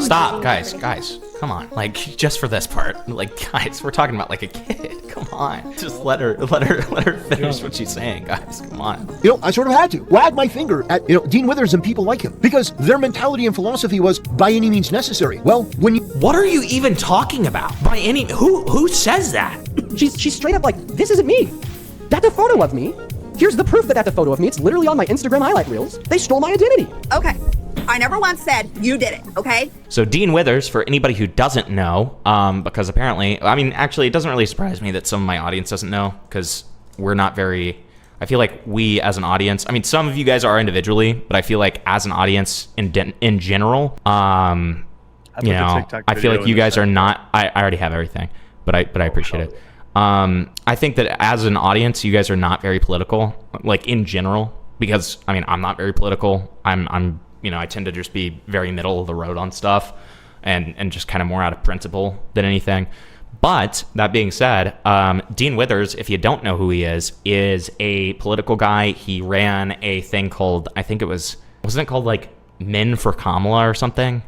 Stop, guys, come on. Like, just for this part. Like, guys, we're talking about like a kid. Come on. Just let her finish what she's saying, guys. Come on. I sort of had to wag my finger at, Dean Withers and people like him because their mentality and philosophy was by any means necessary. Well, when you... What are you even talking about? By any... Who says that? She's straight up like, this isn't me. That's a photo of me. Here's the proof that that's a photo of me. It's literally on my Instagram highlight reels. They stole my identity. Okay. I never once said you did it, okay? So Dean Withers, for anybody who doesn't know, because apparently, actually, it doesn't really surprise me that some of my audience doesn't know, because we're not very, I feel like we as an audience, some of you guys are individually, but I feel like as an audience in general, I feel like you guys are not, I already have everything, but I appreciate it. I think that as an audience, you guys are not very political, like in general, because I'm not very political. I tend to just be very middle of the road on stuff and just kind of more out of principle than anything. But that being said, Dean Withers, if you don't know who he is a political guy. He ran a thing called, wasn't it called like Men for Kamala or something?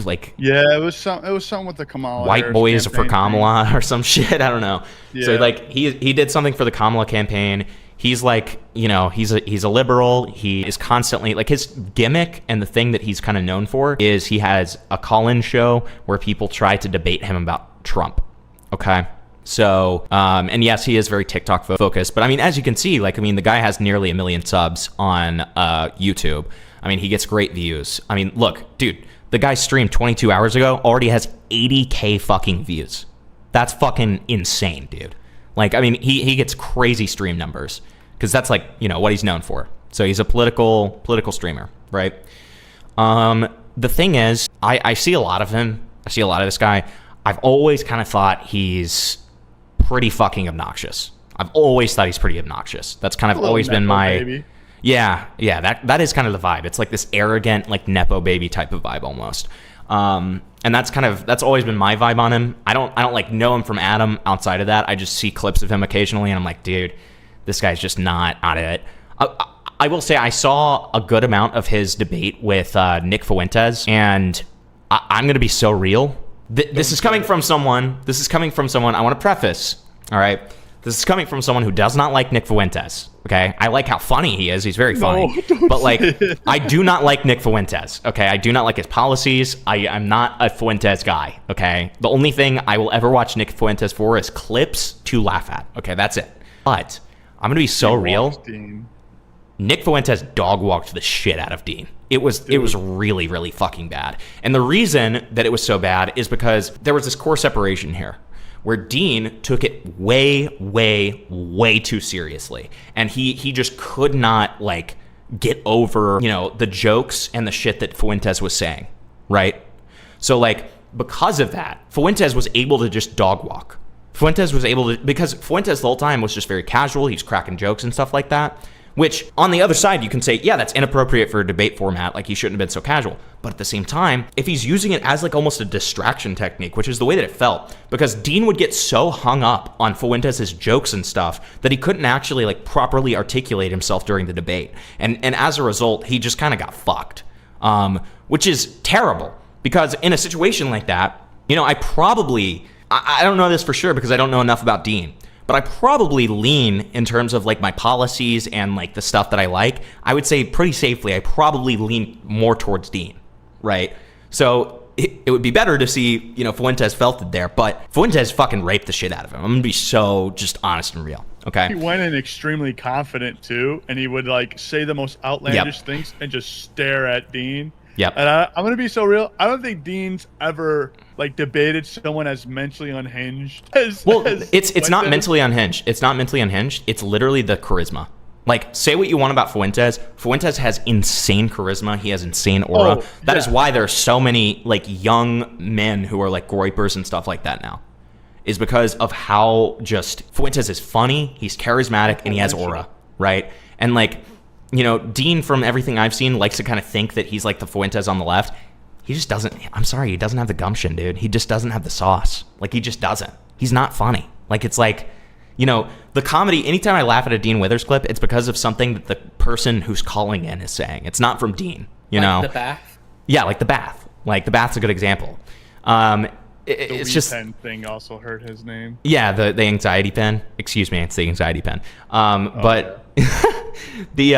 Like, yeah, it was something with the Kamala. White Boys for Kamala or some shit. I don't know. Yeah. So like he did something for the Kamala campaign. He's like, he's a liberal. He is constantly like, his gimmick and the thing that he's kind of known for is he has a call-in show where people try to debate him about Trump. Okay. So, and yes, he is very TikTok focused, but as you can see, the guy has nearly 1 million subs on YouTube. He gets great views. Look, dude, the guy streamed 22 hours ago, already has 80K fucking views. That's fucking insane, dude. He gets crazy stream numbers because that's what he's known for. So he's a political streamer, right? The thing is, I see a lot of him. I see a lot of this guy. I've always kind of thought he's pretty fucking obnoxious. I've always thought he's pretty obnoxious. That's kind of always been my... Baby. Yeah, that is kind of the vibe. It's like this arrogant, like Nepo baby type of vibe almost. And that's always been my vibe on him. I don't know him from Adam outside of that. I just see clips of him occasionally and I'm like, dude, this guy's just not out of it. I will say I saw a good amount of his debate with Nick Fuentes, and I'm going to be so real. This is coming from someone, I want to preface, all right? This is coming from someone who does not like Nick Fuentes, okay? I like how funny he is. He's very funny. But, I do not like Nick Fuentes, okay? I do not like his policies. I'm not a Fuentes guy, okay? The only thing I will ever watch Nick Fuentes for is clips to laugh at, okay? That's it. But I'm going to be so real. Nick Fuentes dog-walked the shit out of Dean. It was really, really fucking bad. And the reason that it was so bad is because there was this core separation here, where Dean took it way, way, way too seriously. And he just could not, get over, the jokes and the shit that Fuentes was saying, right? So, because of that, Fuentes was able to just dog walk. Because Fuentes the whole time was just very casual. He's cracking jokes and stuff like that. Which, on the other side, you can say, yeah, that's inappropriate for a debate format. He shouldn't have been so casual. But at the same time, if he's using it as, almost a distraction technique, which is the way that it felt, because Dean would get so hung up on Fuentes' jokes and stuff that he couldn't actually, properly articulate himself during the debate. And as a result, he just kind of got fucked, which is terrible. Because in a situation like that, I don't know this for sure because I don't know enough about Dean. But I probably lean in terms of my policies and the stuff that I like. I would say pretty safely, I probably lean more towards Dean, right? So it would be better to see, Fuentes felt it there, but Fuentes fucking raped the shit out of him. I'm gonna be so just honest and real, okay? He went in extremely confident too, and he would say the most outlandish things and just stare at Dean. Yep. And I'm gonna be so real. I don't think Dean's ever debated someone as mentally unhinged as it's not mentally unhinged. It's not mentally unhinged. It's literally the charisma. Say what you want about Fuentes. Fuentes has insane charisma. He has insane aura. That is why there are so many young men who are groypers and stuff like that now. Is because of how just Fuentes is funny, he's charismatic, and he has aura, right? And Dean, from everything I've seen, likes to kind of think that he's the Fuentes on the left. He just doesn't. I'm sorry, he doesn't have the gumption, dude. He just doesn't have the sauce. He just doesn't. He's not funny. It's the comedy. Anytime I laugh at a Dean Withers clip, it's because of something that the person who's calling in is saying. It's not from Dean. You know. The bath. Yeah, like the bath. Like the bath's a good example. It's just pen thing also hurt his name. Yeah, the anxiety pen. Excuse me, it's the anxiety pen. But the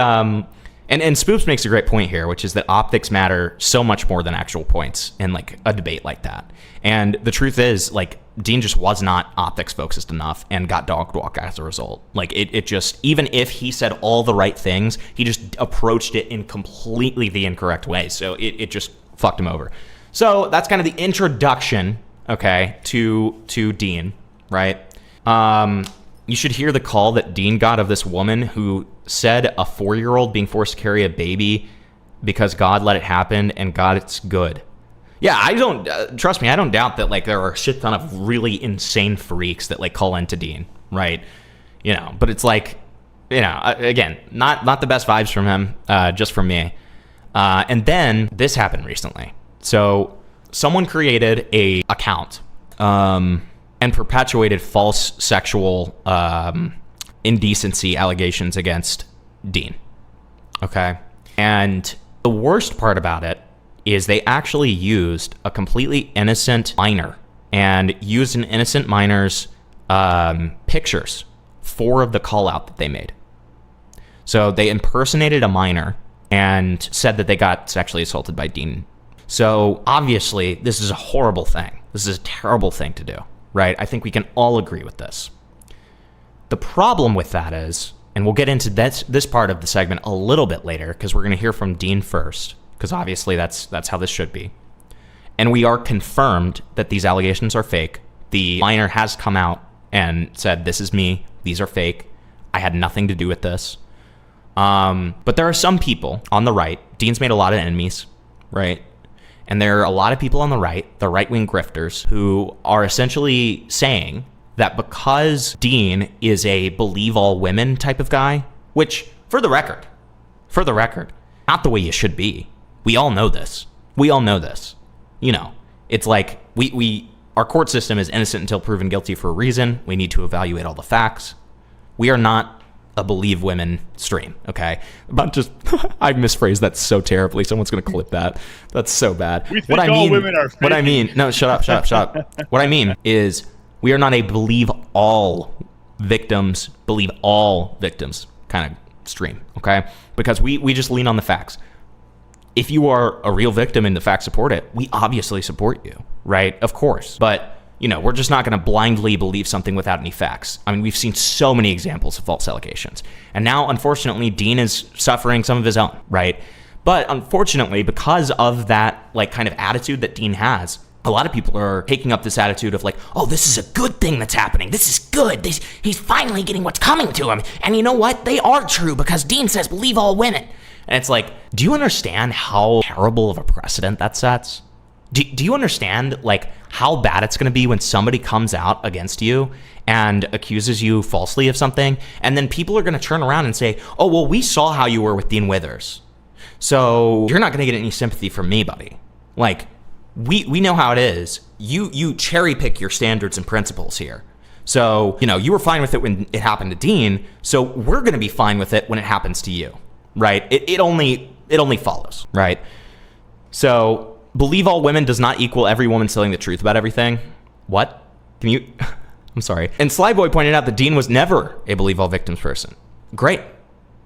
and Spoops makes a great point here, which is that optics matter so much more than actual points in like a debate like that. And the truth is, like, Dean just was not optics focused enough and got dog walk as a result. Like it just, even if he said all the right things, he just approached it in completely the incorrect way. So it just fucked him over. So that's kind of the introduction, okay, to Dean, right? You should hear the call that Dean got of this woman who said a 4-year-old being forced to carry a baby because God let it happen and God, it's good. Yeah, I don't, trust me, I don't doubt that, like, there are a shit ton of really insane freaks that, like, call into Dean, right? You know, but it's like, you know, again, not the best vibes from him, just from me. And then this happened recently. So someone created a account and perpetuated false sexual indecency allegations against Dean. Okay? And the worst part about it is they actually used a completely innocent minor and used an innocent minor's pictures for the call out that they made. So they impersonated a minor and said that they got sexually assaulted by Dean. So obviously, this is a horrible thing. This is a terrible thing to do, right? I think we can all agree with this. The problem with that is, and we'll get into this part of the segment a little bit later, because we're going to hear from Dean first, because obviously that's how this should be. And we are confirmed that these allegations are fake. The minor has come out and said, this is me, these are fake, I had nothing to do with this. But there are some people on the right, Dean's made a lot of enemies, right? And there are a lot of people on the right-wing grifters, who are essentially saying that because Dean is a believe all women type of guy, which, for the record, not the way you should be. We all know this. You know, it's like our court system is innocent until proven guilty for a reason. We need to evaluate all the facts. We are not a believe women stream, okay? But just, I misphrased that so terribly. Someone's going to clip that. That's so bad. We think all women are fake. No, shut up. What I mean is, we are not a believe all victims kind of stream, okay? Because we just lean on the facts. If you are a real victim and the facts support it, we obviously support you, right? Of course. But, you know, we're just not going to blindly believe something without any facts. I mean, we've seen so many examples of false allegations. And now, unfortunately, Dean is suffering some of his own, right? But unfortunately, because of that, like, kind of attitude that Dean has, a lot of people are taking up this attitude of like, oh, this is a good thing that's happening. This is good. He's finally getting what's coming to him. And you know what? They are true because Dean says believe all women. And it's like, do you understand how terrible of a precedent that sets? Do you understand, like, how bad it's going to be when somebody comes out against you and accuses you falsely of something, and then people are going to turn around and say, oh, well, we saw how you were with Dean Withers, so you're not going to get any sympathy from me, buddy. Like, we know how it is. You cherry pick your standards and principles here. So, you know, you were fine with it when it happened to Dean, so we're going to be fine with it when it happens to you, right? It only follows, right? So, believe all women does not equal every woman telling the truth about everything. What? Can you? I'm sorry. And Slyboy pointed out that Dean was never a believe all victims person. Great.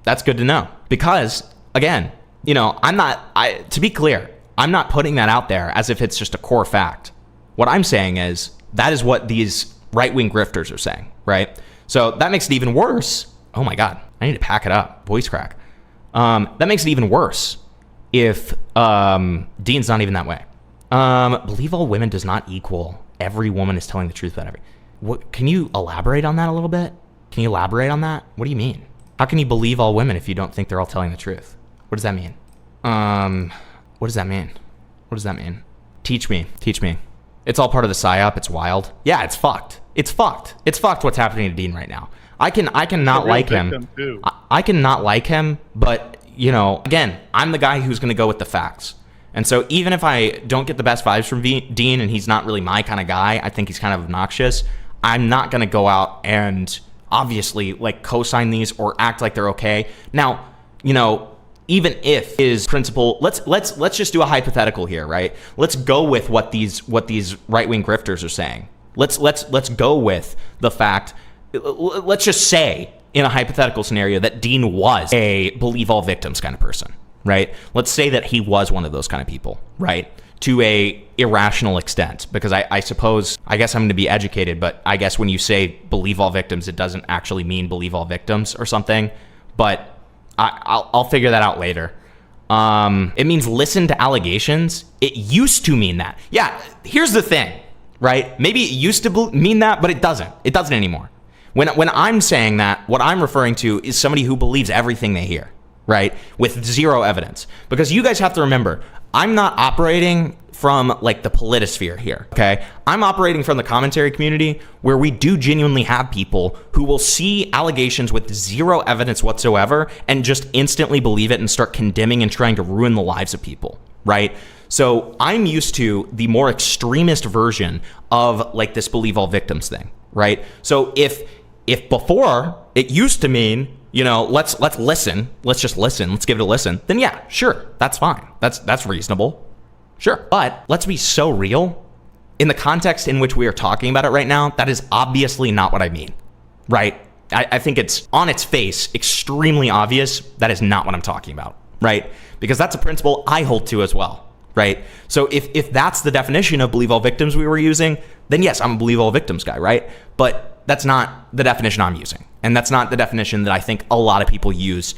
That's good to know. Because, again, you know, to be clear, I'm not putting that out there as if it's just a core fact. What I'm saying is that is what these right-wing grifters are saying, right? So that makes it even worse. Oh my God, I need to pack it up. Voice crack. That makes it even worse if Dean's not even that way. Believe all women does not equal every woman is telling the truth about every. What? Can you elaborate on that a little bit? Can you elaborate on that? What do you mean? How can you believe all women if you don't think they're all telling the truth? What does that mean? What does that mean? What does that mean? Teach me. It's all part of the psyop. It's wild. Yeah, it's fucked. It's fucked what's happening to Dean right now. I cannot like him. I cannot like him, but, you know, again, I'm the guy who's going to go with the facts. And so even if I don't get the best vibes from Dean and he's not really my kind of guy, I think he's kind of obnoxious, I'm not going to go out and obviously, like, co-sign these or act like they're okay. Now, you know, even if his principle, let's just do a hypothetical here, right? Let's go with what these right-wing grifters are saying. Let's go with the fact, let's just say in a hypothetical scenario that Dean was a believe all victims kind of person, right? Let's say that he was one of those kind of people, right? To a irrational extent, because I suppose, I guess I'm going to be educated, but I guess when you say believe all victims, it doesn't actually mean believe all victims or something, but I'll figure that out later. It means listen to allegations. It used to mean that. Yeah, here's the thing, right? Maybe it used to mean that, but it doesn't. It doesn't anymore. When I'm saying that, what I'm referring to is somebody who believes everything they hear, right? With zero evidence. Because you guys have to remember, I'm not operating from like the politosphere here, okay? I'm operating from the commentary community where we do genuinely have people who will see allegations with zero evidence whatsoever and just instantly believe it and start condemning and trying to ruin the lives of people, right? So I'm used to the more extremist version of like this believe all victims thing, right? So if before it used to mean, you know, let's listen, let's just listen, let's give it a listen, then yeah, sure, that's fine. That's reasonable. Sure. But let's be so real. In the context in which we are talking about it right now, that is obviously not what I mean, right? I think it's on its face extremely obvious that is not what I'm talking about, right? Because that's a principle I hold to as well, right? So if that's the definition of believe all victims we were using, then yes, I'm a believe all victims guy, right? But that's not the definition I'm using. And that's not the definition that I think a lot of people use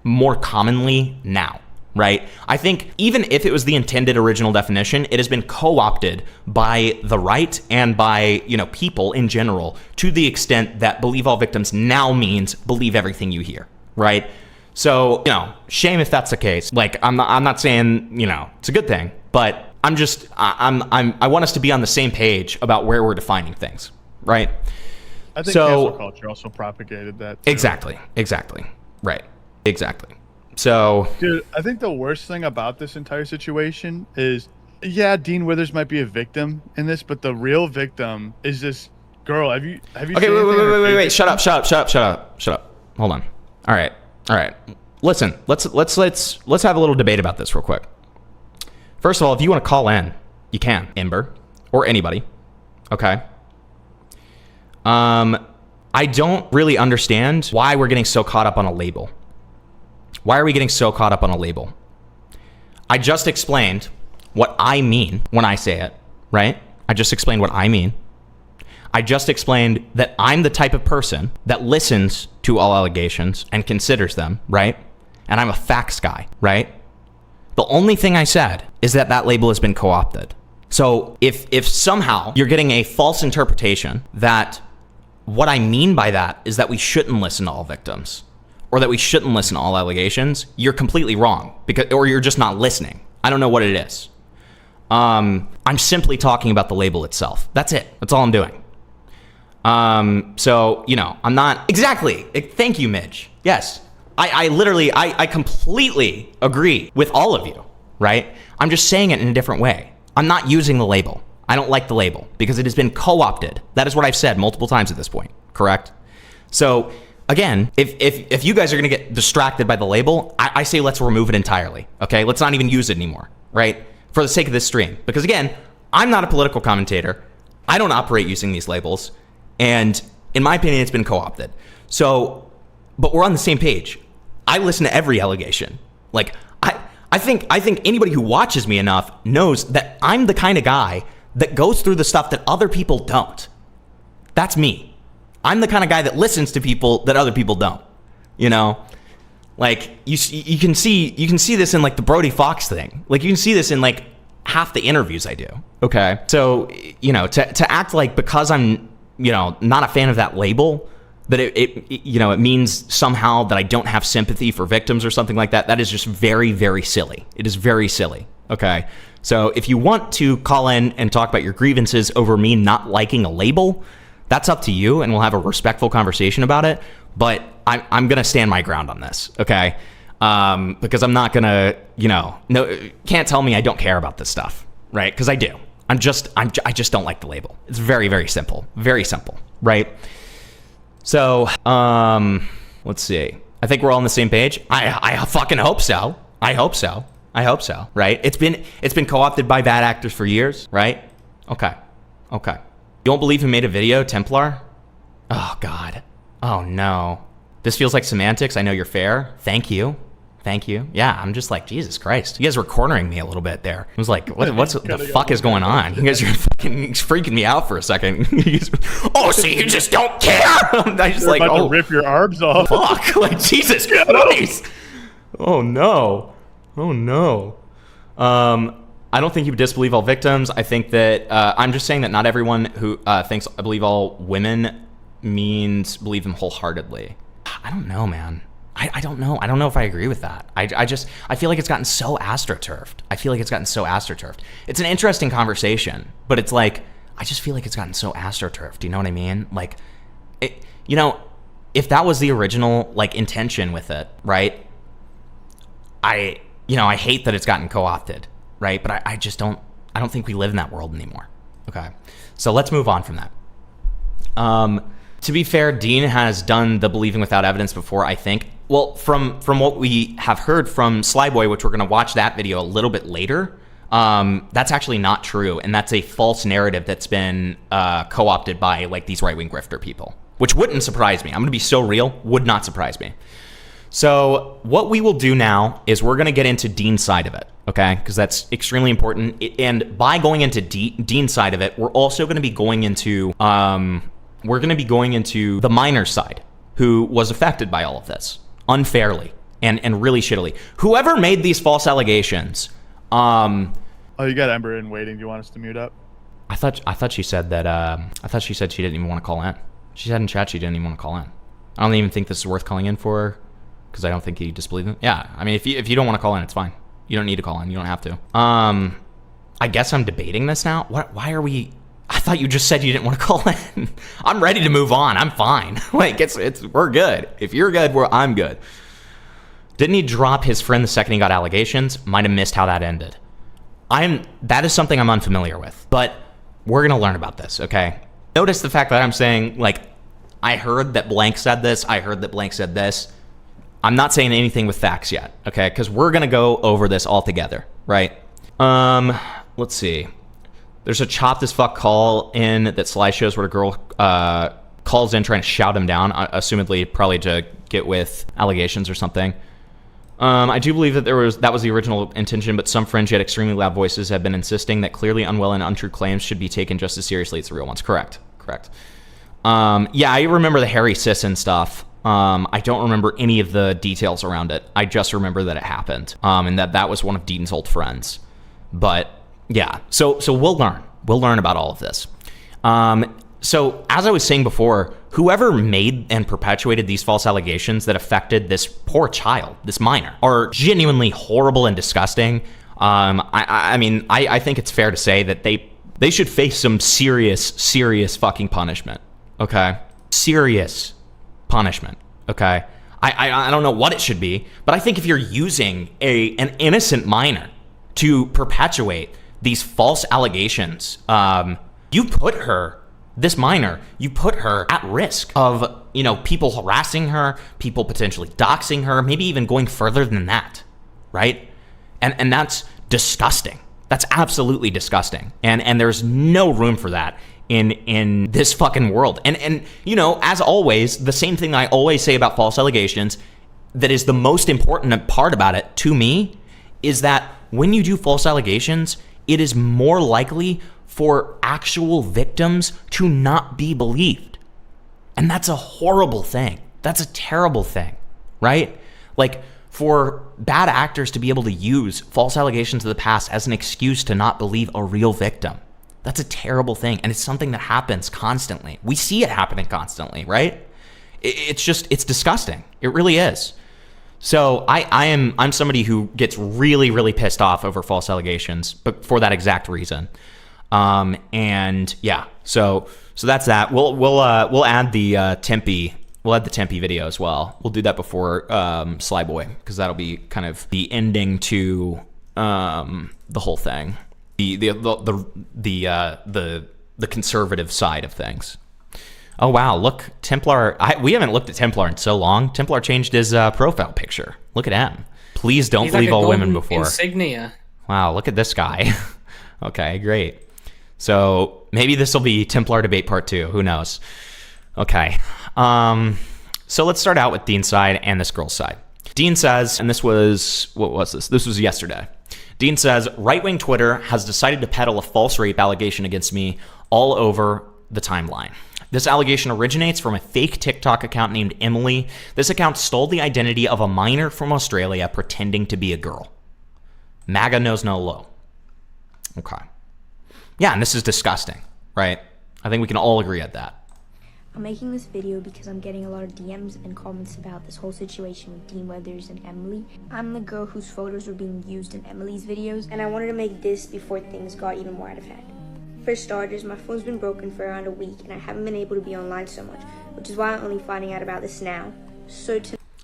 more commonly now, right? I think even if it was the intended original definition, it has been co-opted by the right and by, you know, people in general to the extent that believe all victims now means believe everything you hear, right? So, you know, shame if that's the case. Like, I'm not saying, you know, it's a good thing, but I want us to be on the same page about where we're defining things, right? I think cancel culture also propagated that too. Exactly. Right. Exactly. So, dude, I think the worst thing about this entire situation is, yeah, Dean Withers might be a victim in this, but the real victim is this girl. Have you? Okay, wait. Shut up. Hold on. All right. Listen, let's have a little debate about this real quick. First of all, if you want to call in, you can, Ember, or anybody. Okay. I don't really understand why we're getting so caught up on a label. Why are we getting so caught up on a label? I just explained what I mean when I say it, right? I just explained what I mean. I just explained that I'm the type of person that listens to all allegations and considers them, right? And I'm a facts guy, right? The only thing I said is that that label has been co-opted. So if somehow you're getting a false interpretation that what I mean by that is that we shouldn't listen to all victims or that we shouldn't listen to all allegations, you're completely wrong, or you're just not listening. I don't know what it is. I'm simply talking about the label itself. That's it. That's all I'm doing. So, you know, I'm not exactly. Thank you, Midge. Yes. I completely agree with all of you, right? I'm just saying it in a different way. I'm not using the label. I don't like the label because it has been co-opted. That is what I've said multiple times at this point, correct? So again, if you guys are gonna get distracted by the label, I say let's remove it entirely, okay? Let's not even use it anymore, right? For the sake of this stream. Because again, I'm not a political commentator. I don't operate using these labels. And in my opinion, it's been co-opted. So, but we're on the same page. I listen to every allegation. Like, I think anybody who watches me enough knows that I'm the kind of guy that goes through the stuff that other people don't. That's me. I'm the kind of guy that listens to people that other people don't. You know, like you can see this in like the Brody Fox thing. Like you can see this in like half the interviews I do. Okay, so you know to act like because I'm not a fan of that label that it means somehow that I don't have sympathy for victims or something like that. That is just very, very silly. It is very silly. Okay. So if you want to call in and talk about your grievances over me not liking a label, that's up to you and we'll have a respectful conversation about it. But I'm going to stand my ground on this. Okay. Because I'm not going to, can't tell me I don't care about this stuff. Right. Because I do. I just don't like the label. It's very, very simple. Very simple. Right. So, let's see. I think we're all on the same page. I fucking hope so. I hope so. I hope so. Right? It's been co-opted by bad actors for years. Right? Okay. Okay. You don't believe who made a video, Templar? Oh God. Oh no. This feels like semantics. I know you're fair. Thank you. Thank you. Yeah, I'm just like, Jesus Christ. You guys were cornering me a little bit there. I was like, what's the fuck is going on? You guys are fucking freaking me out for a second. Oh, so you just don't care? I just You're like, about oh, to rip your arms off. fuck. Like, Jesus Christ. Oh no. Oh no. I don't think you would disbelieve all victims. I think that I'm just saying that not everyone who thinks I believe all women means believe them wholeheartedly. I don't know, man. I don't know. I don't know if I agree with that. I feel like it's gotten so astroturfed. It's an interesting conversation, but it's like, I just feel like it's gotten so astroturfed. You know what I mean? Like, if that was the original like intention with it, right? I hate that it's gotten co-opted, right? But I don't think we live in that world anymore. Okay. So let's move on from that. To be fair, Dean has done the believing without evidence before, I think. Well, from what we have heard from Slyboy, which we're going to watch that video a little bit later, that's actually not true. And that's a false narrative that's been co-opted by like these right-wing grifter people, which wouldn't surprise me. I'm going to be so real, would not surprise me. So what we will do now is we're going to get into Dean's side of it, okay? Because that's extremely important. And by going into Dean's side of it, we're also going to be going into the minor's side, who was affected by all of this unfairly and really shittily. Whoever made these false allegations. Oh, you got Ember in waiting. Do you want us to mute up? I thought she said that. I thought she said she didn't even want to call in. She said in chat she didn't even want to call in. I don't even think this is worth calling in for, because I don't think you disbelieve them. Yeah, I mean, if you don't want to call in, it's fine. You don't need to call in. You don't have to. I guess I'm debating this now. Why are we? I thought you just said you didn't want to call in. I'm ready to move on. I'm fine. Like we're good. If you're good, I'm good. Didn't he drop his friend the second he got allegations? Might have missed how that ended. That is something I'm unfamiliar with, but we're gonna learn about this, okay? Notice the fact that I'm saying, like, I heard that blank said this, I heard that blank said this. I'm not saying anything with facts yet, okay? Because we're gonna go over this all together, right? Let's see. There's a chopped as fuck call in that Sly shows where a girl calls in trying to shout him down, assumedly probably to get with allegations or something. I do believe that that was the original intention, but some fringe yet extremely loud voices have been insisting that clearly unwell and untrue claims should be taken just as seriously as the real ones. Correct. Yeah, I remember the Harry Sisson stuff. I don't remember any of the details around it. I just remember that it happened, and that was one of Dean's old friends. But yeah, so we'll learn about all of this. So as I was saying before, whoever made and perpetuated these false allegations that affected this poor child, this minor, are genuinely horrible and disgusting. I mean, I think it's fair to say that they should face some serious fucking punishment. Okay, serious punishment. Okay, I don't know what it should be, but I think if you're using an innocent minor to perpetuate these false allegations, you put her at risk of, people harassing her, people potentially doxing her, maybe even going further than that, right? And that's disgusting. That's absolutely disgusting. And there's no room for that in this fucking world. And as always, the same thing I always say about false allegations, that is the most important part about it to me, is that when you do false allegations, it is more likely for actual victims to not be believed. And that's a horrible thing. That's a terrible thing, right? Like, for bad actors to be able to use false allegations of the past as an excuse to not believe a real victim, that's a terrible thing. And it's something that happens constantly. We see it happening constantly, right? It's disgusting. It really is. So I'm somebody who gets really, really pissed off over false allegations, but for that exact reason. And yeah, so that's that. We'll add the Tempe video as well. We'll do that before Slyboy, because that'll be kind of the ending to the whole thing, the conservative side of things. Oh wow, look, Templar. We haven't looked at Templar in so long. Templar changed his profile picture. Look at him. Please don't He's believe like a all women golden before. insignia. Wow, look at this guy. Okay, great. So maybe this will be Templar debate part 2. Who knows? Okay. So let's start out with Dean's side and this girl's side. Dean says, and this was, what was this? This was yesterday. Dean says, right-wing Twitter has decided to peddle a false rape allegation against me all over the timeline. This allegation originates from a fake TikTok account named Emily. This account stole the identity of a minor from Australia pretending to be a girl. MAGA knows no low. Okay. Yeah, and this is disgusting, right? I think we can all agree at that. I'm making this video because I'm getting a lot of DMs and comments about this whole situation with Dean Weathers and Emily. I'm the girl whose photos were being used in Emily's videos, and I wanted to make this before things got even more out of hand. For starters, my phone's been broken for around a week, and I haven't been able to be online so much, which is why I'm only finding out about this now. So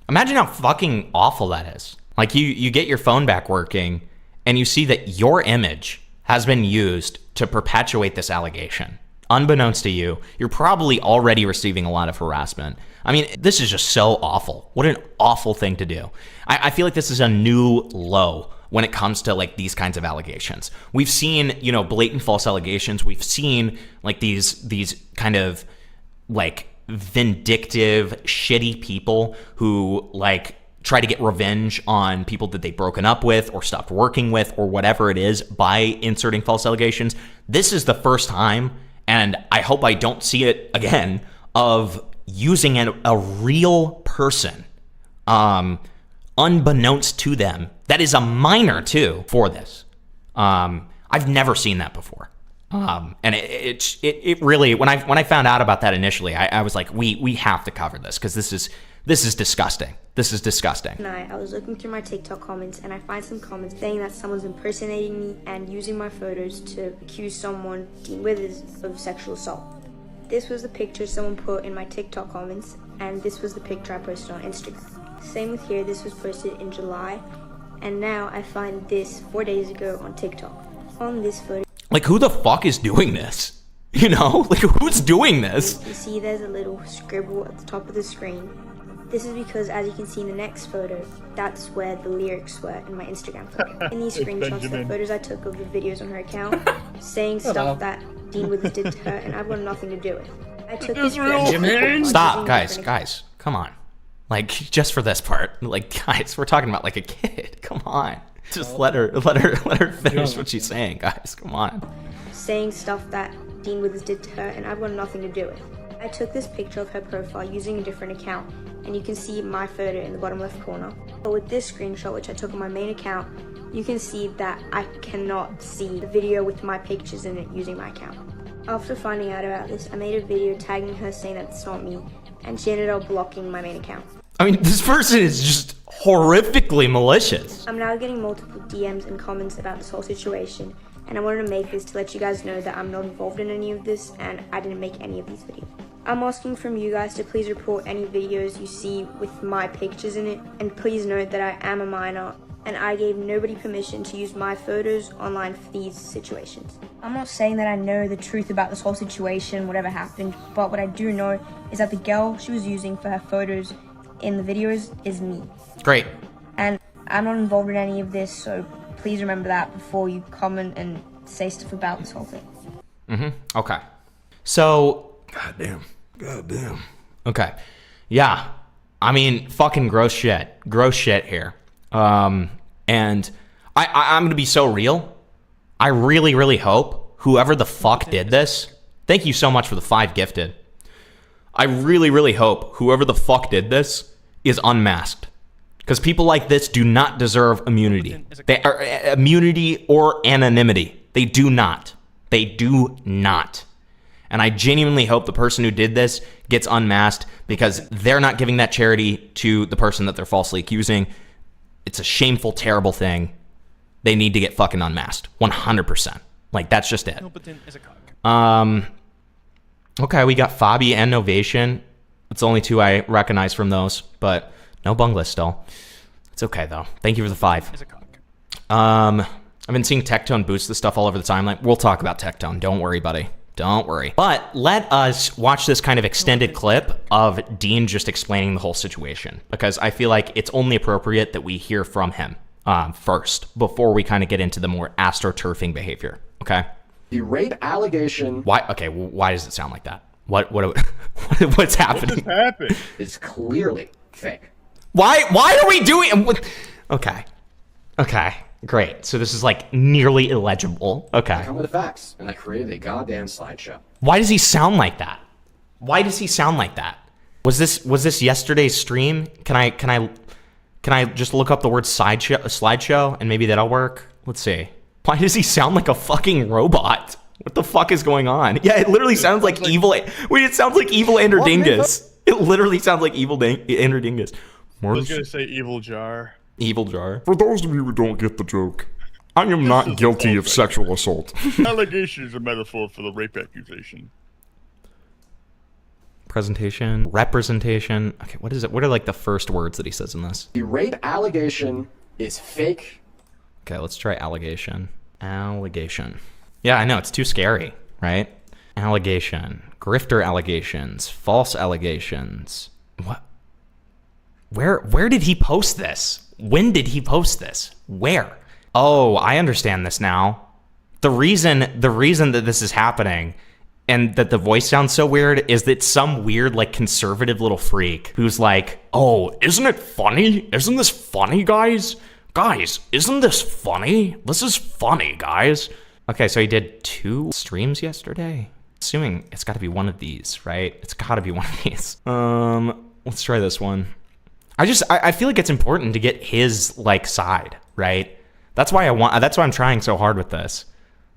imagine how fucking awful that is. Like, you get your phone back working, and you see that your image has been used to perpetuate this allegation. Unbeknownst to you, you're probably already receiving a lot of harassment. I mean, this is just so awful. What an awful thing to do. I feel like this is a new low when it comes to like these kinds of allegations. We've seen, blatant false allegations. We've seen like these kind of like vindictive, shitty people who like try to get revenge on people that they've broken up with or stopped working with or whatever it is by inserting false allegations. This is the first time, and I hope I don't see it again, of using a real person, unbeknownst to them, that is a minor too, for this. I've never seen that before. And it really, when I found out about that initially, I was like, we have to cover this because this is disgusting. This is disgusting. tonight, I was looking through my TikTok comments and I find some comments saying that someone's impersonating me and using my photos to accuse someone, Dean Withers, of sexual assault. This was the picture someone put in my TikTok comments, and this was the picture I posted on Instagram. Same with here, this was posted in July, and now I find this 4 days ago on TikTok. On this photo, like, who the fuck is doing this? Like, who's doing this? you see there's a little scribble at the top of the screen. This is because, as you can see in the next photo, that's where the lyrics were in my Instagram photo. In these screenshots, the photos I took of the videos on her account, saying stuff that Dean Withers did to her, and I've got nothing to do with. I took this Benjamin! Stop, guys, come on. Like, just for this part, like, guys, we're talking about like a kid. Come on, just let her finish what she's saying, guys. Come on. Saying stuff that Dean Withers did to her, and I've got nothing to do with. I took this picture of her profile using a different account, and you can see my photo in the bottom left corner. But with this screenshot, which I took on my main account, you can see that I cannot see the video with my pictures in it using my account. After finding out about this, I made a video tagging her saying that it's not me, and she ended up blocking my main account. I mean, this person is just horrifically malicious. I'm now getting multiple DMs and comments about this whole situation, and I wanted to make this to let you guys know that I'm not involved in any of this, and I didn't make any of these videos. I'm asking from you guys to please report any videos you see with my pictures in it, and please note that I am a minor, and I gave nobody permission to use my photos online for these situations. I'm not saying that I know the truth about this whole situation, whatever happened, but what I do know is that the girl she was using for her photos in the videos is me. Great. And I'm not involved in any of this, so please remember that before you comment and say stuff about this whole thing. Okay. So, Goddamn. Okay. Yeah. I mean, fucking gross shit. Gross shit here. And I'm gonna be so real. I really, really hope whoever the fuck did this, thank you so much for the 5 gifted. I really, really hope whoever the fuck did this is unmasked. Because people like this do not deserve immunity. They are immunity or anonymity. They do not. They do not. And I genuinely hope the person who did this gets unmasked because they're not giving that charity to the person that they're falsely accusing. It's a shameful, terrible thing. They need to get fucking unmasked. 100%. Like, that's just it. Okay, we got Fabi and Novation. It's only 2 I recognize from those, but no Bungla still. It's okay, though. Thank you for the 5. I've been seeing Tectone boost this stuff all over the timeline. We'll talk about Tectone. Don't worry, buddy. Don't worry. But let us watch this kind of extended clip of Dean just explaining the whole situation, because I feel like it's only appropriate that we hear from him first before we kind of get into the more astroturfing behavior. Okay. The rape allegation. Why? Okay. Why does it sound like that? What's happening? What happened? Is clearly fake. Why are we doing? Okay. Okay. Great. So this is like nearly illegible. Okay. I come with the facts, and I created a goddamn slideshow. Why does he sound like that? Why does he sound like that? Was this yesterday's stream? Can I just look up the word slideshow and maybe that'll work? Let's see. Why does he sound like a fucking robot? What the fuck is going on? Yeah, it literally sounds like evil. Wait, it sounds like evil Androdingus. It literally sounds like evil Androdingus. I was gonna say evil jar. Evil jar. For those of you who don't get the joke, I am not guilty of sexual assault. Allegation is a metaphor for the rape accusation. Presentation, representation. Okay, what is it? What are like the first words that he says in this? The rape allegation is fake. Okay, let's try allegation. Allegation. Yeah, I know, it's too scary, right? Allegation. Grifter allegations. False allegations. What? Where did he post this? When did he post this? Where? Oh, I understand this now. The reason that this is happening and that the voice sounds so weird is that some weird, like, conservative little freak who's like, oh, isn't it funny? Isn't this funny, guys? Guys, isn't this funny? This is funny, guys. Okay, so he did 2 streams yesterday. Assuming it's got to be one of these, right? It's got to be one of these. Let's try this one. I feel like it's important to get his, like, side, right? That's why I'm trying so hard with this.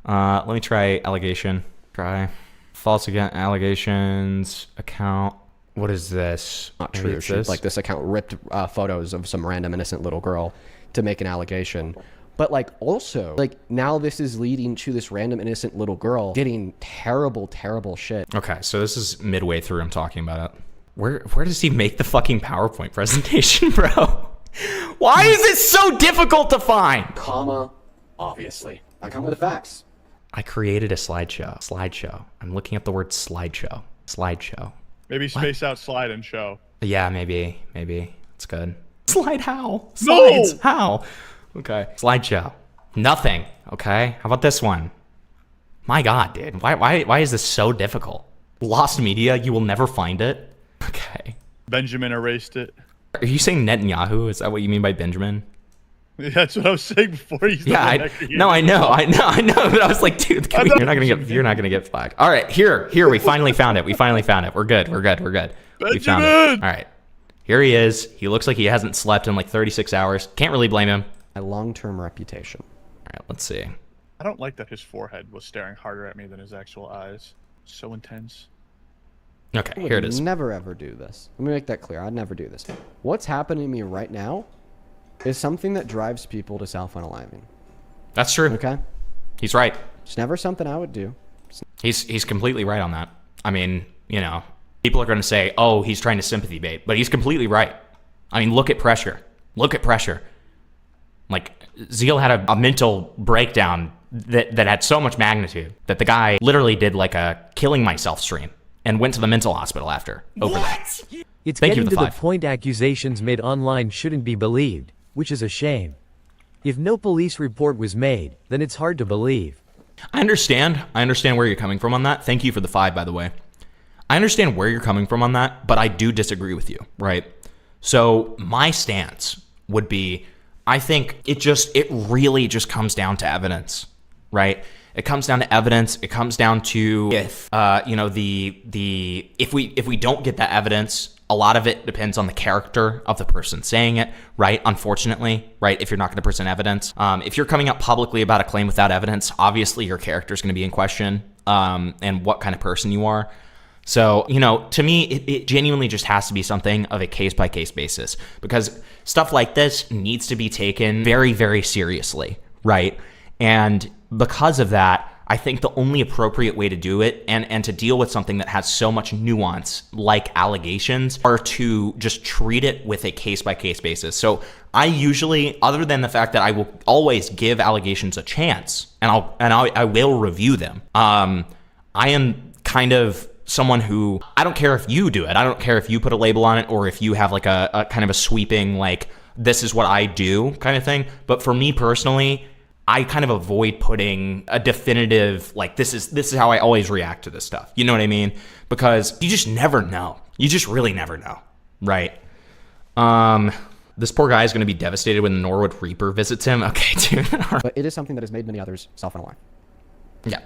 Let me try allegation. Try false allegations account. What is this? Not true. Like, this account ripped photos of some random innocent little girl to make an allegation. But, like, also, like, now this is leading to this random innocent little girl getting terrible, terrible shit. Okay, so this is midway through I'm talking about it. Where does he make the fucking PowerPoint presentation, bro? Why is it so difficult to find? Comma, obviously. I come with the facts. I created a slideshow. I'm looking up the word slideshow. Maybe space out slide and show. Yeah, maybe. It's good. Slide how? Slides, no! How? Okay. Slideshow. Nothing. Okay. How about this one? My God, dude. Why is this so difficult? Lost media. You will never find it. Okay. Benjamin erased it. Are you saying Netanyahu? Is that what you mean by Benjamin? That's what I was saying before you. Yeah. I know. But I was like, dude, you're not gonna get flagged. All right. Here. We finally found it. We're good. We found it. All right. Here he is. He looks like he hasn't slept in like 36 hours. Can't really blame him. My long-term reputation. All right. Let's see. I don't like that his forehead was staring harder at me than his actual eyes. So intense. Okay, here it is. I would never ever do this. Let me make that clear. I'd never do this. What's happening to me right now is something that drives people to self-unaliving. That's true. Okay? He's right. It's never something I would do. He's completely right on that. I mean, you know, people are going to say, oh, he's trying to sympathy bait, but he's completely right. I mean, look at pressure. Like, Zeal had a mental breakdown that had so much magnitude that the guy literally did like a killing myself stream and went to the mental hospital after. Over that. It's Thank you getting for to the the 5. point accusations made online shouldn't be believed, which is a shame. If no police report was made, then it's hard to believe. I understand where you're coming from on that. Thank you for the 5, by the way. I understand where you're coming from on that, but I do disagree with you, right? So my stance would be, I think it really just comes down to evidence, right? It comes down to evidence. It comes down to if if we don't get that evidence, a lot of it depends on the character of the person saying it, right? Unfortunately, right? If you're not going to present evidence, if you're coming out publicly about a claim without evidence, obviously your character is going to be in question, and what kind of person you are. So, you know, to me, it genuinely just has to be something of a case-by-case basis, because stuff like this needs to be taken very, very seriously, right? And because of that, I think the only appropriate way to do it and to deal with something that has so much nuance like allegations are to just treat it with a case-by-case basis. So I usually, other than the fact that I will always give allegations a chance and I will review them, I am kind of someone who, I don't care if you do it. I don't care if you put a label on it or if you have like a kind of a sweeping, like, this is what I do kind of thing. But for me personally, I kind of avoid putting a definitive, like, this is how I always react to this stuff. You know what I mean? Because you just never know. You just really never know, right? This poor guy is going to be devastated when the Norwood Reaper visits him. Okay, dude. But it is something that has made many others self-unalive. Yeah.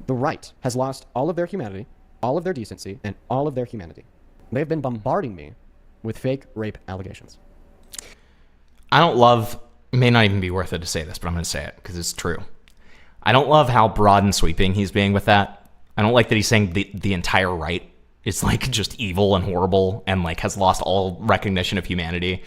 The right has lost all of their humanity, all of their decency, and all of their humanity. They have been bombarding me with fake rape allegations. I don't love, it may not even be worth it to say this, but I'm going to say it because it's true. I don't love how broad and sweeping he's being with that. I don't like that he's saying the entire right is like just evil and horrible and like has lost all recognition of humanity.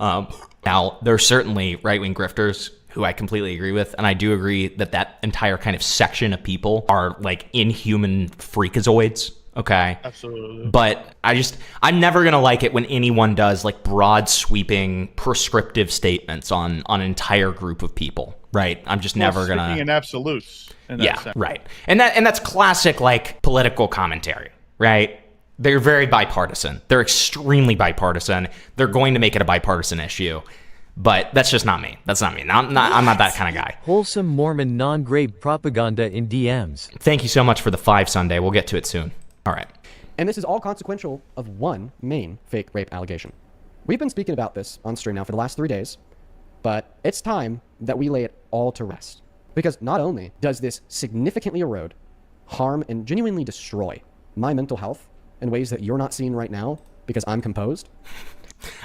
Now, there's certainly right-wing grifters who I completely agree with, and I do agree that that entire kind of section of people are like inhuman freakazoids, okay? Absolutely. But I'm never going to like it when anyone does like broad sweeping prescriptive statements on an entire group of people, right? I'm just never going to... Speaking in absolutes. In that sense. Right. And that's classic like political commentary, right? They're very bipartisan. They're extremely bipartisan. They're going to make it a bipartisan issue. But that's just not me. That's not me. I'm not that kind of guy. Wholesome Mormon non-grape propaganda in DMs. Thank you so much for the 5 Sunday. We'll get to it soon. All right. And this is all consequential of one main fake rape allegation. We've been speaking about this on stream now for the last 3 days, but it's time that we lay it all to rest. Because not only does this significantly erode, harm, and genuinely destroy my mental health in ways that you're not seeing right now because I'm composed.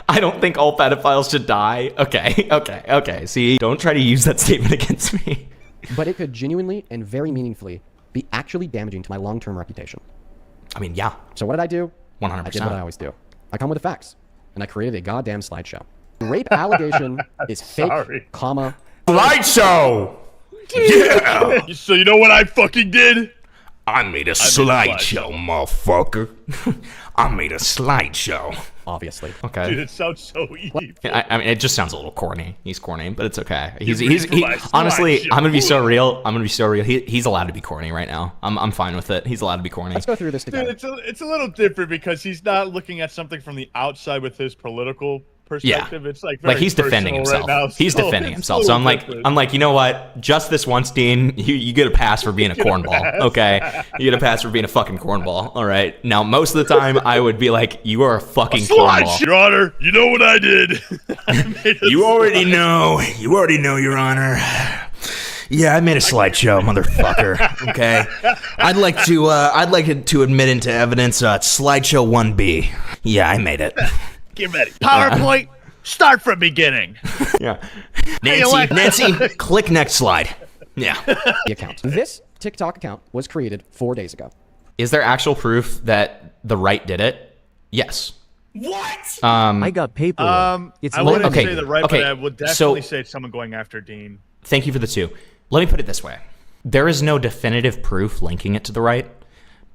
I don't think all pedophiles should die. Okay. See, don't try to use that statement against me. But it could genuinely and very meaningfully be actually damaging to my long-term reputation. I mean, yeah. So what did I do? 100%. I did what I always do. I come with the facts, and I created a goddamn slideshow. The rape allegation is fake, comma. Slideshow! Yeah! So you know what I fucking did? I made a slideshow, motherfucker. I made a slideshow. Obviously. Okay. Dude, it sounds so evil. I mean, it just sounds a little corny. He's corny, but it's okay. He's my honestly, slideshow. I'm gonna be so real. He's allowed to be corny right now. I'm fine with it. He's allowed to be corny. Let's go through this together. Dude, it's a little different because he's not looking at something from the outside with his political perspective. It's like very he's defending personal himself. right now, He's so defending it's himself. a So little I'm different. like, you know what? Just this once, Dean, you get a pass for being a cornball. Okay, you get a pass for being a fucking cornball. All right. Now, most of the time, I would be like, you are a fucking cornball. Your Honor, you know what I did. You already know. You already know, Your Honor. Yeah, I made a slideshow, motherfucker. Okay, I'd like to admit into evidence slideshow 1B. Yeah, I made it. Get ready. PowerPoint, start from beginning. Yeah. Alexa. Nancy, click next slide. Yeah. The account. This TikTok account was created 4 days ago. Is there actual proof that the right did it? Yes. What? I got paperwork. It's I wouldn't okay, say the right, okay, but I would so- definitely say it's someone going after Dean. Thank you for the 2. Let me put it this way. There is no definitive proof linking it to the right,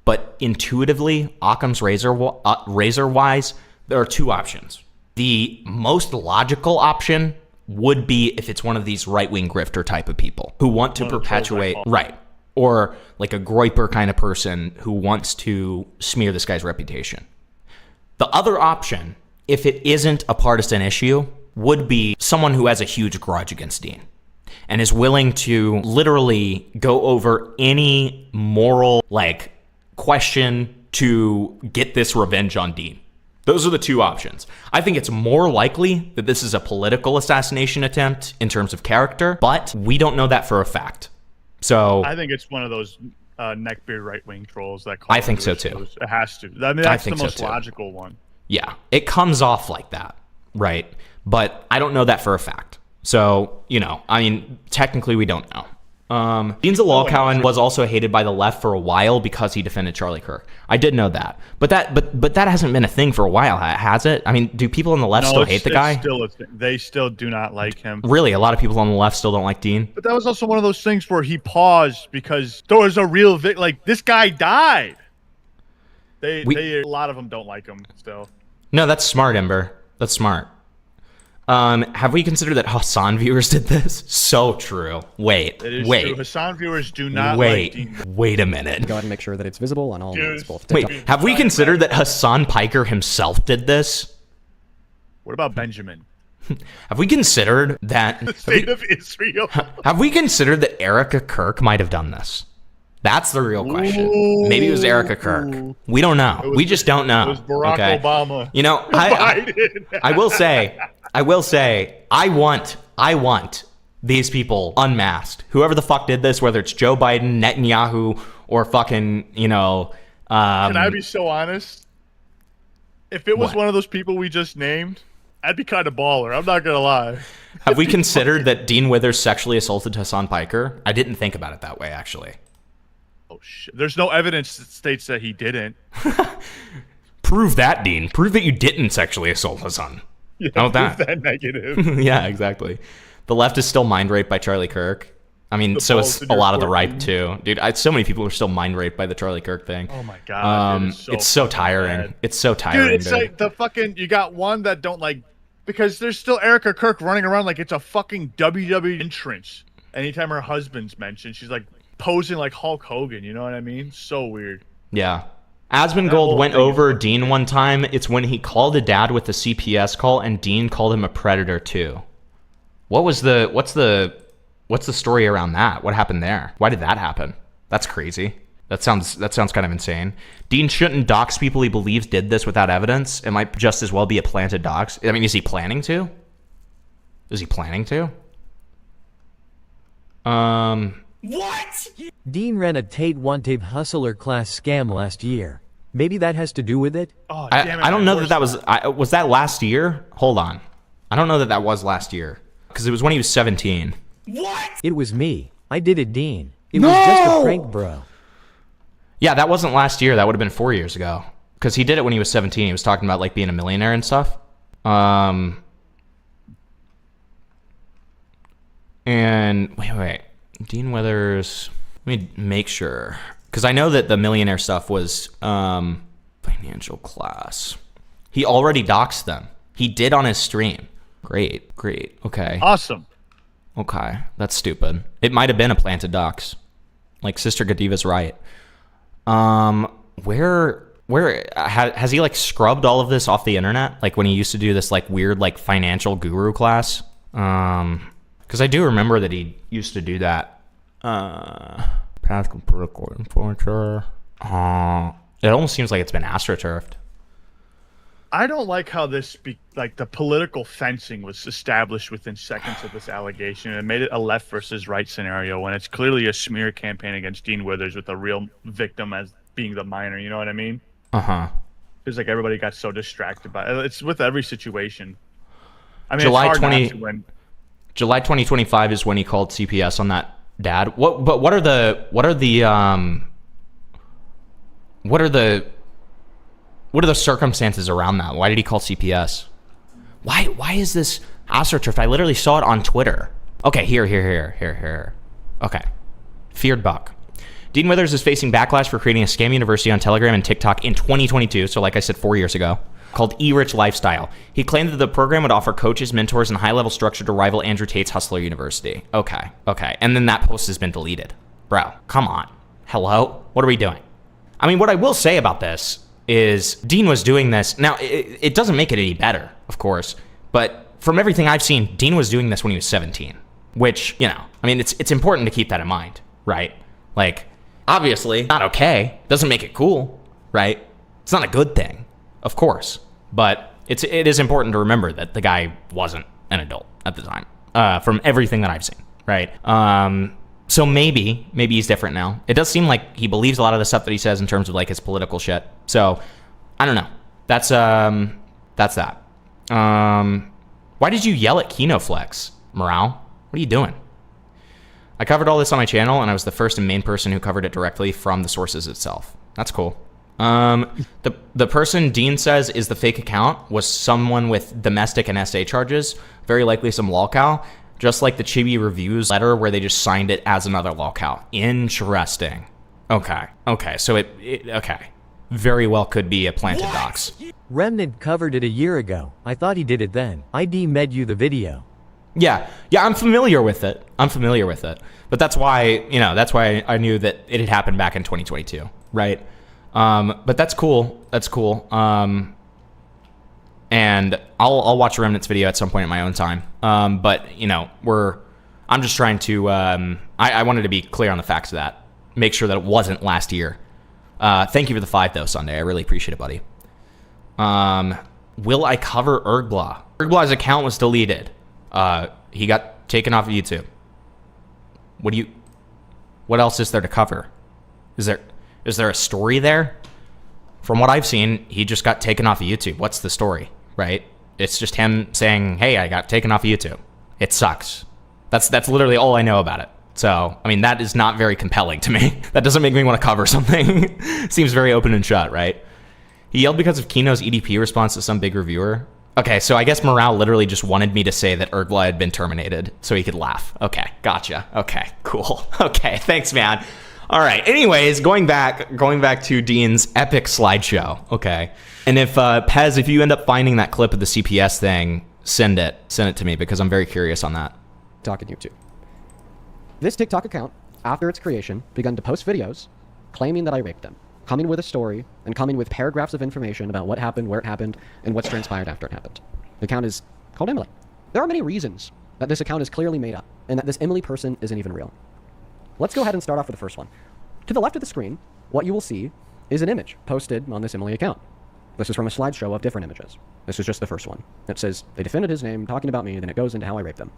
but intuitively, Occam's razor-wise, there are 2 options. The most logical option would be if it's one of these right-wing grifter type of people who want to perpetuate, right, or like a Groyper kind of person who wants to smear this guy's reputation. The other option, if it isn't a partisan issue, would be someone who has a huge grudge against Dean and is willing to literally go over any moral like question to get this revenge on Dean. Those are the 2 options. I think it's more likely that this is a political assassination attempt in terms of character, but we don't know that for a fact. So I think it's one of those neckbeard right-wing trolls that call I think into so, his too. shows. It has to. I mean, that's think the so, most too. logical one. yeah, it comes off like that, right? But I don't know that for a fact. So, you know, I mean, technically we don't know. Dean Zalal was also hated by the left for a while because he defended Charlie Kirk. I did know that, but that hasn't been a thing for a while, has it? I mean, do people on the left still hate the guy? They still do not like him. Really, a lot of people on the left still don't like Dean. But that was also one of those things where he paused because there was a real like this guy died. A lot of them don't like him still. No, that's smart, Ember. That's smart. Have we considered that Hassan viewers did this? So true. Wait. It is wait. true. Hassan viewers do not Wait. like Dean. Wait a minute. Go ahead and make sure that it's visible on all Dude. means, both Wait. TikTok. Have we considered that Hassan Piker himself did this? What about Benjamin? Have we considered that? State of Israel. Have we considered that Erica Kirk might have done this? That's the real question. Maybe it was Erica Kirk. We don't know. We just don't know. It was Barack okay? Obama. You know, Biden. I will say, I want these people unmasked. Whoever the fuck did this, whether it's Joe Biden, Netanyahu, or fucking, you know. Can I be so honest? If it was What? one of those people we just named, I'd be kind of baller. I'm not gonna lie. Have we considered that Dean Withers sexually assaulted Hassan Piker? I didn't think about it that way, actually. Oh shit! There's no evidence that states that he didn't. Prove that, Dean. Prove that you didn't sexually assault Hassan. Yeah, How about prove that negative. Yeah, exactly. The left is still mind raped by Charlie Kirk. I mean, The so balls is in a your lot of the court right room. too, dude. So many people are still mind raped by the Charlie Kirk thing. Oh my god, dude, It's so fucking tiring. bad. It's so tiring, Dude, it's dude. like the fucking you got one that don't like because there's still Erica Kirk running around like it's a fucking WWE entrance. Anytime her husband's mentioned, she's like posing like Hulk Hogan. You know what I mean? So weird. Yeah. Asmongold whole went thing is over Dean one time. It's when he called a dad with the CPS call, and Dean called him a predator too. What's the story around that? What happened there? Why did that happen? That's crazy. That sounds kind of insane. Dean shouldn't dox people he believes did this without evidence. It might just as well be a planted dox. I mean, is he planning to? Is he planning to? Dean ran a Tate One Tape Hustler class scam last year. Maybe that has to do with it? Oh, damn it, I don't man, know that where's was that last year? Hold on. I don't know that was last year because it was when he was 17. It was me. I did it, Dean. It was just a prank, bro. Yeah, that wasn't last year. That would have been 4 years ago. Because he did it when he was 17. He was talking about like being a millionaire and stuff. And wait. Dean Withers. Let me make sure. Because I know that the millionaire stuff was financial class. He already doxed them. He did on his stream. Great. Okay. awesome. Okay, that's stupid. It might have been a planted dox. Like Sister Godiva's right. Where has he like scrubbed all of this off the internet? Like when he used to do this like weird like financial guru class. Because I do remember that he used to do that. Past political influencer. It almost seems like it's been astroturfed. I don't like how like the political fencing was established within seconds of this allegation and made it a left versus right scenario when it's clearly a smear campaign against Dean Withers with the real victim as being the minor. You know what I mean? Because like everybody got so distracted by it. It's with every situation. I mean, July it's hard 20 not to when July 2025 is when he called CPS on that dad. What are the circumstances around that? Why did he call CPS? Why is this astroturf? I literally saw it on Twitter. Okay, here. Okay. Feared Buck. Dean Withers is facing backlash for creating a scam university on Telegram and TikTok in 2022, so like I said 4 years ago, called E-Rich Lifestyle. He claimed that the program would offer coaches, mentors, and high-level structure to rival Andrew Tate's Hustler University. Okay. And then that post has been deleted. Bro, come on. Hello? What are we doing? I mean, what I will say about this is Dean was doing this. Now, it doesn't make it any better, of course, but from everything I've seen, Dean was doing this when he was 17, which, you know, I mean, it's important to keep that in mind, right? Like, obviously, not okay. Doesn't make it cool, right? It's not a good thing, of course, but it is important to remember that the guy wasn't an adult at the time, from everything that I've seen, right? So maybe he's different now. It does seem like he believes a lot of the stuff that he says in terms of like his political shit. So I don't know. That's that. Why did you yell at KinoFlex, Morale? What are you doing? I covered all this on my channel, and I was the first and main person who covered it directly from the sources itself. That's cool. The person Dean says is the fake account was someone with domestic and SA charges, very likely some lolcow. Just like the Chibi Reviews letter where they just signed it as another lolcow. Interesting. Okay. So okay. very well could be a planted dox. Remnant covered it a year ago. I thought he did it then. ID med you the video. Yeah, I'm familiar with it. But that's why, that's why I knew that it had happened back in 2022, right? But that's cool. And I'll watch a Remnant's video at some point in my own time. But I'm just trying to, I wanted to be clear on the facts of that. Make sure that it wasn't last year. Thank you for the 5 though, Sunday. I really appreciate it, buddy. Will I cover Ergla? Ergla's account was deleted. He got taken off of YouTube. What else is there to cover? Is there a story there? From what I've seen, he just got taken off of YouTube. What's the story, right? It's just him saying, hey, I got taken off of YouTube. It sucks. That's literally all I know about it. So, I mean, that is not very compelling to me. That doesn't make me want to cover something. Seems very open and shut, right? He yelled because of Kino's EDP response to some big reviewer. Okay, so I guess Morale literally just wanted me to say that Ergla had been terminated so he could laugh. Okay, gotcha. Okay, cool. Okay, thanks, man. All right. Anyways, going back to Dean's epic slideshow. Okay, and if Pez, if you end up finding that clip of the CPS thing, send it to me because I'm very curious on that. TikTok and YouTube. This TikTok account, after its creation, began to post videos claiming that I raped them, coming with a story and coming with paragraphs of information about what happened, where it happened, and what's transpired after it happened. The account is called Emily. There are many reasons that this account is clearly made up and that this Emily person isn't even real. Let's go ahead and start off with the first one. To the left of the screen, what you will see is an image posted on this Emily account. This is from a slideshow of different images. This is just the first one. It says, they defended his name, talking about me, then it goes into how I raped them.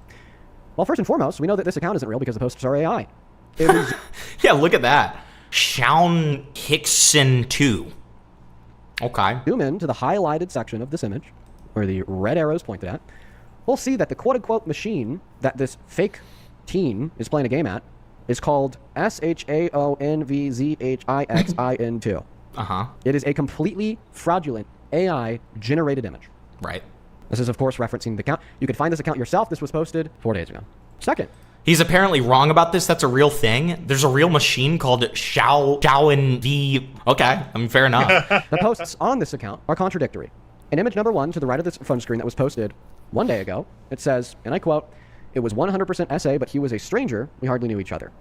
Well, first and foremost, we know that this account isn't real because the posts are AI. It is... Yeah, look at that. Shaun Hickson 2. Okay. Zoom in to the highlighted section of this image, where the red arrows pointed at. We'll see that the quote-unquote machine that this fake teen is playing a game at is called SHAONVZHIXIN2. Uh-huh. It is a completely fraudulent AI-generated image. Right. This is, of course, referencing the account. You can find this account yourself. This was posted 4 days ago. Second. He's apparently wrong about this. That's a real thing. There's a real machine called Shaoin. Okay, I mean, fair enough. The posts on this account are contradictory. In image number 1 to the right of this phone screen that was posted 1 day ago, it says, and I quote, "It was 100% SA, but he was a stranger. We hardly knew each other."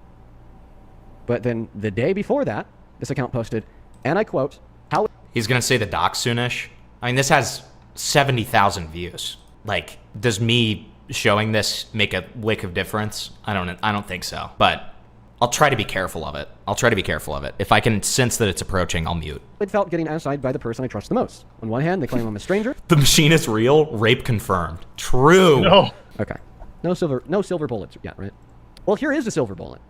But then the day before that, this account posted, and I quote, "How..." He's going to say the doc soonish. I mean, this has 70,000 views. Like, does me showing this make a lick of difference? I don't think so. But I'll try to be careful of it. If I can sense that it's approaching, I'll mute. It felt getting assigned by the person I trust the most. On one hand, they claim I'm a stranger. The machine is real. Rape confirmed. True. No. Okay. No silver bullets yet, right? Well, here is the silver bullet.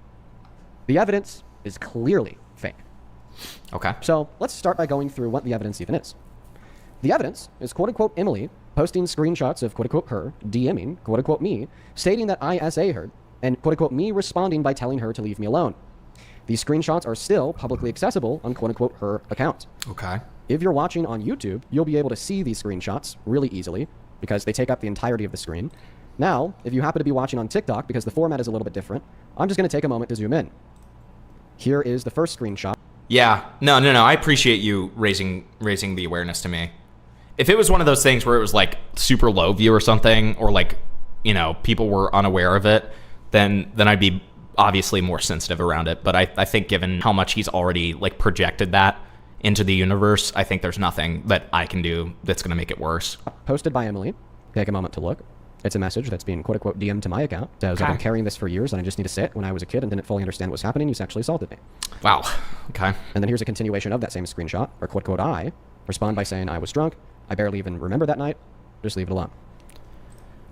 The evidence is clearly fake. Okay. So let's start by going through what the evidence even is. The evidence is quote-unquote Emily posting screenshots of quote-unquote her DMing quote-unquote me, stating that I SA her, and quote-unquote me responding by telling her to leave me alone. These screenshots are still publicly accessible on quote-unquote her account. Okay. If you're watching on YouTube, you'll be able to see these screenshots really easily because they take up the entirety of the screen. Now, if you happen to be watching on TikTok, because the format is a little bit different, I'm just going to take a moment to zoom in. Here is the first screenshot. Yeah. No. I appreciate you raising the awareness to me. If it was one of those things where it was like super low view or something, or like, people were unaware of it, then I'd be obviously more sensitive around it. But I think given how much he's already like projected that into the universe, I think there's nothing that I can do that's going to make it worse. Posted by Emily. Take a moment to look. It's a message that's being quote-unquote DM'd to my account. It says, I've been carrying this for years and I just need to say it. When I was a kid and didn't fully understand what was happening, you sexually assaulted me. Wow. Okay. And then here's a continuation of that same screenshot, or quote-unquote I respond by saying I was drunk. I barely even remember that night. Just leave it alone.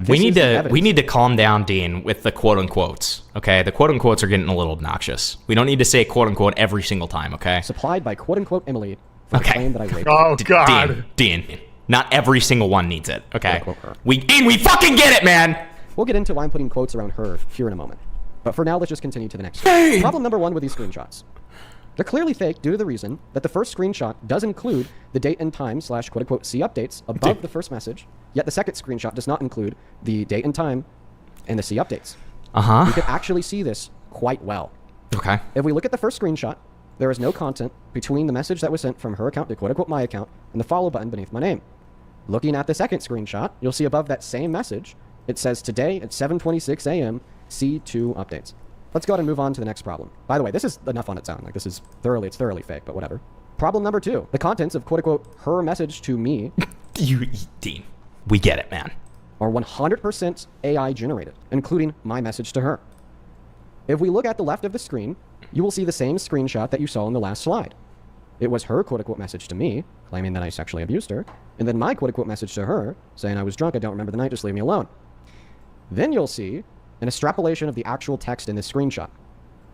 We need to calm down, Dean, with the quote-unquotes, okay? The quote-unquotes are getting a little obnoxious. We don't need to say quote-unquote every single time, okay? Supplied by quote-unquote Emily for the claim that I raped. Oh, God. Dean, not every single one needs it, okay? We fucking get it, man! We'll get into why I'm putting quotes around her here in a moment. But for now, let's just continue to the next. Problem number 1 with these screenshots. They're clearly fake due to the reason that the first screenshot does include the date and time / quote-unquote see updates above the first message, yet the second screenshot does not include the date and time and the see updates. Uh-huh. You can actually see this quite well. Okay. If we look at the first screenshot, there is no content between the message that was sent from her account to quote-unquote my account and the follow button beneath my name. Looking at the second screenshot, you'll see above that same message, it says today at 7:26 a.m. C2 updates. Let's go ahead and move on to the next problem. By the way, this is enough on its own. Like, this is thoroughly fake, but whatever. Problem number 2. The contents of quote-unquote her message to me Dean, we get it, man. are 100% AI generated, including my message to her. If we look at the left of the screen, you will see the same screenshot that you saw in the last slide. It was her quote-unquote message to me, claiming that I sexually abused her, and then my quote-unquote message to her, saying I was drunk, I don't remember the night, just leave me alone. Then you'll see an extrapolation of the actual text in this screenshot.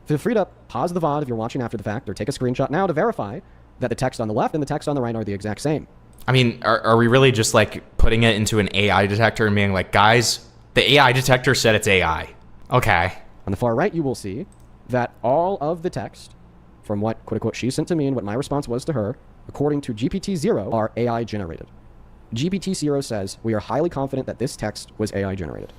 Feel free to pause the VOD if you're watching after the fact, or take a screenshot now to verify that the text on the left and the text on the right are the exact same. I mean, are we really just like putting it into an AI detector and being like, guys, the AI detector said it's AI. Okay. On the far right, you will see that all of the text from what quote-unquote she sent to me and what my response was to her, according to GPT-0, are AI generated. GPT-0 says, we are highly confident that this text was AI generated.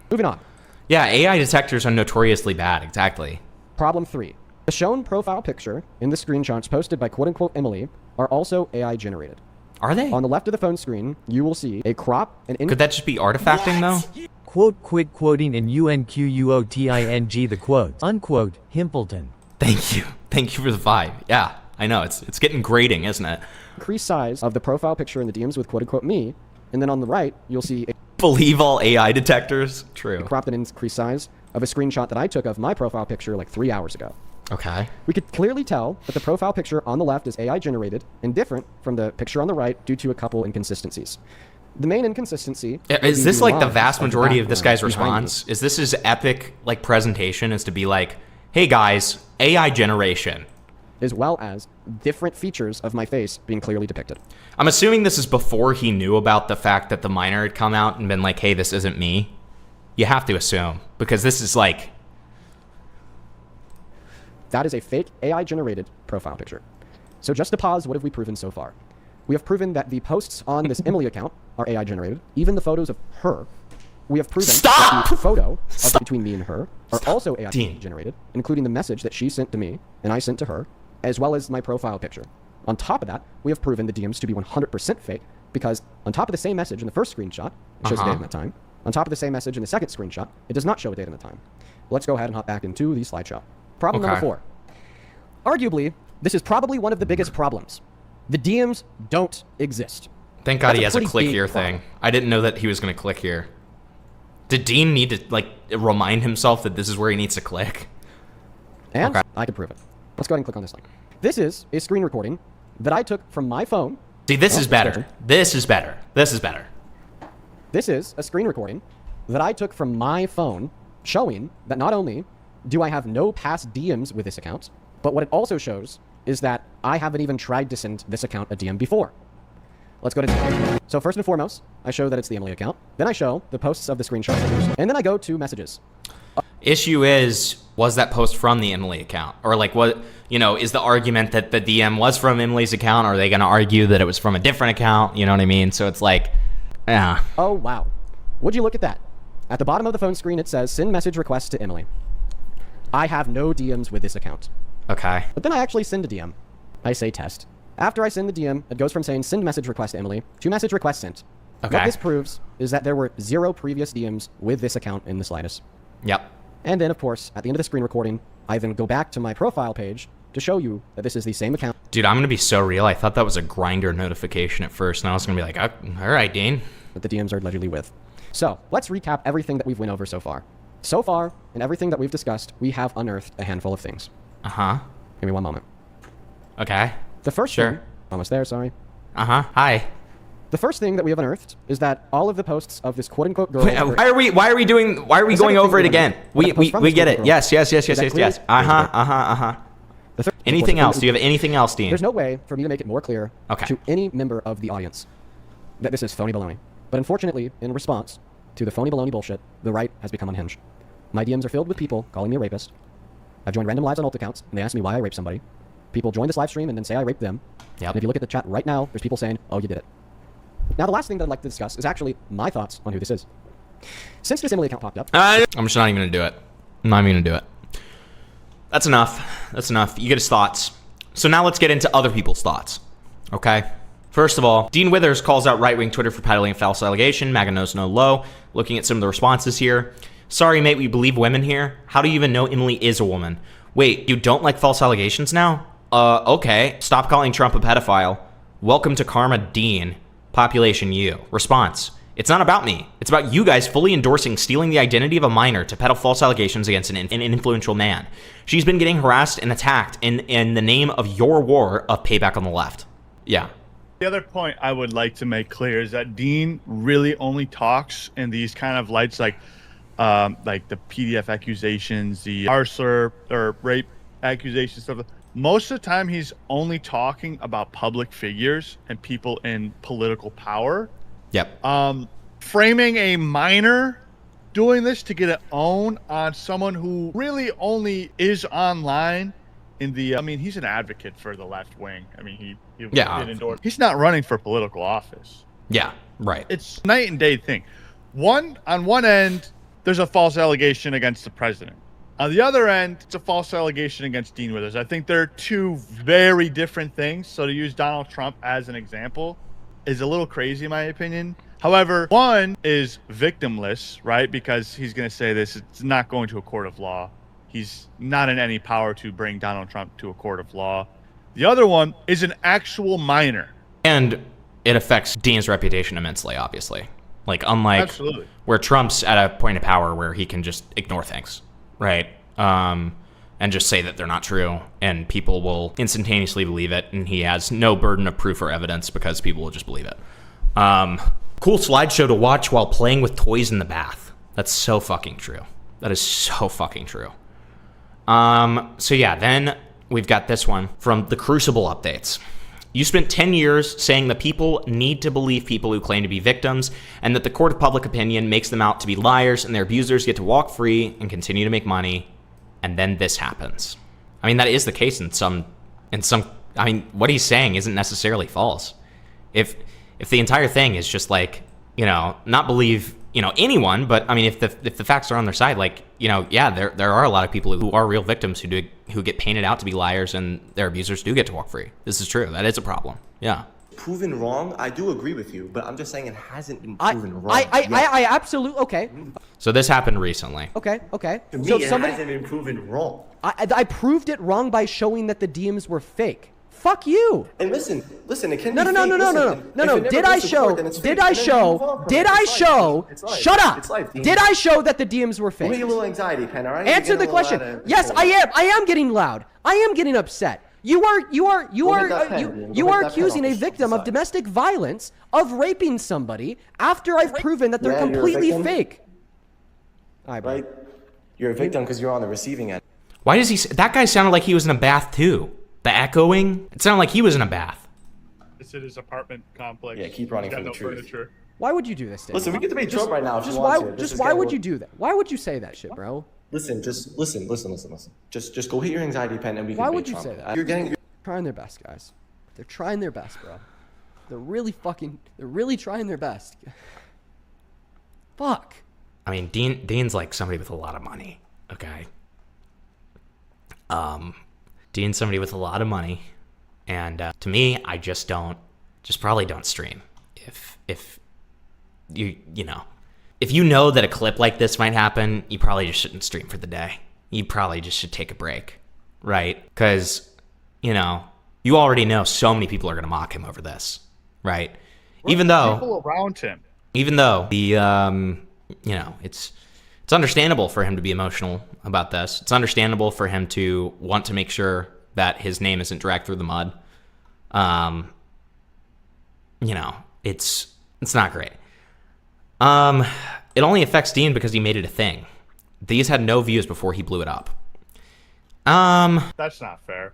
Moving on. Yeah, AI detectors are notoriously bad. Exactly. Problem 3. The shown profile picture in the screenshots posted by quote-unquote Emily are also AI generated. Are they? On the left of the phone screen, you will see a crop and Could that just be artifacting though? Quote quit quoting in UNQUOTING the quotes. Unquote, Himpleton. Thank you. Thank you for the vibe. Yeah, I know. It's getting grating, isn't it? increased size of the profile picture in the DMs with quote-unquote me, and then on the right, you'll see a Believe all AI detectors. True. cropped and increased size of a screenshot that I took of my profile picture like 3 hours ago. Okay. We could clearly tell that the profile picture on the left is AI generated and different from the picture on the right due to a couple inconsistencies. The main inconsistency Is this like the vast lines majority of this guy's behind me. response? Is this his epic like presentation is to be like, hey guys, AI generation. As well as different features of my face being clearly depicted. I'm assuming this is before he knew about the fact that the minor had come out and been like, hey, this isn't me. You have to assume, because this is like, That is a fake AI-generated profile picture. So just to pause, what have we proven so far? We have proven that the posts on this Emily account are AI-generated. Even the photos of her. We have proven that the photo of between me and her are also AI-generated, including the message that she sent to me and I sent to her, as well as my profile picture. On top of that, we have proven the DMs to be 100% fake because on top of the same message in the first screenshot, it shows the date and the time. On top of the same message in the second screenshot, it does not show a date and the time. Let's go ahead and hop back into the slideshow. Problem number 4. Arguably, this is probably one of the biggest problems. The DMs don't exist. thank God That's he a has a pretty click big here problem. thing. I didn't know that he was going to click here. Did Dean need to like remind himself that this is where he needs to click? And Okay. I can prove it. Let's go ahead and click on this link. This is a screen recording that I took from my phone. See, this Oh, is it's better. different. This is better. This is better. This is a screen recording that I took from my phone showing that not only do I have no past DMs with this account, but what it also shows is that I haven't even tried to send this account a DM before. Let's go to DM. So first and foremost, I show that it's the Emily account. Then I show the posts of the screenshot pictures. And then I go to messages. Issue is, was that post from the Emily account? Or like what, you know, is the argument that the DM was from Emily's account? Or are they going to argue that it was from a different account? You know what I mean? So it's like, yeah. Oh, wow. Would you look at that? At the bottom of the phone screen, it says, send message request to Emily. I have no DMs with this account. Okay. But then I actually send a DM. I say test. After I send the DM, it goes from saying send message request to Emily to message request sent. Okay. What this proves is that there were 0 previous DMs with this account in the slightest. Yep. And then, of course, at the end of the screen recording, I then go back to my profile page to show you that this is the same account. Dude, I'm going to be so real. I thought that was a Grindr notification at first. And I was going to be like, all right, Dean. That the DMs are allegedly with. So, let's recap everything that we've went over so far. So far, in everything that we've discussed, we have unearthed a handful of things. Uh-huh. Give me one moment. Okay. The first Sure. thing, almost there, sorry. Uh-huh. Hi. The first thing that we have unearthed is that all of the posts of this quote-unquote girl... Why are we going over it again? We get it. Yes. Uh-huh. Anything else? Do you have anything else, Dean? There's no way for me to make it more clear Okay. to any member of the audience that this is phony baloney. But unfortunately, in response to the phony baloney bullshit, the right has become unhinged. My DMs are filled with people calling me a rapist. I've joined random lives on alt accounts, and they ask me why I raped somebody. People join this live stream and then say I raped them. Yep. And if you look at the chat right now, there's people saying, oh, you did it. Now, the last thing that I'd like to discuss is actually my thoughts on who this is. Since this Emily account popped up... I'm just not even going to do it. I'm not even going to do it. That's enough. That's enough. You get his thoughts. So now let's get into other people's thoughts. Okay? First of all, Dean Withers calls out right-wing Twitter for peddling a false allegation. MAGA knows no low. Looking at some of the responses here. Sorry, mate, we believe women here. How do you even know Emily is a woman? Wait, you don't like false allegations now? Okay. Stop calling Trump a pedophile. Welcome to Karma, Dean. Population U. Response. It's not about me. It's about you guys fully endorsing stealing the identity of a minor to peddle false allegations against an influential man. She's been getting harassed and attacked in the name of your war of payback on the left. Yeah. The other point I would like to make clear is that Dean really only talks in these kind of lights like the PDF accusations, the arson or rape accusations, stuff. Most of the time, he's only talking about public figures and people in political power. Yep. Framing a minor doing this to get it own on someone who really only is online in the. I mean, he's an advocate for the left wing. I mean, he did endorse. He's not running for political office. Yeah. Right. It's night and day thing. On one end, there's a false allegation against the president. On the other end, it's a false allegation against Dean Withers. I think they're two very different things. So to use Donald Trump as an example is a little crazy in my opinion. However, one is victimless, right? Because he's going to say this, it's not going to a court of law. He's not in any power to bring Donald Trump to a court of law. The other one is an actual minor. And it affects Dean's reputation immensely, obviously. Like, unlike Absolutely. where Trump's at a point of power where he can just ignore things, right? And just say that they're not true, and people will instantaneously believe it, and he has no burden of proof or evidence because people will just believe it. Cool slideshow to watch while playing with toys in the bath. That's so fucking true. That is so fucking true. So yeah, then we've got this one from the Crucible updates. You spent 10 years saying the people need to believe people who claim to be victims and that the court of public opinion makes them out to be liars and their abusers get to walk free and continue to make money. And then this happens. I mean, that is the case in some, I mean, what he's saying isn't necessarily false. If the entire thing is just like, you know, not believe, you know, anyone, but I mean, if the facts are on their side, like, you know, yeah, there are a lot of people who are real victims who get painted out to be liars and their abusers do get to walk free. This is true. That is a problem. Yeah. Proven wrong, I do agree with you, but I'm just saying it hasn't been proven wrong. I absolutely, okay. So this happened recently. Okay. To me, So it somebody, hasn't been proven wrong. I proved it wrong by showing that the DMs were fake. Fuck you. And listen, it can No. be fake. No. Did I show? Shut up. Did I show that the DMs were fake? Give me a little anxiety, Pen, all right? Answer the question. Yes, I am. I am getting loud. I am getting upset. You are accusing a victim of domestic violence of raping somebody after I've proven that they're completely fake. All right, bro. Right? You're a victim because you're on the receiving end. Why does he? That guy sounded like he was in a bath too. The echoing. It sounded like he was in a bath. It's in his apartment complex. Yeah, keep running He's from got the no truth. furniture. Why would you do this, Dave? Listen, we can debate Trump right now if Just you why? want to. Just why would you do that? Why would you say that shit, bro? Listen, just listen. Just go hit your anxiety pen and we can Why debate would you Trump. say that? You're getting. Trying their best, guys. They're trying their best, bro. They're really trying their best. Fuck. I mean, Dean's like somebody with a lot of money. Okay. Dean's somebody with a lot of money, and to me, I just probably don't stream. If you know, if you know that a clip like this might happen, you probably just shouldn't stream for the day. You probably just should take a break, right? Because, you know, you already know so many people are going to mock him over this, right? Even though People around him. even though the you know, it's understandable for him to be emotional about this. It's understandable for him to want to make sure that his name isn't dragged through the mud. You know, it's not great. It only affects Dean because he made it a thing. These had no views before he blew it up. That's not fair.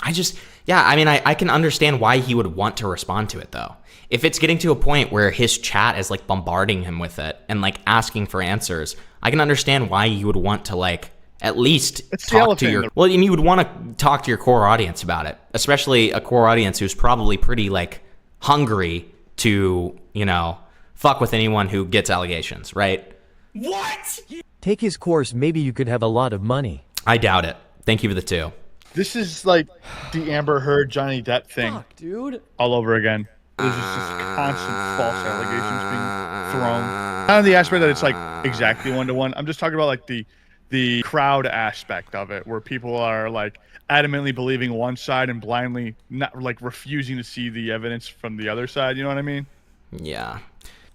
I mean, I can understand why he would want to respond to it, though. If it's getting to a point where his chat is, like, bombarding him with it and, like, asking for answers, I can understand why you would want to, like, at least talk to your... Well, and you would want to talk to your core audience about it, especially a core audience who's probably pretty, like, hungry to, you know, fuck with anyone who gets allegations, right? Take his course, maybe you could have a lot of money. I doubt it. Thank you for the 2. This is like the Amber Heard Johnny Depp thing Fuck, dude. all over again. There's just constant false allegations being thrown. Not on the aspect that it's like exactly 1-to-1. I'm just talking about like the crowd aspect of it, where people are like adamantly believing one side and blindly not like refusing to see the evidence from the other side. You know what I mean? Yeah.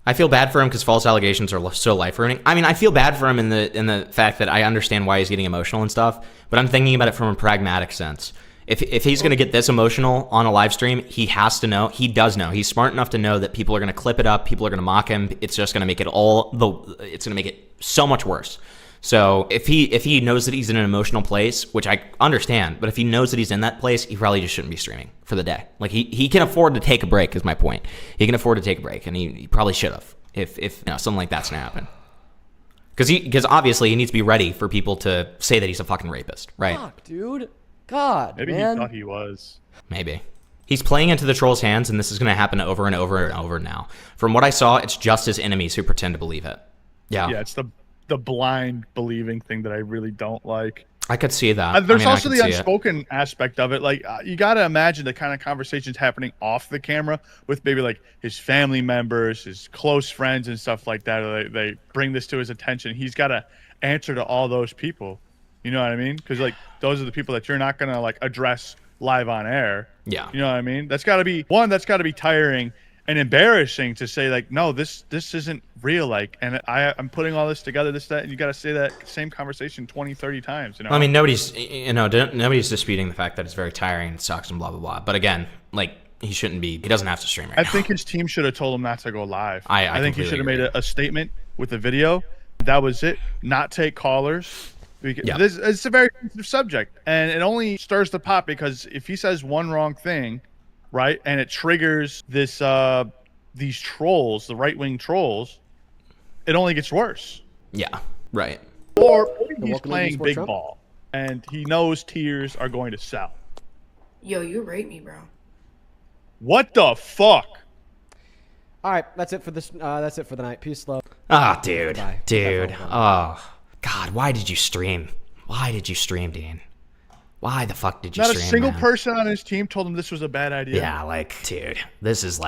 I feel bad for him because false allegations are so life-ruining. I mean, I feel bad for him in the fact that I understand why he's getting emotional and stuff, but I'm thinking about it from a pragmatic sense. If he's going to get this emotional on a live stream, he has to know. He does know. He's smart enough to know that people are going to clip it up. People are going to mock him. It's just going to make it it's going to make it so much worse. So if he knows that he's in an emotional place, which I understand, but if he knows that he's in that place, he probably just shouldn't be streaming for the day. Like he can afford to take a break is my point. He can afford to take a break, and he probably should have if something like that's going to happen. Because obviously he needs to be ready for people to say that he's a fucking rapist, right? Fuck, dude. God, Maybe man. he thought he was. Maybe. He's playing into the troll's hands, and this is going to happen over and over and over now. From what I saw, it's just his enemies who pretend to believe it. Yeah. Yeah, it's the blind believing thing that I really don't like. I could see that. There's I also could the see it. unspoken aspect of it. Like, you got to imagine the kind of conversations happening off the camera with maybe like his family members, his close friends, and stuff like that. They bring this to his attention. He's got to answer to all those people. You know what I mean? Because like those are the people that you're not gonna like address live on air. Yeah. You know what I mean? That's got to be one. That's got to be tiring and embarrassing to say like, no, this isn't real. Like, and I'm putting all this together, this, that, and you got to say that same conversation 20, 30 times. You know? I mean, nobody's disputing the fact that it's very tiring and sucks and blah, blah, blah. But again, like, he doesn't have to stream right now. I think his team should have told him not to go live. I think he completely should have made agree. a statement with a video. That was it. Not take callers. Yeah. It's a very sensitive subject, and it only stirs the pot because if he says one wrong thing, right, and it triggers these trolls, the right-wing trolls, it only gets worse. Yeah, right. Or he's welcome to playing Esports big Trump. ball, and he knows tiers are going to sell. Yo, you rate me, bro. What the fuck? All right, that's it for this. That's it for the night. Peace, love. Ah, dude. Bye. Dude. Bye. Oh, God, why did you stream? Why did you stream, Dean? Why the fuck did you Not a stream, single man? person on his team told him this was a bad idea. Yeah, like, dude, this is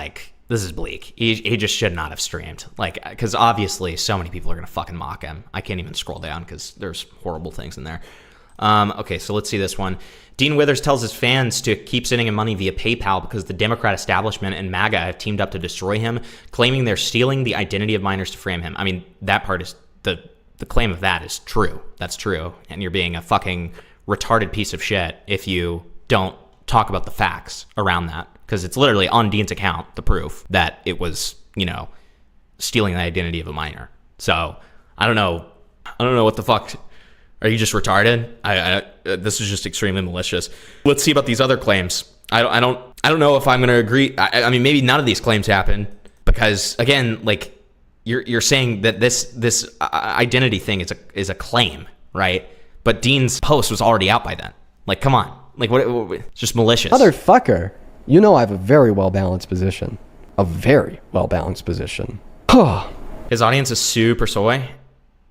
bleak. He just should not have streamed. Like, because obviously so many people are going to fucking mock him. I can't even scroll down because there's horrible things in there. Okay, so let's see this one. Dean Withers tells his fans to keep sending him money via PayPal because the Democrat establishment and MAGA have teamed up to destroy him, claiming they're stealing the identity of minors to frame him. I mean, that part is the claim of that is true. That's true. And you're being a fucking retarded piece of shit if you don't talk about the facts around that. Because it's literally on Dean's account, the proof that it was, stealing the identity of a minor. So I don't know what the fuck. Are you just retarded? This is just extremely malicious. Let's see about these other claims. I don't know if I'm going to agree. I mean, maybe none of these claims happen because again, like you're saying that this identity thing is a claim, right? But Dean's post was already out by then. Like, come on. Like, what it's just malicious. Motherfucker, you know I have a very well-balanced position. A very well-balanced position. His audience is super soy.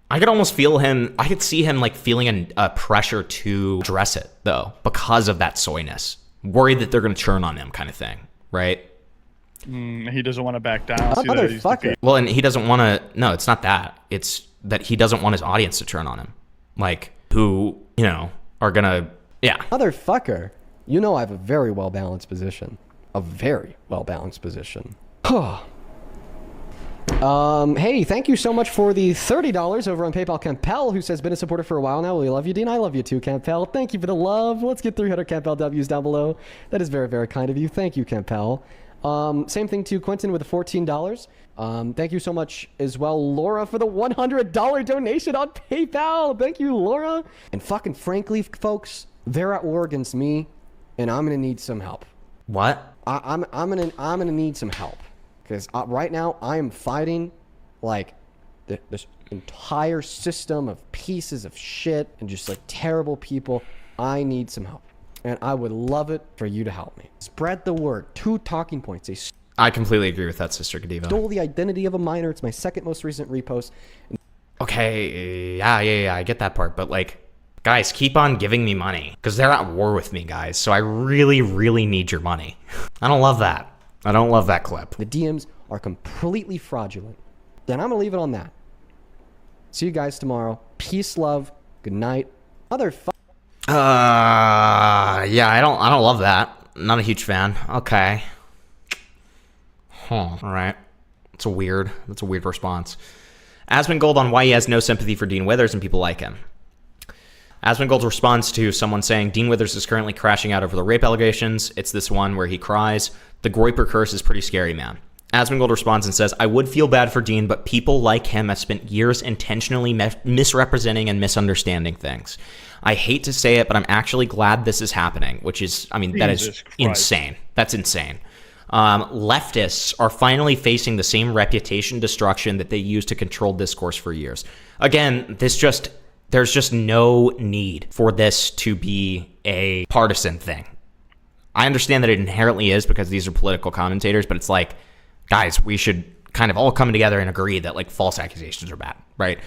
I could almost feel him. I could see him like feeling a pressure to address it though, because of that soyness. Worried that they're going to churn on him, kind of thing, right? He doesn't want to back down. See that he's Motherfucker. defeated. Well, and he doesn't want to. No, it's not that. It's that he doesn't want his audience to turn on him, like who are gonna. Yeah. Motherfucker, you know I have a very well-balanced position. A very well-balanced position. Hey, thank you so much for the $30 over on PayPal. Campbell, who says, been a supporter for a while now. We love you, Dean. I love you too, Campbell. Thank you for the love. Let's get 300 Campbell W's down below. That is very, very kind of you. Thank you, Campbell. Same thing to Quentin with the $14. Thank you so much as well, Laura, for the $100 donation on PayPal. Thank you, Laura. And fucking frankly, folks, they're at war against me, and I'm gonna need some help. What? I'm gonna need some help because right now I am fighting like this entire system of pieces of shit and just like terrible people. I need some help, and I would love it for you to help me. Spread the word. 2 talking points. They I completely agree with that, Sister Godiva. stole the identity of a minor. It's my second most recent repost. Okay, yeah, I get that part, but like, Guys, keep on giving me money because they're at war with me, guys. So I really, really need your money. I don't love that. I don't love that clip. The DMs are completely fraudulent. Then I'm gonna leave it on that. See you guys tomorrow. Peace, love, good night. Motherfucker. Yeah, I don't love that. Not a huge fan. Okay. Huh. All right. That's a weird response. Asmongold on why he has no sympathy for Dean Withers and people like him. Asmongold responds to someone saying Dean Withers is currently crashing out over the rape allegations. It's this one where he cries. The Groyper curse is pretty scary, man. Asmongold responds and says, I would feel bad for Dean, but people like him have spent years intentionally misrepresenting and misunderstanding things. I hate to say it, but I'm actually glad this is happening, which is, I mean, that is insane. That's insane. Leftists are finally facing the same reputation destruction that they used to control discourse for years. Again, there's just no need for this to be a partisan thing. I understand that it inherently is because these are political commentators, but it's like, guys, we should kind of all come together and agree that like false accusations are bad, right?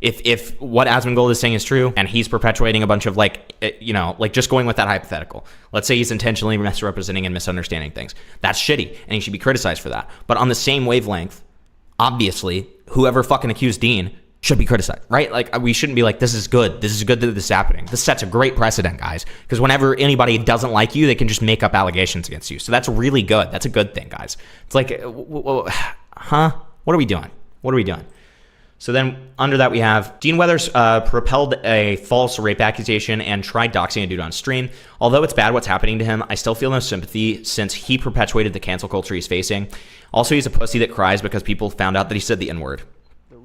If what Asmongold is saying is true and he's perpetuating a bunch of like, you know, like just going with that hypothetical, let's say he's intentionally misrepresenting and misunderstanding things, that's shitty and he should be criticized for that. But on the same wavelength, obviously, whoever fucking accused Dean should be criticized, right? Like we shouldn't be like, this is good that this is happening. This sets a great precedent, guys, because whenever anybody doesn't like you, they can just make up allegations against you. So that's really good. That's a good thing, guys. It's like, huh? What are we doing? What are we doing? So then under that we have Dean Withers propelled a false rape accusation and tried doxing a dude on stream. Although it's bad what's happening to him, I still feel no sympathy since he perpetuated the cancel culture he's facing. Also, he's a pussy that cries because people found out that he said the N-word. They're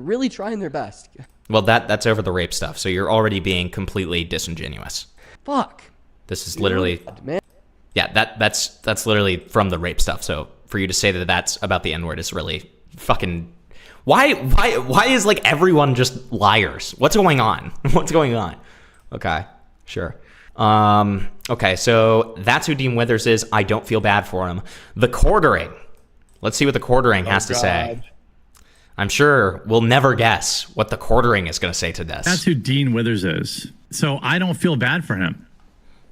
really trying their best. Well, that's over the rape stuff, so you're already being completely disingenuous. Fuck. This is literally, yeah, that's literally from the rape stuff. So for you to say that that's about the N-word is really fucking. Why is like everyone just liars? What's going on? What's going on? Okay, sure. Okay, so that's who Dean Withers is. I don't feel bad for him. The quartering. Let's see what the quartering has to say. I'm sure we'll never guess what the quartering is going to say to this. That's who Dean Withers is. So I don't feel bad for him.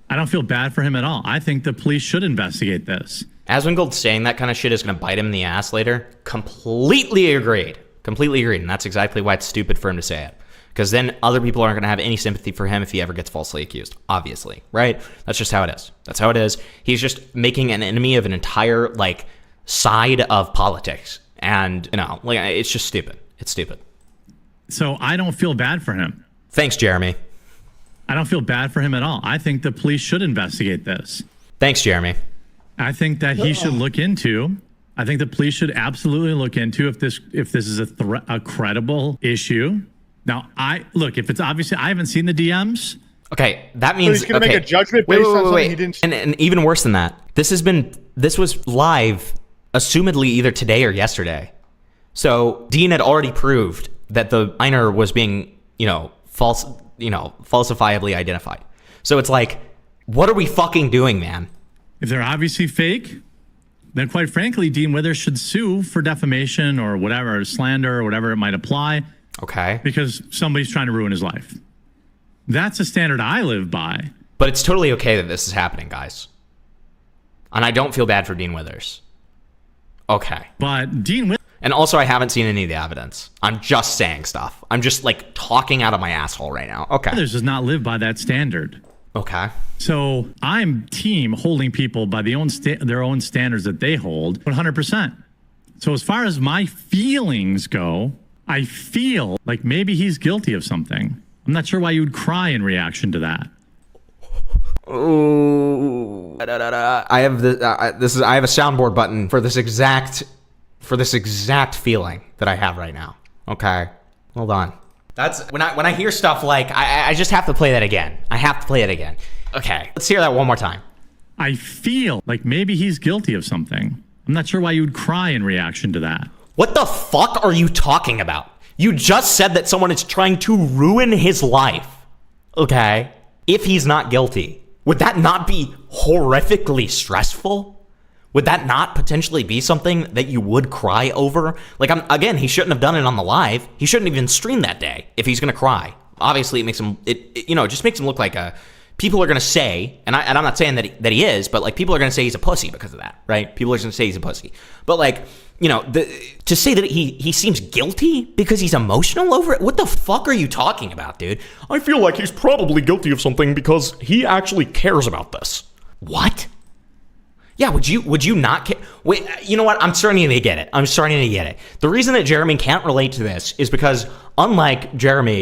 I don't feel bad for him at all. I think the police should investigate this. Asmongold saying that kind of shit is going to bite him in the ass later. Completely agreed. Completely agreed. And that's exactly why it's stupid for him to say it. Because then other people aren't going to have any sympathy for him if he ever gets falsely accused. Obviously. Right? That's just how it is. That's how it is. He's just making an enemy of an entire, like, side of politics. And, you know, like, it's just stupid. It's stupid. So I don't feel bad for him. Thanks, Jeremy. I don't feel bad for him at all. I think the police should investigate this. Thanks, Jeremy. I think that he should look into. I think the police should absolutely look into if this is a credible issue. Now, if it's obviously, I haven't seen the DMs. Okay, that means so he's gonna make a judgment based on something he didn't. And even worse than that, this was live, assumedly either today or yesterday. So Dean had already proved that the minor was being, falsifiably identified. So it's like, what are we fucking doing, man? If they're obviously fake, then quite frankly, Dean Withers should sue for defamation or whatever, slander or whatever it might apply. Okay. Because somebody's trying to ruin his life. That's a standard I live by. But it's totally okay that this is happening, guys. And I don't feel bad for Dean Withers. Okay. But Dean Withers... And also, I haven't seen any of the evidence. I'm just saying stuff. I'm just, like, talking out of my asshole right now. Okay. Withers does not live by that standard. Okay. So I'm team holding people by their own standards that they hold 100%. So as far as my feelings go, I feel like maybe he's guilty of something. I'm not sure why you would cry in reaction to that. Ooh. I have I have a soundboard button for this exact feeling that I have right now. Okay. Hold on. That's when I hear stuff like I just have to play that again. I have to play it again. Okay. Let's hear that one more time. I feel like maybe he's guilty of something. I'm not sure why you would cry in reaction to that. What the fuck are you talking about? You just said that someone is trying to ruin his life. Okay? If he's not guilty, would that not be horrifically stressful? Would that not potentially be something that you would cry over? Like, again, he shouldn't have done it on the live. He shouldn't even stream that day if he's going to cry. Obviously, it makes him, it just makes him look like people are going to say, and I'm not saying that he is, but like people are going to say he's a pussy because of that, right? People are going to say he's a pussy. But like, to say that he seems guilty because he's emotional over it, what the fuck are you talking about, dude? I feel like he's probably guilty of something because he actually cares about this. What? Yeah, would you not care? Wait, you know what? I'm starting to get it. The reason that Jeremy can't relate to this is because unlike Jeremy,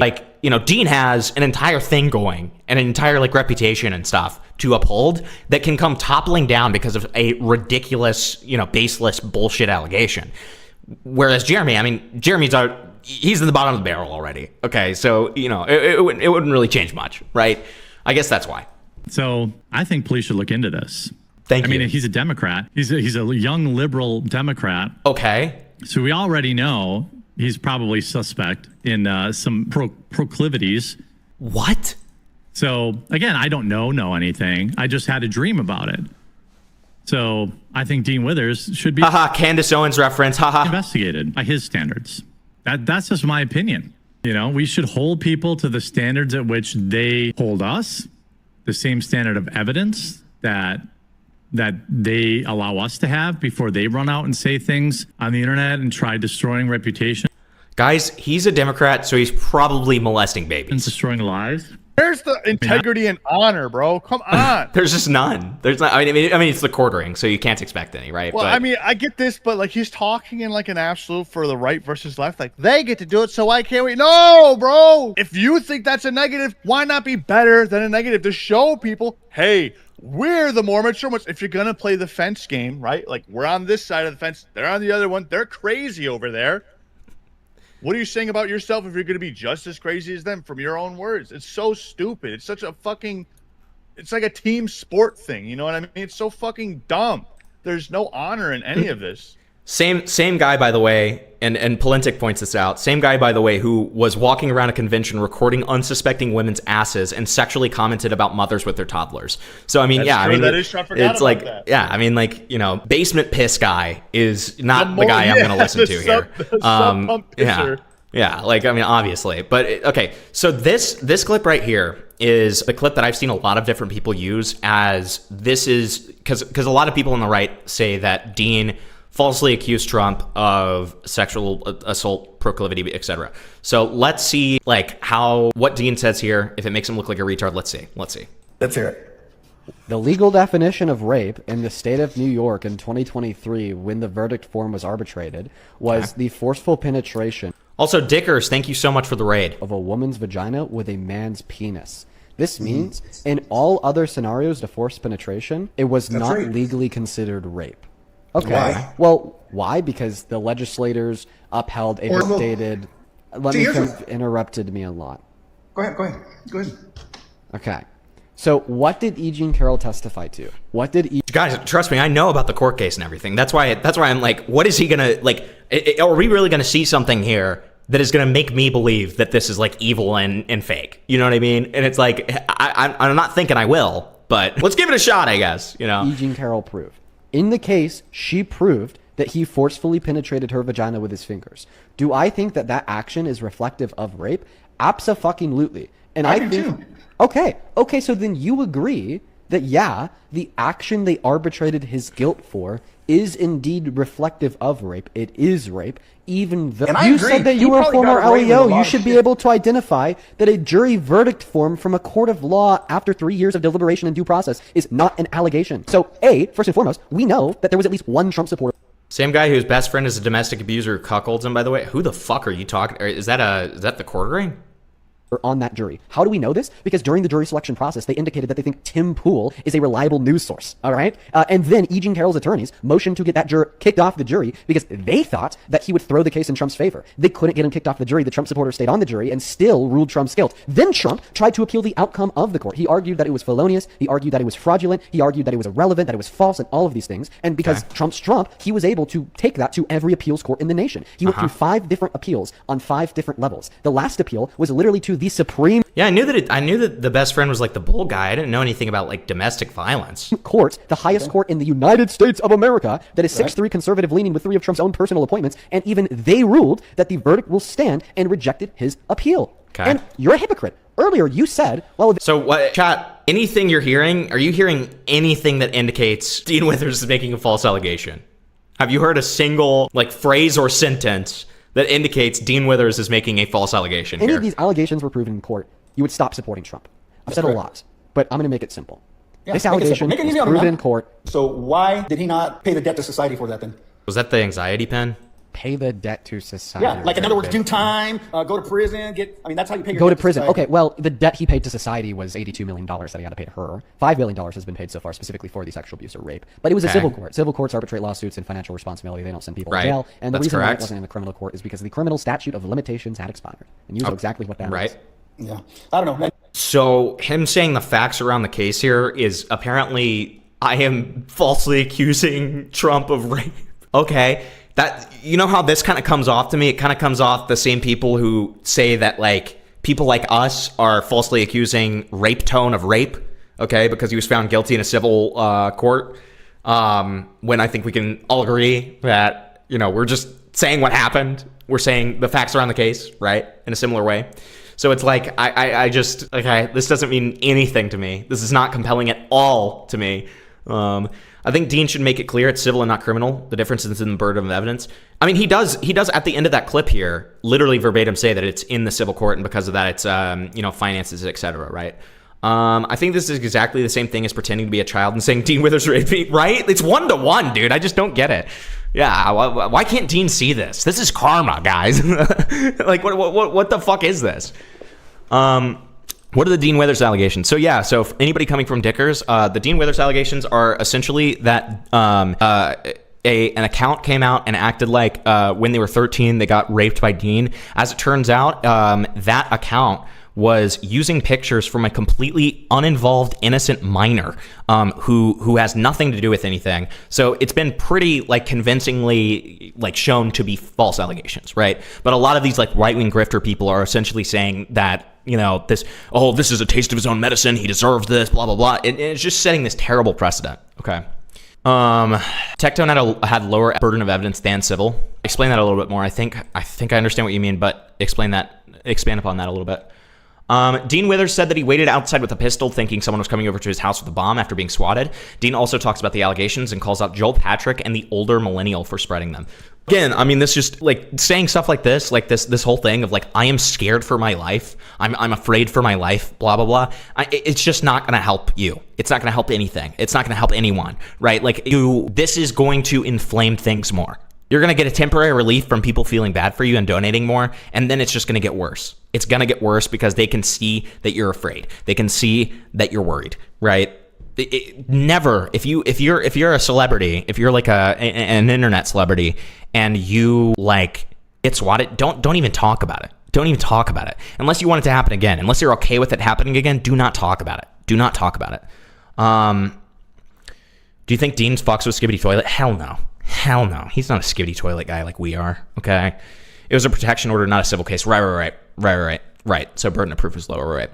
Dean has an entire thing going, an entire reputation and stuff to uphold that can come toppling down because of a ridiculous, baseless bullshit allegation. Whereas Jeremy, he's in the bottom of the barrel already. Okay, so, it wouldn't really change much, right? I guess that's why. So I think police should look into this. Thank you. I mean, he's a Democrat. He's a young liberal Democrat. Okay. So we already know he's probably suspect in some proclivities. What? So again, I don't know anything. I just had a dream about it. So I think Dean Withers should be Candace Owens reference. Investigated by his standards. That's just my opinion. We should hold people to the standards at which they hold us, the same standard of evidence that they allow us to have before they run out and say things on the internet and try destroying reputation. Guys, he's a Democrat, so he's probably molesting babies. And destroying lives. Where's the integrity and honor, bro? Come on. There's just none. There's not. I mean, it's the quartering, so you can't expect any, right? Well, I get this, but he's talking in an absolute for the right versus left. They get to do it, so why can't we? No, bro. If you think that's a negative, why not be better than a negative to show people, hey, we're the more mature ones. If you're going to play the fence game, right? We're on this side of the fence. They're on the other one. They're crazy over there. What are you saying about yourself if you're going to be just as crazy as them from your own words? It's so stupid. It's such a fucking... It's like a team sport thing. You know what I mean? It's so fucking dumb. There's no honor in any of this. Same guy, by the way, and Palintic points this out, same guy, by the way, who was walking around a convention recording unsuspecting women's asses and sexually commented about mothers with their toddlers. So, I mean, That's yeah, true. I mean, that is true. I forgot it's about that. yeah, I mean, basement piss guy is not the guy I'm going to listen to here. Yeah, obviously. But, okay, so this clip right here is the clip that I've seen a lot of different people use as this is, because a lot of people on the right say that Dean falsely accused Trump of sexual assault, proclivity, etc. So let's see what Dean says here. If it makes him look like a retard, let's see. Let's hear it. The legal definition of rape in the state of New York in 2023, when the verdict form was arbitrated, was the forceful penetration. Also, Dickers, thank you so much for the raid. Of a woman's vagina with a man's penis. This means, in all other scenarios to forced penetration, it was not legally considered rape. Okay. Why? Well, why? Because the legislators upheld a stated. Interrupted me a lot. Go ahead. Okay. So what did E. Jean Carroll testify to? Guys, trust me, I know about the court case and everything. That's why I'm like, what is he gonna are we really gonna see something here that is gonna make me believe that this is evil and fake? You know what I mean? And it's I'm not thinking I will, but let's give it a shot, I guess. E. Jean Carroll proved. In the case, she proved that he forcefully penetrated her vagina with his fingers. Do I think that action is reflective of rape? Abso-fucking-lutely. And I think too. Okay, so then you agree that the action they arbitrated his guilt for is indeed reflective of rape. It is rape, even though you said that you were a former LEO. You should be able to identify that a jury verdict form from a court of law after 3 years of deliberation and due process is not an allegation. So, first and foremost, we know that there was at least one Trump supporter. Same guy whose best friend is a domestic abuser who cuckolds him, by the way. Who the fuck are you talking? Is that the quartering? On that jury. How do we know this? Because during the jury selection process, they indicated that they think Tim Pool is a reliable news source. All right. And then E. Jean Carroll's attorneys motioned to get that juror kicked off the jury because they thought that he would throw the case in Trump's favor. They couldn't get him kicked off the jury. The Trump supporter stayed on the jury and still ruled Trump's guilt. Then Trump tried to appeal the outcome of the court. He argued that it was felonious. He argued that it was fraudulent. He argued that it was irrelevant, that it was false, and all of these things. And because Trump's Trump, he was able to take that to every appeals court in the nation. He went through 5 different appeals on 5 different levels. The last appeal was literally to the Supreme Yeah, I knew that the best friend was like the bull guy. I didn't know anything about like domestic violence. Court, the highest court in the United States of America, that is 6-3 conservative leaning with 3 of Trump's own personal appointments, and even they ruled that the verdict will stand and rejected his appeal. Okay. And you're a hypocrite. Earlier, you said, well... So what, chat, anything you're hearing, are you hearing anything that indicates Dean Withers is making a false allegation? Have you heard a single like phrase or sentence that indicates Dean Withers is making a false allegation Any here? of these allegations were proven in court, you would stop supporting Trump. I've said a lot, but I'm going to make it simple. Yeah, This make it simple. allegation Make it is easy on me, proven man. in court. So why did he not pay the debt to society for that then? Was that the anxiety pen? Pay the debt to society. Yeah, like in other words, do time, go to prison, that's how you pay your Go debt to prison. society. Okay, well, the debt he paid to society was $82 million that he had to pay to her. $5 million has been paid so far specifically for the sexual abuse or rape. But it was a Okay. civil court. Civil courts arbitrate lawsuits and financial responsibility. They don't send people Right. to jail. And the That's reason why correct. it wasn't in the criminal court is because the criminal statute of limitations had expired. And you know exactly what that Right. is. Yeah, I don't know. So him saying the facts around the case here is apparently I am falsely accusing Trump of rape. Okay. That, you know how this kind of comes off to me? It kind of comes off the same people who say that like people like us are falsely accusing Rape Tone of rape, okay, because he was found guilty in a civil court. When I think we can all agree that, you know, we're just saying what happened. We're saying the facts around the case, right? In a similar way. So it's like, I just, okay, this doesn't mean anything to me. This is not compelling at all to me. I think Dean should make it clear it's civil and not criminal. The difference is in the burden of evidence. I mean, he does at the end of that clip here, literally verbatim say that it's in the civil court, and because of that, it's, finances, et cetera, right? I think this is exactly the same thing as pretending to be a child and saying Dean Withers raped me, right? It's 1-to-1, dude. I just don't get it. Yeah, why can't Dean see this? This is karma, guys. Like, what the fuck is this? What are the Dean Withers allegations? So yeah, so if anybody coming from Dickers, the Dean Withers allegations are essentially that an account came out and acted like when they were 13 they got raped by Dean. As it turns out, that account was using pictures from a completely uninvolved innocent minor who has nothing to do with anything. So it's been pretty like convincingly like shown to be false allegations, right? But a lot of these like right-wing grifter people are essentially saying that, you know, this is a taste of his own medicine, he deserves this, blah blah blah. And it's just setting this terrible precedent. Okay. Tectone had lower burden of evidence than civil. Explain that a little bit more. I think I understand what you mean, but expand upon that a little bit. Dean Withers said that he waited outside with a pistol thinking someone was coming over to his house with a bomb after being swatted. Dean also talks about the allegations and calls out Joel Patrick and the older millennial for spreading them. Again, I mean, this just like saying stuff like this whole thing of like, I am scared for my life. I'm afraid for my life, blah, blah, blah. It's just not going to help you. It's not going to help anything. It's not going to help anyone, right? Like this is going to inflame things more. You're going to get a temporary relief from people feeling bad for you and donating more, and then it's just going to get worse. It's going to get worse because they can see that you're afraid. They can see that you're worried, right? Never, if you're a celebrity, if you're like an internet celebrity and you like get swatted, don't even talk about it. Don't even talk about it. Unless you want it to happen again. Unless you're okay with it happening again, do not talk about it. Do not talk about it. Do you think Dean's fucks with Skibbity Toilet? Hell no. Hell no. He's not a Skibbity Toilet guy like we are, okay? It was a protection order, not a civil case. Right. So burden of proof is lower, right?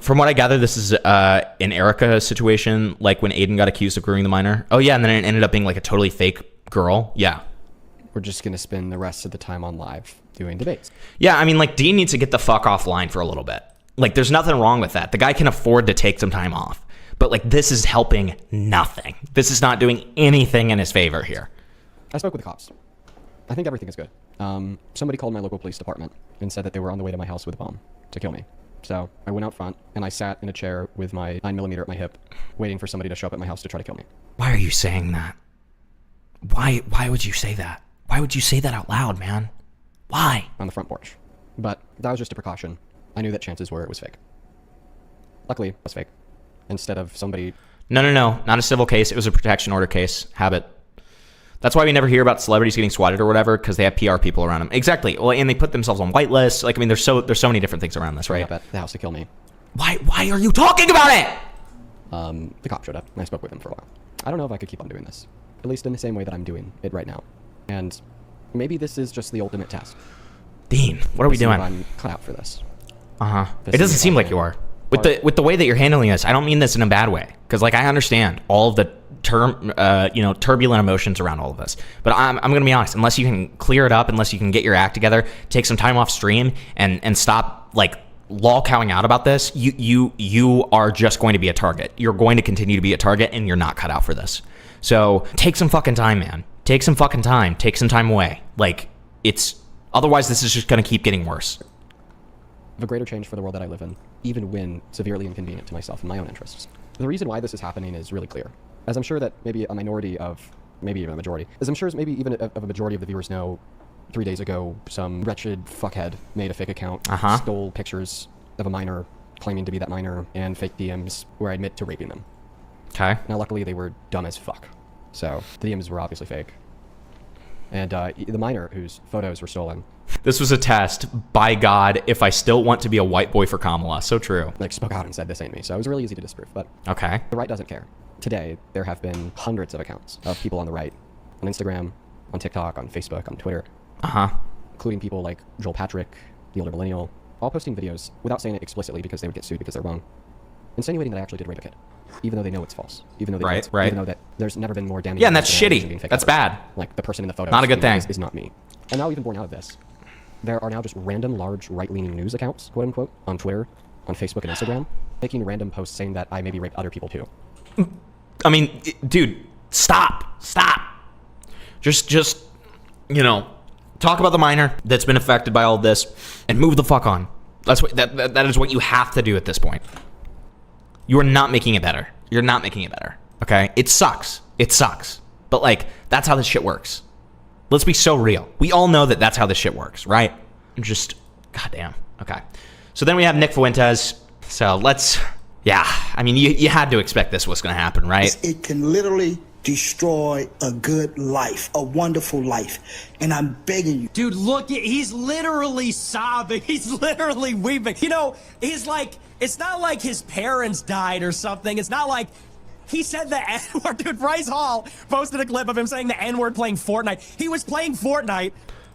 From what I gather, this is an Erica situation, like when Aiden got accused of grooming the minor. Oh yeah, and then it ended up being like a totally fake girl. Yeah. We're just going to spend the rest of the time on live doing debates. Yeah, I mean, like, Dean needs to get the fuck offline for a little bit. Like, there's nothing wrong with that. The guy can afford to take some time off. But, like, this is helping nothing. This is not doing anything in his favor here. I spoke with the cops. I think everything is good. Somebody called my local police department and said that they were on the way to my house with a bomb to kill me. So I went out front and I sat in a chair with my 9mm at my hip, waiting for somebody to show up at my house to try to kill me. Why are you saying that? Why would you say that? Why would you say that out loud, man? Why? On the front porch. But that was just a precaution. I knew that chances were it was fake. Luckily, it was fake. Instead of somebody... No. Not a civil case. It was a protection order case. Habit. That's why we never hear about celebrities getting swatted or whatever, because they have PR people around them. Exactly. Well, and they put themselves on white lists. Like, I mean, there's so many different things around this, right? At the house to kill me. Why are you talking about it? The cop showed up, and I spoke with him for a while. I don't know if I could keep on doing this. At least in the same way that I'm doing it right now. And maybe this is just the ultimate test. Dean, what are we doing? I'm cut out for this. It doesn't seem like you are. With the way that you're handling this, I don't mean this in a bad way, because like I understand all of the turbulent emotions around all of this. But I'm gonna be honest, unless you can clear it up, unless you can get your act together, take some time off stream and stop like lolcowing out about this, you are just going to be a target. You're going to continue to be a target, and you're not cut out for this. So take some fucking time, man. Take some fucking time. Take some time away. Like, otherwise this is just gonna keep getting worse. Of a greater change for the world that I live in, even when severely inconvenient to myself and my own interests. The reason why this is happening is really clear. As I'm sure that maybe a minority of, maybe even a majority, as I'm sure maybe even of a majority of the viewers know, 3 days ago, some wretched fuckhead made a fake account, stole pictures of a minor, claiming to be that minor, and fake DMs where I admit to raping them. Okay. Now, luckily, they were dumb as fuck. So, the DMs were obviously fake. And the minor whose photos were stolen. This was a test. By God, if I still want to be a white boy for Kamala. So true. Like, spoke out and said, this ain't me. So it was really easy to disprove. But okay. The right doesn't care. Today, there have been hundreds of accounts of people on the right. On Instagram, on TikTok, on Facebook, on Twitter. Including people like Joel Patrick, the older millennial, all posting videos without saying it explicitly because they would get sued because they're wrong, insinuating that I actually did rape a kid, even though they know it's false, even though they even know that there's never been more damage. Yeah, and that's shitty. That's bad. Like the person in the photo. Not a good thing. Is not me. And now, even born out of this, there are now just random large right-leaning news accounts, quote unquote, on Twitter, on Facebook and Instagram, making random posts saying that I maybe raped other people too. I mean, dude, stop. Just talk about the minor that's been affected by all of this and move the fuck on. That's what that is what you have to do at this point. You are not making it better. You're not making it better. Okay? It sucks. But like, that's how this shit works. Let's be so real. We all know that that's how this shit works, right? Goddamn. Okay. So then we have Nick Fuentes. So I mean, you had to expect this was going to happen, right? It can literally destroy a good life, a wonderful life. And I'm begging you. Dude, look, he's literally sobbing. He's literally weeping. He's like, it's not like his parents died or something. It's not like he said the N-word. Dude, Bryce Hall posted a clip of him saying the N-word playing Fortnite. He was playing Fortnite.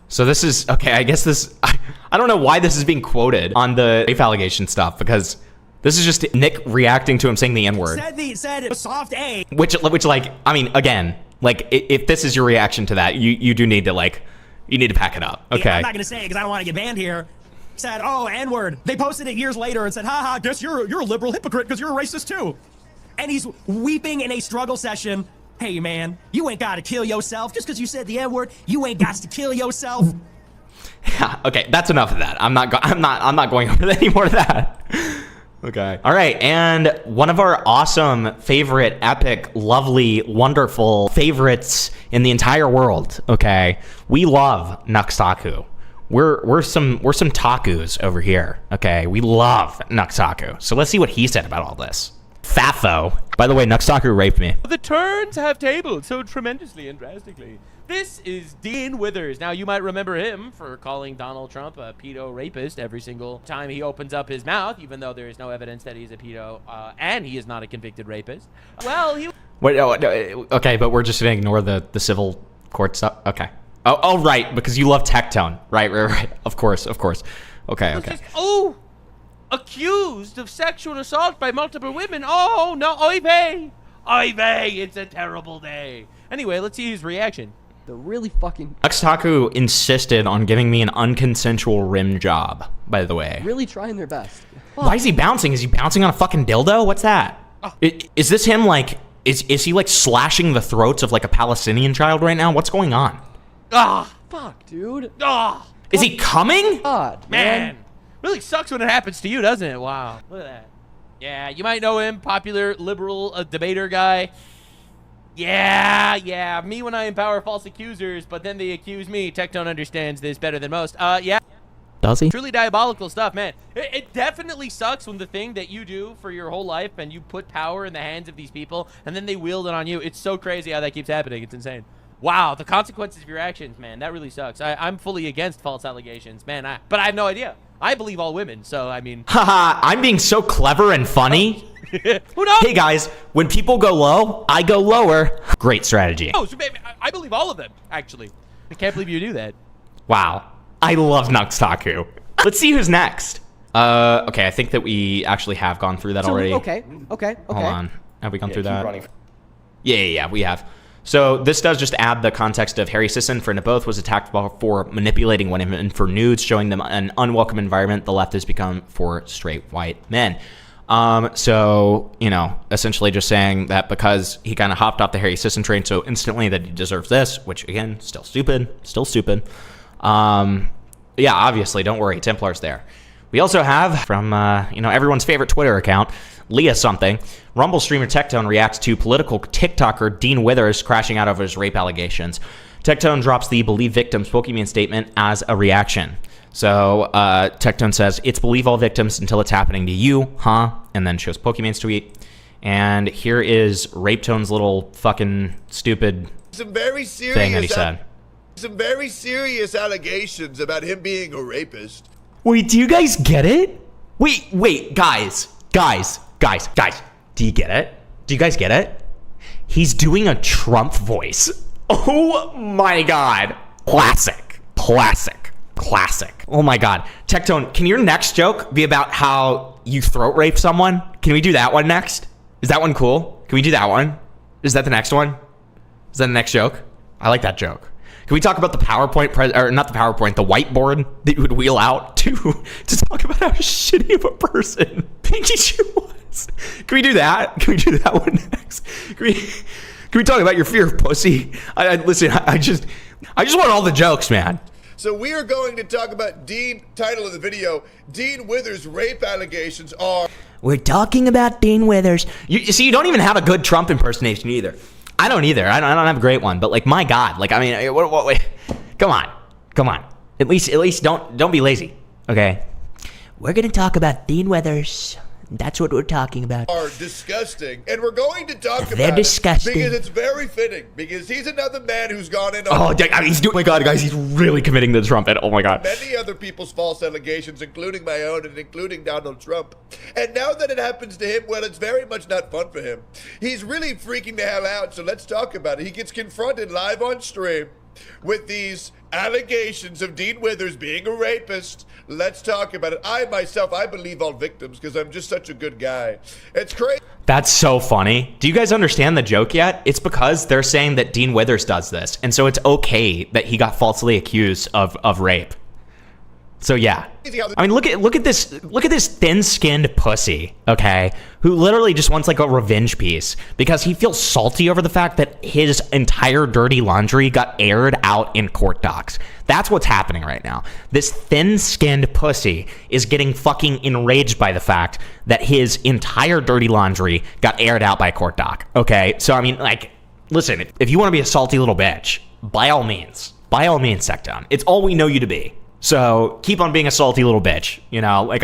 So this is, okay, I guess I don't know why this is being quoted on the rape allegation stuff, because this is just Nick reacting to him saying the N-word. Said it was soft A. Which like, I mean, again, like, if this is your reaction to that, you do need to, like, you need to pack it up. Okay. I'm not going to say it because I don't want to get banned here. Said, oh, N-word. They posted it years later and said, haha, guess you're a liberal hypocrite because you're a racist too. And he's weeping in a struggle session. Hey, man, you ain't got to kill yourself. Just because you said the N-word, you ain't got to kill yourself. Yeah, okay, that's enough of that. I'm not going over any more of that. Okay. All right, and one of our awesome, favorite, epic, lovely, wonderful favorites in the entire world. Okay, we love Nuxtaku. We're some takus over here. Okay, we love Nuxtaku. So let's see what he said about all this. Fafo. By the way, Nuxtaku raped me. The turns have tabled so tremendously and drastically. This is Dean Withers. Now, you might remember him for calling Donald Trump a pedo rapist every single time he opens up his mouth, even though there is no evidence that he's a pedo, and he is not a convicted rapist. Well, he... Wait, okay, but we're just going to ignore the civil court stuff? Okay. Oh, right, because you love Tectone. Right. Of course. Okay. Accused of sexual assault by multiple women. Oh, no, oy vey. It's a terrible day. Anyway, let's see his reaction. The really fucking... Nuxtaku insisted on giving me an unconsensual rim job, by the way. Really trying their best. Why is he bouncing? Is he bouncing on a fucking dildo? What's that? Is this him, like... Is he, like, slashing the throats of, like, a Palestinian child right now? What's going on? Fuck, dude. Is he coming? God, man. Really sucks when it happens to you, doesn't it? Wow. Look at that. Yeah, you might know him. Popular liberal debater guy. Yeah, me when I empower false accusers, but then they accuse me. Tectone understands this better than most. Yeah. Does he? Truly diabolical stuff, man. It definitely sucks when the thing that you do for your whole life and you put power in the hands of these people and then they wield it on you. It's so crazy how that keeps happening. It's insane. Wow, the consequences of your actions, man, that really sucks. I'm fully against false allegations, man, but I have no idea. I believe all women, so I mean... Haha, I'm being so clever and funny. Who knows? Hey guys, when people go low, I go lower. Great strategy. Oh, so baby, I believe all of them, actually. I can't believe you do that. Wow, I love Nuxtaku. Let's see who's next. Okay, I think that we actually have gone through that already. Okay. Hold on. Have we gone through that? Yeah, we have. So this does just add the context of Harry Sisson, friend of both, was attacked for manipulating women for nudes, showing them an unwelcome environment the left has become for straight white men. So, you know, essentially just saying that because he kind of hopped off the Harry Sisson train so instantly that he deserves this, which again, still stupid. Yeah, obviously, don't worry, Templar's there. We also have from, you know, everyone's favorite Twitter account, Leah something. Rumble streamer Tectone reacts to political TikToker Dean Withers crashing out over his rape allegations. Tectone drops the believe victims Pokemon statement as a reaction. So Tectone says, it's believe all victims until it's happening to you, huh? And then shows Pokemon's tweet. And here is Rapetone's little fucking stupid thing that he said. Some very serious allegations about him being a rapist. Wait, do you guys get it? Wait, guys. Do you get it? Do you guys get it? He's doing a Trump voice. Oh my God. Classic. Oh my God. Tectone, can your next joke be about how you throat rape someone? Can we do that one next? Is that one cool? Can we do that one? Is that the next one? Is that the next joke? I like that joke. Can we talk about the PowerPoint, or not the PowerPoint, the whiteboard that you would wheel out to talk about how shitty of a person Pikachu was? Can we do that? Can we do that one next? Can we talk about your fear of pussy? Listen, I just want all the jokes, man. So we are going to talk about title of the video, Dean Withers' rape allegations are... We're talking about Dean Withers. You see, you don't even have a good Trump impersonation either. I don't either. I don't have a great one, but like, my God, like, I mean, what come on. At least don't be lazy. Okay. We're going to talk about Dean Withers. That's what we're talking about. Are disgusting, and we're going to talk about They're disgusting. Because it's very fitting, because he's another man who's gone in on oh my God, guys, he's really committing to the Trump. Oh my God. Many other people's false allegations, including my own and including Donald Trump. And now that it happens to him, well, it's very much not fun for him. He's really freaking the hell out, so let's talk about it. He gets confronted live on stream with these allegations of Dean Withers being a rapist. Let's talk about it. I believe all victims because I'm just such a good guy. It's crazy. That's so funny. Do you guys understand the joke yet? It's because they're saying that Dean Withers does this, and so it's okay that he got falsely accused of rape. So yeah, I mean, look at this thin-skinned pussy, okay, who literally just wants like a revenge piece because he feels salty over the fact that his entire dirty laundry got aired out in court docs. That's what's happening right now. This thin-skinned pussy is getting fucking enraged by the fact that his entire dirty laundry got aired out by a court doc. Okay, so I mean, like, listen, if you want to be a salty little bitch, by all means, Tectone. It's all we know you to be. So keep on being a salty little bitch, you know. Like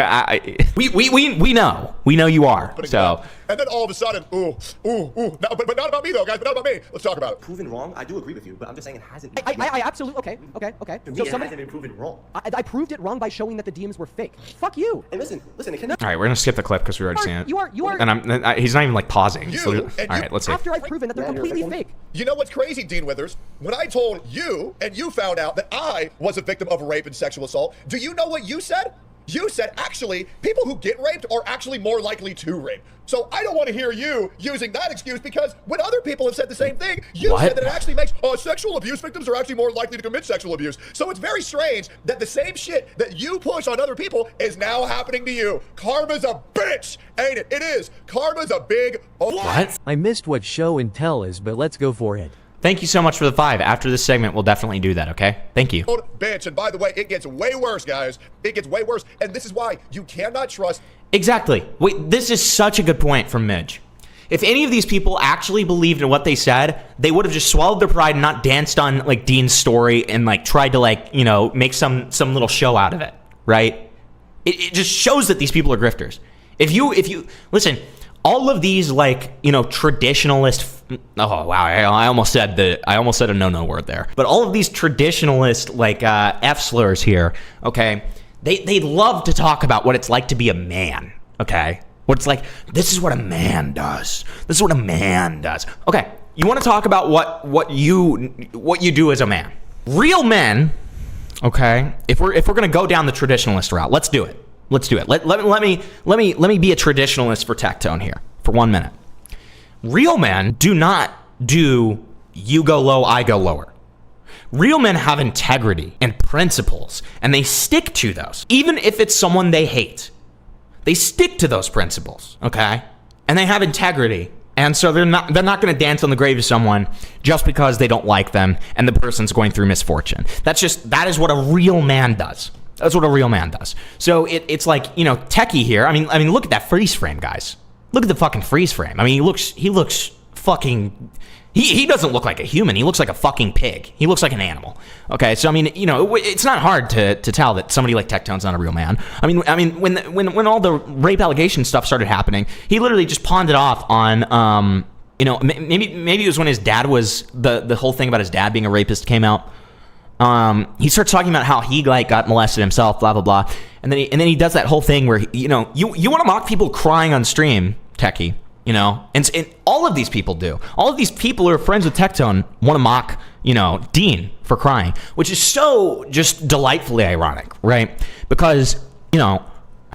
we know you are. So and then all of a sudden, ooh, but not about me though, guys. But not about me. Let's talk about it. Proven wrong. I do agree with you, but I'm just saying it hasn't. I absolutely okay. To me, it hasn't been proven wrong. I proved it wrong by showing that the DMs were fake. Fuck you. And listen. It cannot. All right, we're gonna skip the clip because we already seen it. You are. And he's not even like pausing. All right, let's see. After I've proven that they're completely fake. You know what's crazy, Dean Withers? When I told you and you found out that I was a victim of rape and sexual assault, do you know what you said? You said, actually, people who get raped are actually more likely to rape. So I don't want to hear you using that excuse because when other people have said the same thing, you said that it actually makes sexual abuse victims are actually more likely to commit sexual abuse. So it's very strange that the same shit that you push on other people is now happening to you. Karma's a bitch, ain't it? It is. Karma's a big... What? I missed what show and tell is, but let's go for it. Thank you so much for the 5. After this segment, we'll definitely do that, okay? Thank you. Bitch, and by the way, it gets way worse, guys. It gets way worse, and this is why you cannot trust... Exactly. Wait, this is such a good point from Midge. If any of these people actually believed in what they said, they would have just swallowed their pride and not danced on, like, Dean's story and, like, tried to, like, you know, make some little show out of it, right? It just shows that these people are grifters. If you... Listen... All of these, like, you know, traditionalist, oh wow, I almost said a no word there. But all of these traditionalist, like, F slurs here, okay, they love to talk about what it's like to be a man, okay? What it's like, this is what a man does. This is what a man does. Okay, you want to talk about what you do as a man. Real men, okay, if we're gonna go down the traditionalist route, let's do it. Let's do it. Let me be a traditionalist for Tectone here for 1 minute. Real men do not do you go low, I go lower. Real men have integrity and principles, and they stick to those. Even if it's someone they hate, they stick to those principles, okay? And they have integrity. And so they're not going to dance on the grave of someone just because they don't like them and the person's going through misfortune. That is what a real man does. That's what a real man does. So it's like, you know, Techie here. I mean, look at that freeze frame, guys. Look at the fucking freeze frame. I mean, he looks fucking. He doesn't look like a human. He looks like a fucking pig. He looks like an animal. Okay, so I mean, you know, it's not hard to tell that somebody like Tectone's not a real man. I mean, when all the rape allegation stuff started happening, he literally just pawned it off on, you know, maybe it was when his dad was the whole thing about his dad being a rapist came out. He starts talking about how he like got molested himself, blah blah blah, and then he does that whole thing where you want to mock people crying on stream, Techie. You know, and all of these people do. All of these people who are friends with Tectone want to mock, you know, Dean for crying, which is so just delightfully ironic, right? Because, you know,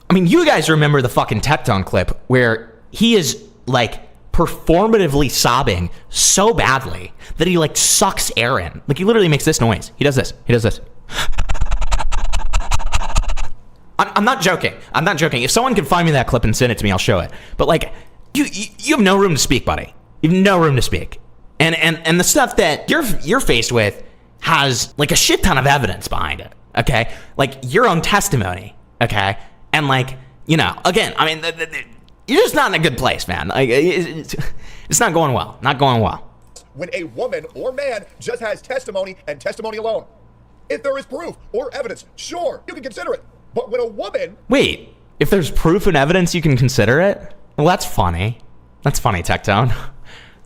I mean, you guys remember the fucking Tectone clip where he is like performatively sobbing so badly that he like sucks air in. Like he literally makes this noise. He does this. He does this. I'm not joking. I'm not joking. If someone can find me that clip and send it to me, I'll show it. But like, you have no room to speak, buddy. You have no room to speak. And the stuff that you're faced with has like a shit ton of evidence behind it. Okay, like your own testimony. Okay, and like, you know, again, I mean, you're just not in a good place, man. Like it's not going well. Not going well. When a woman or man just has testimony and testimony alone, if there is proof or evidence, sure, you can consider it. But when a woman... Wait, if there's proof and evidence, you can consider it? Well, that's funny. That's funny, Tectone.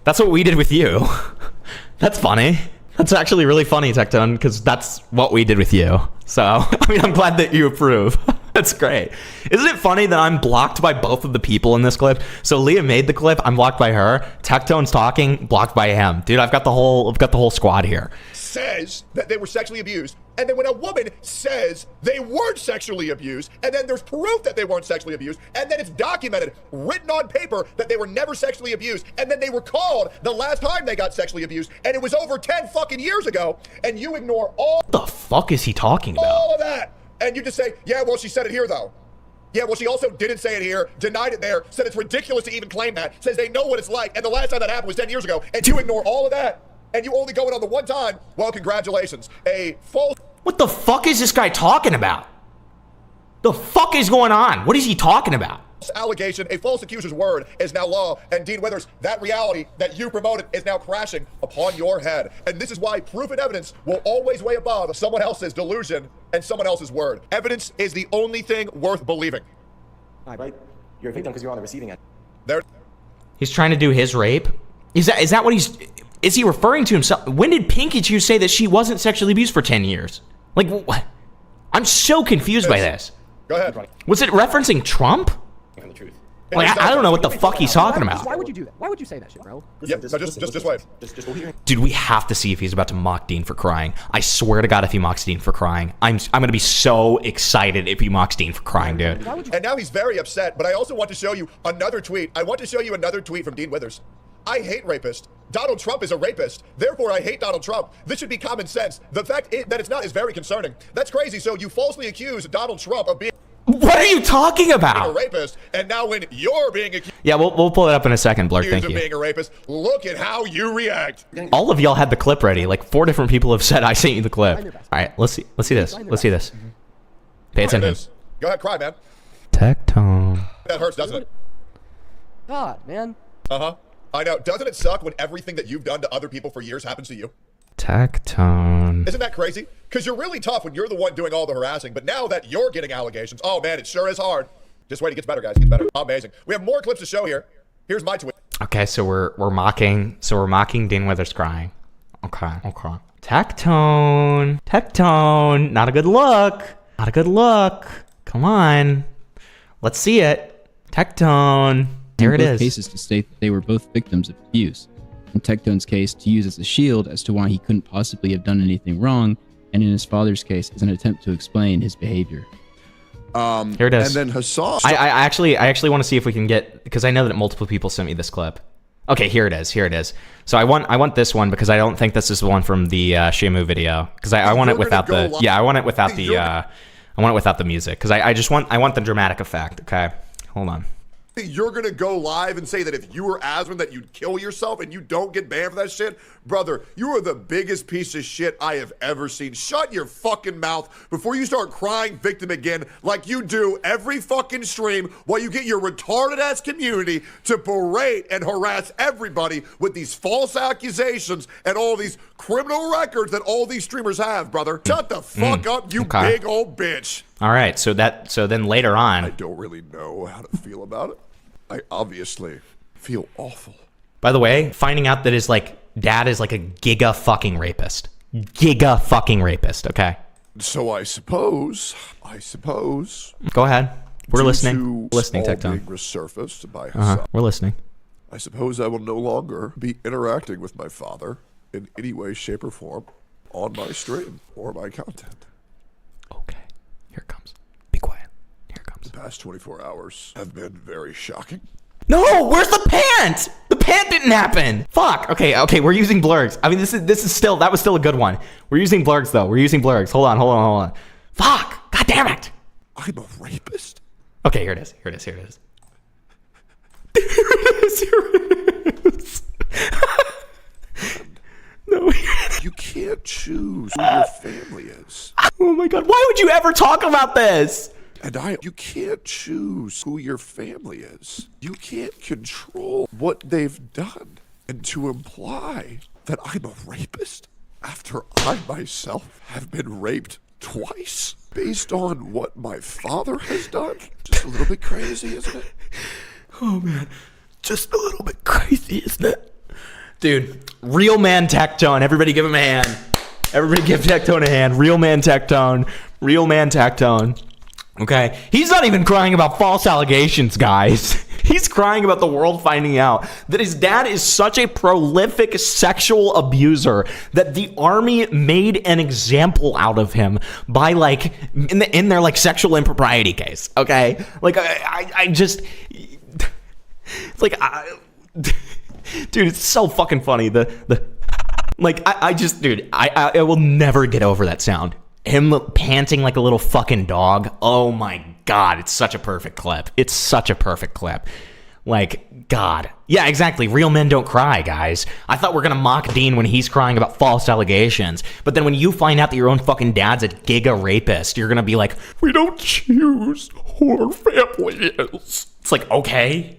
That's what we did with you. That's funny. That's actually really funny, Tectone, because that's what we did with you. So, I mean, I'm glad that you approve. That's great. Isn't it funny that I'm blocked by both of the people in this clip? So Leah made the clip, I'm blocked by her. Tectone's talking, blocked by him. Dude, I've got the whole squad here. Says that they were sexually abused, and then when a woman says they weren't sexually abused, and then there's proof that they weren't sexually abused, and then it's documented, written on paper that they were never sexually abused, and then they were called the last time they got sexually abused, and it was over 10 fucking years ago, and you ignore all the fuck is he talking about? All of that, and you just say, yeah, well, she said it here though. Yeah, well, she also didn't say it here, denied it there, said it's ridiculous to even claim that, says they know what it's like, and the last time that happened was 10 years ago, and you ignore all of that. And you only go in on the one time, well, congratulations. A false... What the fuck is this guy talking about? The fuck is going on? What is he talking about? Allegation, a false accuser's word is now law. And Dean Withers, that reality that you promoted is now crashing upon your head. And this is why proof and evidence will always weigh above someone else's delusion and someone else's word. Evidence is the only thing worth believing. Right? You're a victim because you're on the receiving end. He's trying to do his rape? Is that what he's... Is he referring to himself? When did Pinky say that she wasn't sexually abused for 10 years? Like, what? I'm so confused by this. Go ahead. Was it referencing Trump? The truth. Like, I don't know what the fuck he's talking about. Why would you do that? Why would you say that shit, bro? Yeah, no, just wait. Dude, we have to see if he's about to mock Dean for crying. I swear to God, if he mocks Dean for crying, I'm gonna be so excited if he mocks Dean for crying, dude. And now he's very upset, but I also want to show you another tweet. I want to show you another tweet from Dean Withers. I hate rapists. Donald Trump is a rapist. Therefore, I hate Donald Trump. This should be common sense. The fact that it's not is very concerning. That's crazy. So you falsely accuse Donald Trump of being... What are you talking about? A rapist, and now when you're being accused... Yeah, we'll pull it up in a second, Blur. Thank you. ...of being a rapist, look at how you react. All of y'all had the clip ready. Like 4 different people have said I sent you the clip. All right, let's see this. Let's see this. Pay attention. Go ahead, cry, man. Tectone. That hurts, doesn't it? God, man. Uh-huh. I know. Doesn't it suck when everything that you've done to other people for years happens to you? Tectone. Isn't that crazy? Because you're really tough when you're the one doing all the harassing, but now that you're getting allegations, oh man, it sure is hard. Just wait, it gets better, guys. It gets better. Amazing. We have more clips to show here. Here's my tweet. Okay, so we're mocking Dean Withers crying. Okay. Tectone. Not a good look. Not a good look. Come on. Let's see it. Tectone. There it is. Cases to state that they were both victims of abuse. In Tectone's case, to use as a shield as to why he couldn't possibly have done anything wrong, and in his father's case, as an attempt to explain his behavior. Here it is. And then Hassan. I actually want to see if we can get, because I know that multiple people sent me this clip. Okay, here it is. Here it is. So I want this one because I don't think this is the one from the Shamu video, because I want it without the I want it without the I want it without the music, because I want the dramatic effect. Okay, hold on. You're gonna go live and say that if you were Asmon that you'd kill yourself and you don't get banned for that shit? Brother, you are the biggest piece of shit I have ever seen. Shut your fucking mouth before you start crying victim again like you do every fucking stream while you get your retarded ass community to berate and harass everybody with these false accusations and all these criminal records that all these streamers have, brother. Shut the fuck up, you big old bitch. All right, so then later on, I don't really know how to feel about it. I obviously feel awful. By the way, finding out that his dad is like a giga fucking rapist. Giga fucking rapist, okay? So I suppose. Go ahead. We're listening. Listening, Tectone. Tectone. Resurfaced by Hassan. We're listening. I suppose I will no longer be interacting with my father in any way, shape, or form on my stream or my content. Okay. Here it comes. Be quiet. Here it comes. The past 24 hours have been very shocking. No, where's the pant? The pant didn't happen. Fuck. Okay, we're using blurgs. I mean, this is still, that was still a good one. We're using blurgs though. We're using blurgs. Hold on. Fuck. God damn it. I'm a rapist. Okay, here it is. No. You can't choose who your family is. Oh my God. Why would you ever talk about this? And you can't choose who your family is. You can't control what they've done. And to imply that I'm a rapist after I myself have been raped twice based on what my father has done, just a little bit crazy, isn't it? Oh man, just a little bit crazy, isn't it? Dude, real man Tectone. Everybody give him a hand. Everybody give Tectone a hand. Real man Tectone. Okay, he's not even crying about false allegations, guys. He's crying about the world finding out that his dad is such a prolific sexual abuser that the army made an example out of him by in their sexual impropriety case. Okay, I just dude, it's so fucking funny. I will never get over that sound. Him panting like a little fucking dog. Oh my God, it's such a perfect clip. God. Yeah, exactly. Real men don't cry, guys. I thought we're gonna mock Dean when he's crying about false allegations. But then when you find out that your own fucking dad's a giga rapist, you're gonna be like, we don't choose who our family is. It's like, okay.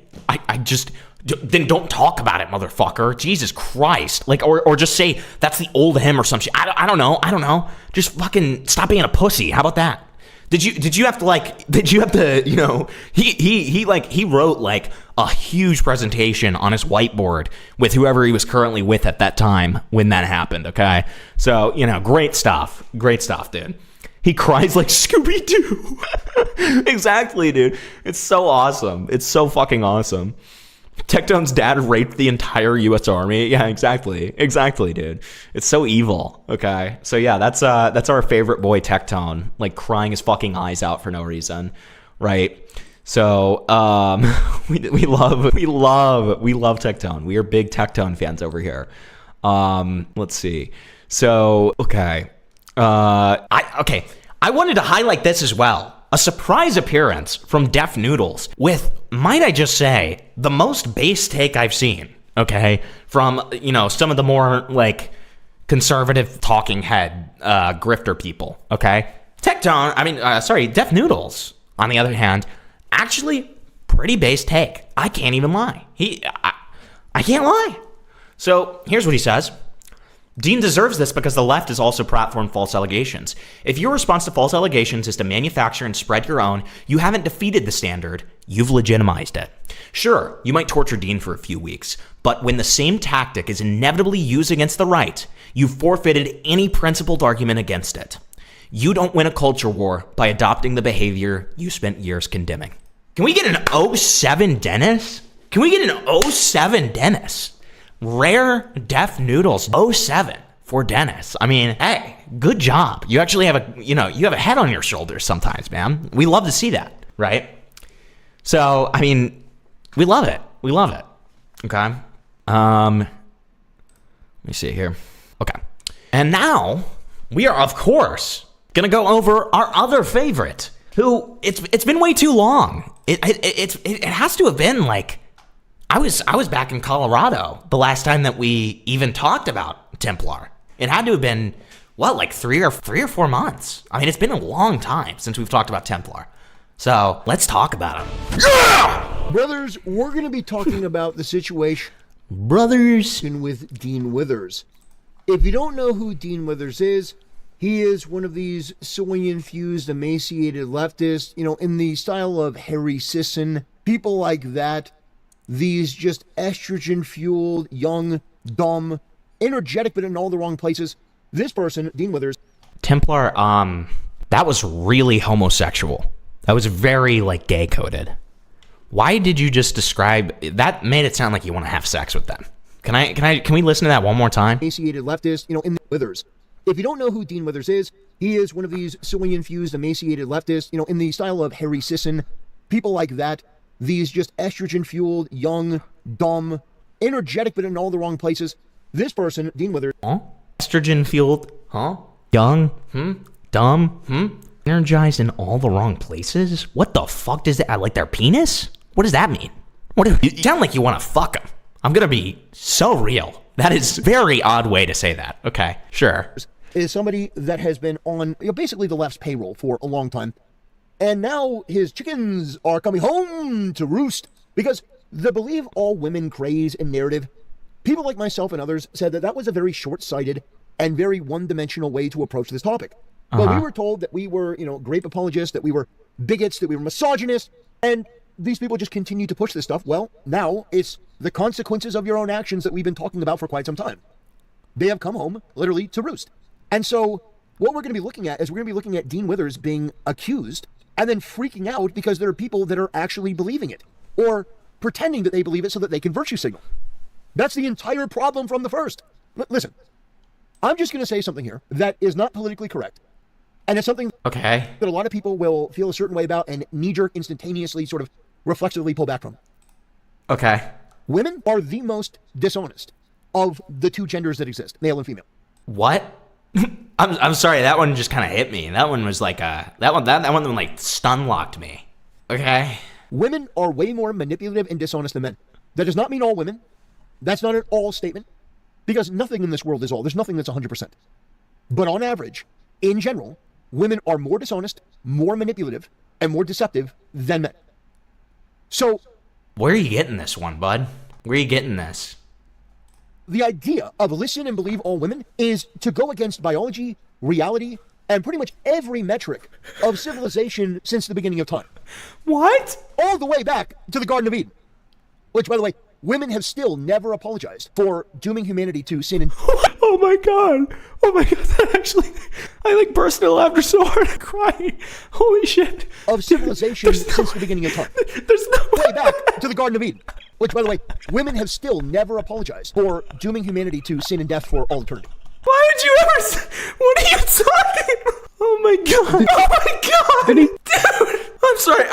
Then don't talk about it, motherfucker. Jesus Christ. Or just say that's the old him or some shit. I don't know. Just fucking stop being a pussy. How about that? Did you have to, he wrote a huge presentation on his whiteboard with whoever he was currently with at that time when that happened, okay? So, great stuff, dude. He cries like Scooby-Doo. Exactly, dude. It's so awesome. It's so fucking awesome. Tectone's dad raped the entire U.S. Army. Yeah, exactly, dude. It's so evil. Okay, so yeah, that's our favorite boy Tectone, crying his fucking eyes out for no reason, right? So we love Tectone. We are big Tectone fans over here. Let's see. So okay, I wanted to highlight this as well. A surprise appearance from Def Noodles with, might I just say, the most base take I've seen, okay? From, some of the more, conservative talking head grifter people, okay? Def Noodles, on the other hand, actually pretty base take. I can't even lie. I can't lie. So, here's what he says. Dean deserves this because the left has also platformed false allegations. If your response to false allegations is to manufacture and spread your own, you haven't defeated the standard, you've legitimized it. Sure, you might torture Dean for a few weeks, but when the same tactic is inevitably used against the right, you've forfeited any principled argument against it. You don't win a culture war by adopting the behavior you spent years condemning. Can we get an 07 Dennis? Rare Def Noodles 07. for Dennis. I mean, hey, good job. You actually have you have a head on your shoulders sometimes, man. We love to see that, right? So, I mean, we love it. We love it. Okay. Let me see here. Okay. And now we are, of course, going to go over our other favorite, who it's been way too long. It has to have been like, I was back in Colorado the last time that we even talked about Templar. It had to have been, what, like 3 or 4 months. I mean, it's been a long time since we've talked about Templar. So let's talk about him. Yeah! Brothers, we're going to be talking about the situation with Dean Withers. If you don't know who Dean Withers is, he is one of these soy-infused, emaciated leftists, in the style of Harry Sisson, people like that. These just estrogen-fueled, young, dumb, energetic, but in all the wrong places. This person, Dean Withers. Templar, that was really homosexual. That was very, gay-coded. Why did you just describe... That made it sound like you want to have sex with them. Can we listen to that one more time? Emaciated leftist, in the Withers. If you don't know who Dean Withers is, he is one of these soy-infused, emaciated leftists, in the style of Harry Sisson, people like that. These just estrogen-fueled, young, dumb, energetic, but in all the wrong places. This person, Dean Withers. Huh? Estrogen-fueled? Huh? Young? Dumb? Energized in all the wrong places? What the fuck does that... Like their penis? What does that mean? You sound like you want to fuck them. I'm going to be so real. That is a very odd way to say that. Okay, sure. Is somebody that has been on basically the left's payroll for a long time. And now his chickens are coming home to roost because the believe all women craze and narrative, people like myself and others said that was a very short-sighted and very one-dimensional way to approach this topic. But we were told that we were, grape apologists, that we were bigots, that we were misogynists, and these people just continue to push this stuff. Well, now it's the consequences of your own actions that we've been talking about for quite some time. They have come home, literally, to roost. And so what we're going to be looking at is we're going to be looking at Dean Withers being accused and then freaking out because there are people that are actually believing it or pretending that they believe it so that they can virtue signal. That's the entire problem from the first. Listen, I'm just going to say something here that is not politically correct. And it's something that a lot of people will feel a certain way about and knee-jerk, instantaneously, sort of reflexively pull back from. Okay. Women are the most dishonest of the two genders that exist, male and female. What? I'm sorry, that one just kind of hit me. That one was like that one like stun locked me. Okay. Women are way more manipulative and dishonest than men. That does not mean all women. That's not an all statement. Because nothing in this world is all. There's nothing that's 100%. But on average, in general, women are more dishonest, more manipulative, and more deceptive than men. So... Where are you getting this one, bud? Where are you getting this? The idea of listen and believe all women is to go against biology, reality, and pretty much every metric of civilization since the beginning of time. What? All the way back to the Garden of Eden. Which, by the way, women have still never apologized for dooming humanity to sin and... Oh my god, that actually... I burst into laughter so hard I'm crying. Holy shit. Of civilization since the beginning of time. There's no way back to the Garden of Eden. Which, by the way, women have still never apologized for dooming humanity to sin and death for all eternity. Why would you ever... What are you talking about? Oh my god. Oh my god. Dude. I'm sorry.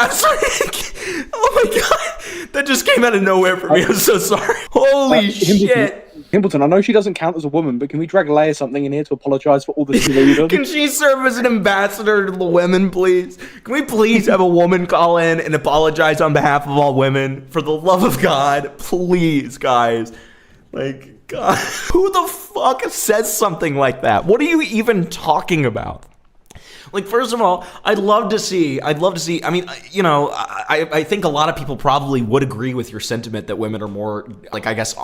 Oh my god. That just came out of nowhere for me. I'm so sorry. Holy shit. Pimpleton, I know she doesn't count as a woman, but can we drag Leia something in here to apologize for all the shit you've done? Can she serve as an ambassador to the women, please? Can we please have a woman call in and apologize on behalf of all women? For the love of God, please, guys. God, who the fuck says something like that? What are you even talking about? First of all, I'd love to see, I mean, I think a lot of people probably would agree with your sentiment that women are more, I guess,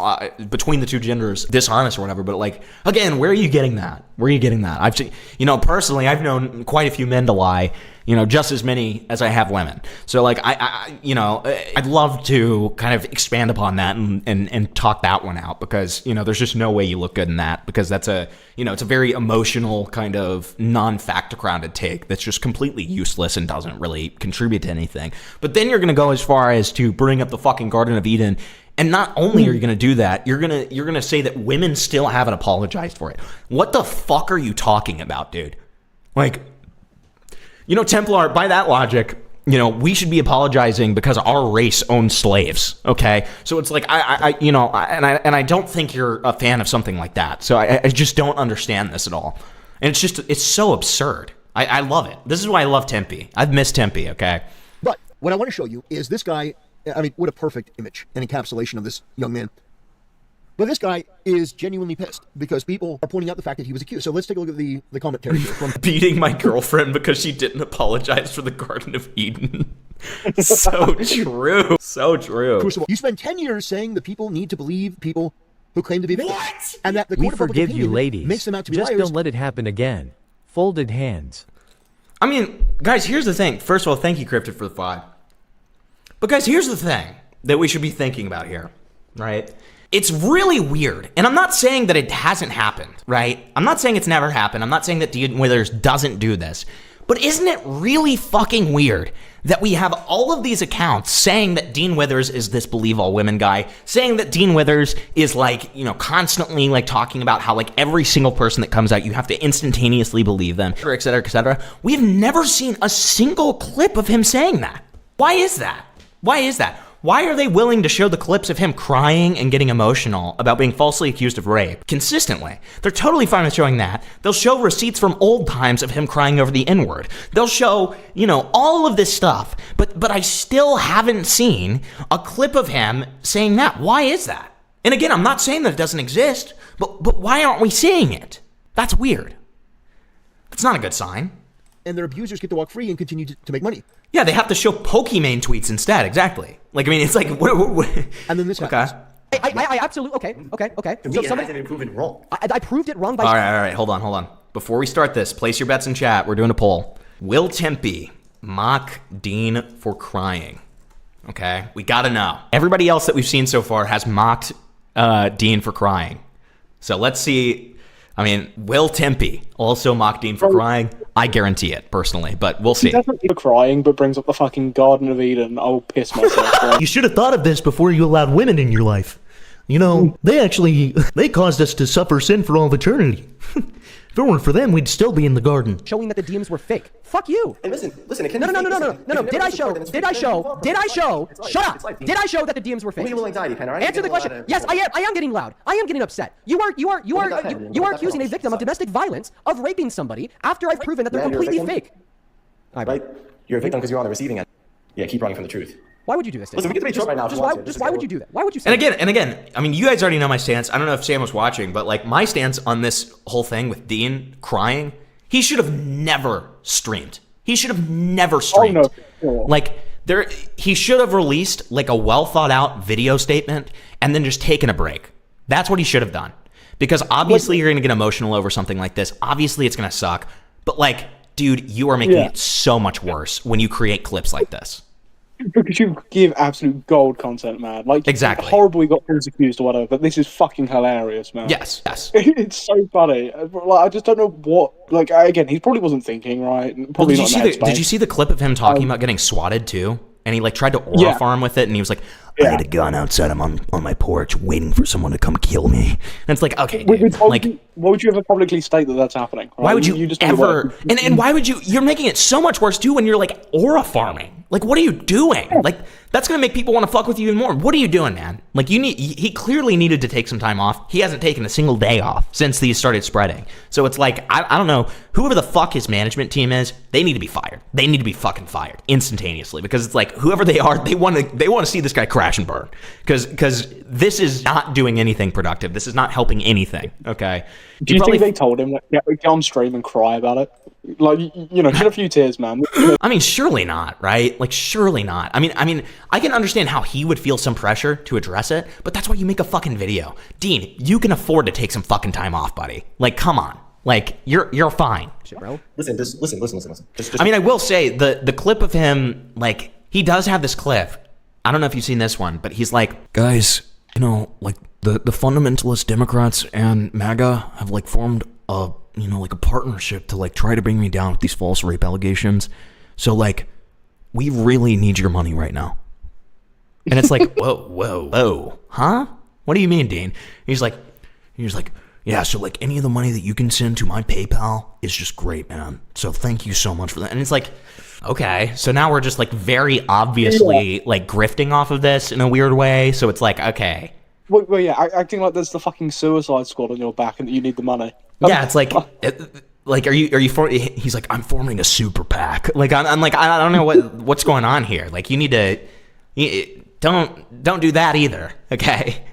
between the two genders, dishonest or whatever, but again, where are you getting that? I've seen, personally, I've known quite a few men to lie, just as many as I have women. So I'd love to kind of expand upon that and talk that one out because, there's just no way you look good in that because that's it's a very emotional kind of non-fact grounded take that's just completely useless and doesn't really contribute to anything. But then you're going to go as far as to bring up the fucking Garden of Eden And not only are you going to do that, you're going to say that women still haven't apologized for it. What the fuck are you talking about, dude? Like, you know, Templar, by that logic, you know, we should be apologizing because our race owns slaves. Okay, so it's like I don't think you're a fan of something like that. So I just don't understand this at all, and it's so absurd. I love it. This is why I love Tempe. I've missed Tempe. Okay, but what I want to show you is this guy. I mean, what a perfect image and encapsulation of this young man. But this guy is genuinely pissed because people are pointing out the fact that he was accused. So let's take a look at the commentary here from beating my girlfriend because she didn't apologize for the Garden of Eden. So true. So true. Crucible. You spend 10 years saying the people need to believe people who claim to be victims. What? And that the We court of public forgive you, opinion ladies. makes them out to be Just liars. don't let it happen again. Folded hands. I mean, guys, here's the thing. First of all, thank you, Cryptid, for the 5. But guys, here's the thing that we should be thinking about here, right? It's really weird. And I'm not saying that it hasn't happened, right? I'm not saying it's never happened. I'm not saying that Dean Withers doesn't do this. But isn't it really fucking weird that we have all of these accounts saying that Dean Withers is this believe all women guy, saying that Dean Withers is like, you know, constantly like talking about how like every single person that comes out, you have to instantaneously believe them, et cetera, et cetera. We've never seen a single clip of him saying that. Why is that? Why is that? Why are they willing to show the clips of him crying and getting emotional about being falsely accused of rape consistently? They're totally fine with showing that. They'll show receipts from old times of him crying over the N-word. They'll show, you know, all of this stuff. But I still haven't seen a clip of him saying that. Why is that? And again, I'm not saying that it doesn't exist, but why aren't we seeing it? That's weird. That's not a good sign. And their abusers get to walk free and continue to make money. Yeah, they have to show Pokimane tweets instead. Exactly. Like, I mean, it's like, what? And then this happens. I absolutely, okay. To me, it hasn't been proven wrong. I proved it wrong by... All right, hold on. Before we start this, place your bets in chat. We're doing a poll. Will Tempe mock Dean for crying? Okay, we gotta know. Everybody else that we've seen so far has mocked Dean for crying. So let's see. I mean, will Tempe also mock Dean for crying? I guarantee it, personally, but we'll see. He doesn't keep crying, but brings up the fucking Garden of Eden. I'll piss myself. Right? You should have thought of this before you allowed women in your life. You know, they caused us to suffer sin for all of eternity. If it weren't for them, we'd still be in the garden. Showing that the DMs were fake. Fuck you. And listen. It can No. Did I show? Shut up. Did I show that the DMs were fake? Give me a little anxiety, Pen, all right? Answer the question. Yes, I am getting loud. I am getting upset. You are accusing a victim of domestic violence of raping somebody after I've proven that they're completely fake. Right? You're a victim because you're on the receiving end. Yeah, keep running from the truth. Why would you do this? Listen, we can debate truth right now. Why would you do that? Why would you say And again, I mean, you guys already know my stance. I don't know if Sam was watching, but like my stance on this whole thing with Dean crying, he should have never streamed. He should have never streamed. Oh, no. Like he should have released like a well thought out video statement and then just taken a break. That's what he should have done. Because obviously you're going to get emotional over something like this. Obviously it's going to suck. But like, dude, you are making it so much worse when you create clips like this. Because you give absolute gold content, man. Like, exactly. Horribly got false accused or whatever, but this is fucking hilarious, man. Yes. It's so funny. Like, I just don't know what. Like, again, he probably wasn't thinking, right? Probably well, did you see the clip of him talking about getting swatted too? And he like tried to aura farm with it, and he was like, I had a gun outside. I'm on my porch waiting for someone to come kill me. And it's like, okay, dude, why would you ever publicly state that that's happening? Right? Why would you just ever? And why would you? You're making it so much worse too when you're like aura farming. Like, what are you doing? Like, that's gonna make people want to fuck with you even more. What are you doing, man? Like, he clearly needed to take some time off. He hasn't taken a single day off since these started spreading. So it's like, I don't know, whoever the fuck his management team is, they need to be fired. They need to be fucking fired instantaneously, because it's like, whoever they are, they want to see this guy crash and burn, because this is not doing anything productive. This is not helping anything. Okay. Do you think they told him, like, get on stream and cry about it? Like, you know, shed a few tears, man. I mean, surely not, right? Like, surely not. I mean, I can understand how he would feel some pressure to address it, but that's why you make a fucking video. Dean, you can afford to take some fucking time off, buddy. Like, come on. Like, you're fine. Shit, bro. Listen. Just I mean, I will say, the clip of him, like, he does have this clip. I don't know if you've seen this one, but he's like, guys, you know, like, the fundamentalist Democrats and MAGA have, like, formed a partnership to, like, try to bring me down with these false rape allegations. So, like, we really need your money right now. And it's like, whoa, huh? What do you mean, Dean? He's like, yeah, so like any of the money that you can send to my PayPal is just great, man. So thank you so much for that. And it's like, okay, so now we're just like very obviously like grifting off of this in a weird way. So it's like, okay. Well, yeah, acting like there's the fucking Suicide Squad on your back and that you need the money. Yeah, it's like, are you he's like, I'm forming a super PAC. Like, I'm like, I don't know what's going on here. Like, you need to, don't do that either. Okay.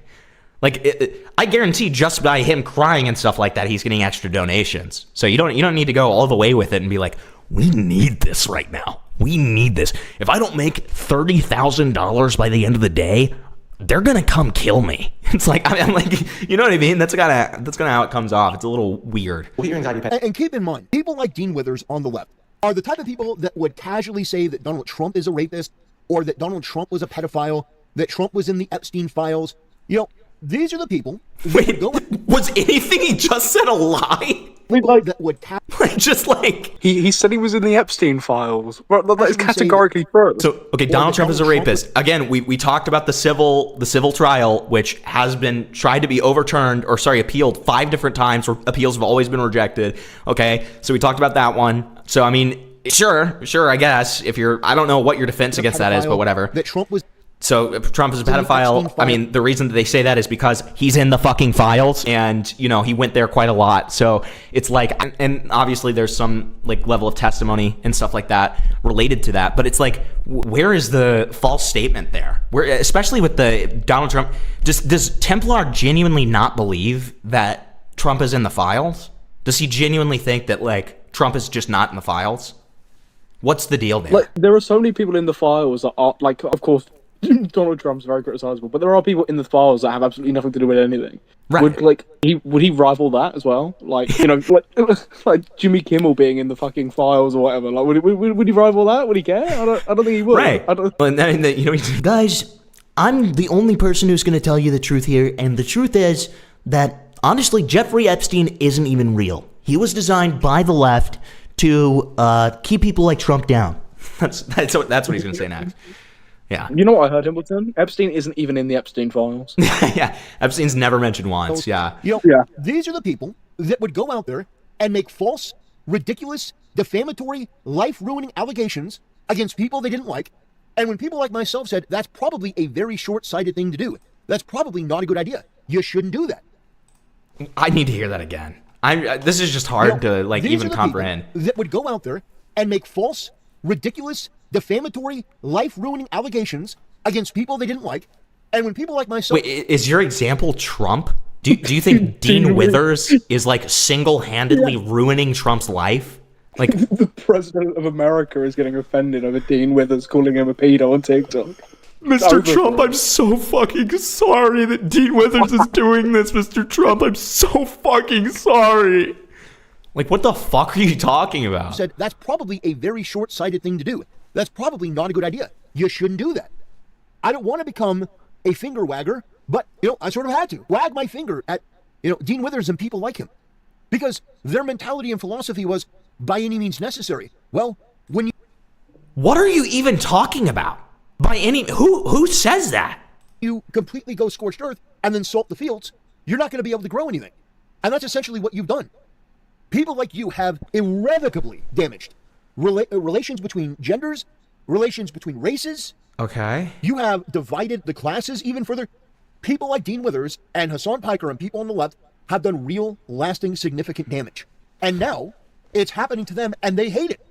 Like, I guarantee just by him crying and stuff like that, he's getting extra donations. So you don't need to go all the way with it and be like, we need this right now. We need this. If I don't make $30,000 by the end of the day, they're gonna come kill me. It's like, I'm like, you know what I mean? That's kind of how it comes off. It's a little weird. And keep in mind, people like Dean Withers on the left are the type of people that would casually say that Donald Trump is a rapist, or that Donald Trump was a pedophile, that Trump was in the Epstein files. You know, these are the people. Wait, was anything he just said a lie? That would just like he said he was in the Epstein files. Well, that is categorically true. So okay, Donald Trump is a rapist. Again, we talked about the civil trial, which has been tried to be overturned, or sorry, appealed 5 different times. Or appeals have always been rejected. Okay, so we talked about that one. So I mean, sure, I guess if you're, I don't know what your defense against that is, but whatever. That Trump was. So Trump is a pedophile. I mean, the reason that they say that is because he's in the fucking files, and he went there quite a lot. So it's like, and obviously there's some like level of testimony and stuff like that related to that. But it's like, where is the false statement there? Where, especially with the Donald Trump, does Templar genuinely not believe that Trump is in the files? Does he genuinely think that like Trump is just not in the files? What's the deal there? Like, there are so many people in the files that are like, of course, Donald Trump's very criticizable, but there are people in the files that have absolutely nothing to do with anything. Right. Would he rival that as well? Like, like Jimmy Kimmel being in the fucking files or whatever. Like, would he rival that? Would he care? I don't think he would. Right. Guys, I'm the only person who's going to tell you the truth here, and the truth is that honestly, Jeffrey Epstein isn't even real. He was designed by the left to keep people like Trump down. That's what he's going to say next. Yeah. You know what I heard, Hamilton? Epstein isn't even in the Epstein files. Yeah. Epstein's never mentioned once. Yeah. These are the people that would go out there and make false, ridiculous, defamatory, life-ruining allegations against people they didn't like. And when people like myself said, that's probably a very short-sighted thing to do. That's probably not a good idea. You shouldn't do that. I need to hear that again. This is just hard to like even comprehend. That would go out there and make false, ridiculous, defamatory, life-ruining allegations against people they didn't like. And when people like myself... Wait, is your example Trump? Do you think Dean Withers is like single-handedly ruining Trump's life? Like the president of America is getting offended over Dean Withers calling him a pedo on TikTok. Mr. Trump, I'm so fucking sorry that Dean Withers is doing this, Mr. Trump. I'm so fucking sorry. Like, what the fuck are you talking about? Said that's probably a very short-sighted thing to do. That's probably not a good idea. You shouldn't do that. I don't want to become a finger wagger, but, I sort of had to wag my finger at, Dean Withers and people like him. Because their mentality and philosophy was, by any means necessary. Well, when you... What are you even talking about? By any... Who says that? You completely go scorched earth and then salt the fields, you're not going to be able to grow anything. And that's essentially what you've done. People like you have irrevocably damaged relations between genders, relations between races. Okay. You have divided the classes even further. People like Dean Withers and Hassan Piker and people on the left have done real, lasting, significant damage. And now it's happening to them and they hate it.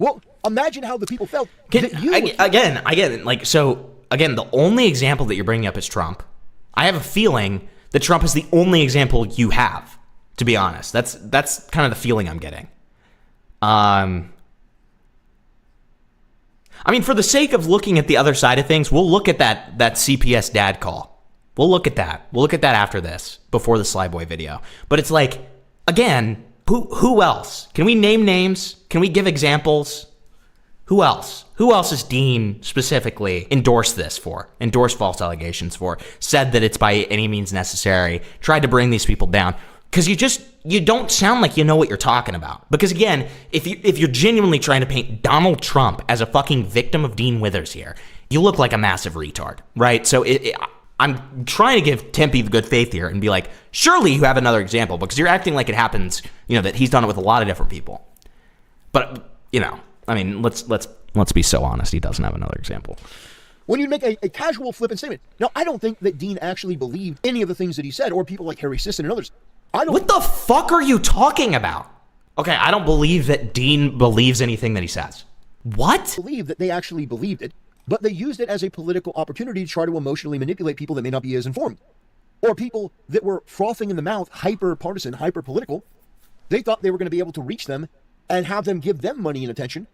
Well, imagine how the people felt. Again, the only example that you're bringing up is Trump. I have a feeling that Trump is the only example you have, to be honest. That's kind of the feeling I'm getting. I mean, for the sake of looking at the other side of things, we'll look at that CPS dad call. We'll look at that. We'll look at that after this, before the Slyboy video. But it's like, again, who else? Can we name names? Can we give examples? Who else? Who else has Dean specifically endorsed this for? Endorsed false allegations for? Said that it's by any means necessary? Tried to bring these people down? Because you don't sound like you know what you're talking about. Because again, if you're genuinely trying to paint Donald Trump as a fucking victim of Dean Withers here, you look like a massive retard, right? So I'm trying to give Tempe the good faith here and be like, surely you have another example, because you're acting like it happens, that he's done it with a lot of different people. But, I mean, let's be so honest. He doesn't have another example. When you make a casual flippant statement. Now, I don't think that Dean actually believed any of the things that he said, or people like Harry Sisson and others. What the fuck are you talking about? Okay, I don't believe that Dean believes anything that he says. What? I believe that they actually believed it, but they used it as a political opportunity to try to emotionally manipulate people that may not be as informed. Or people that were frothing in the mouth, hyper-partisan, hyper-political. They thought they were going to be able to reach them and have them give them money and attention.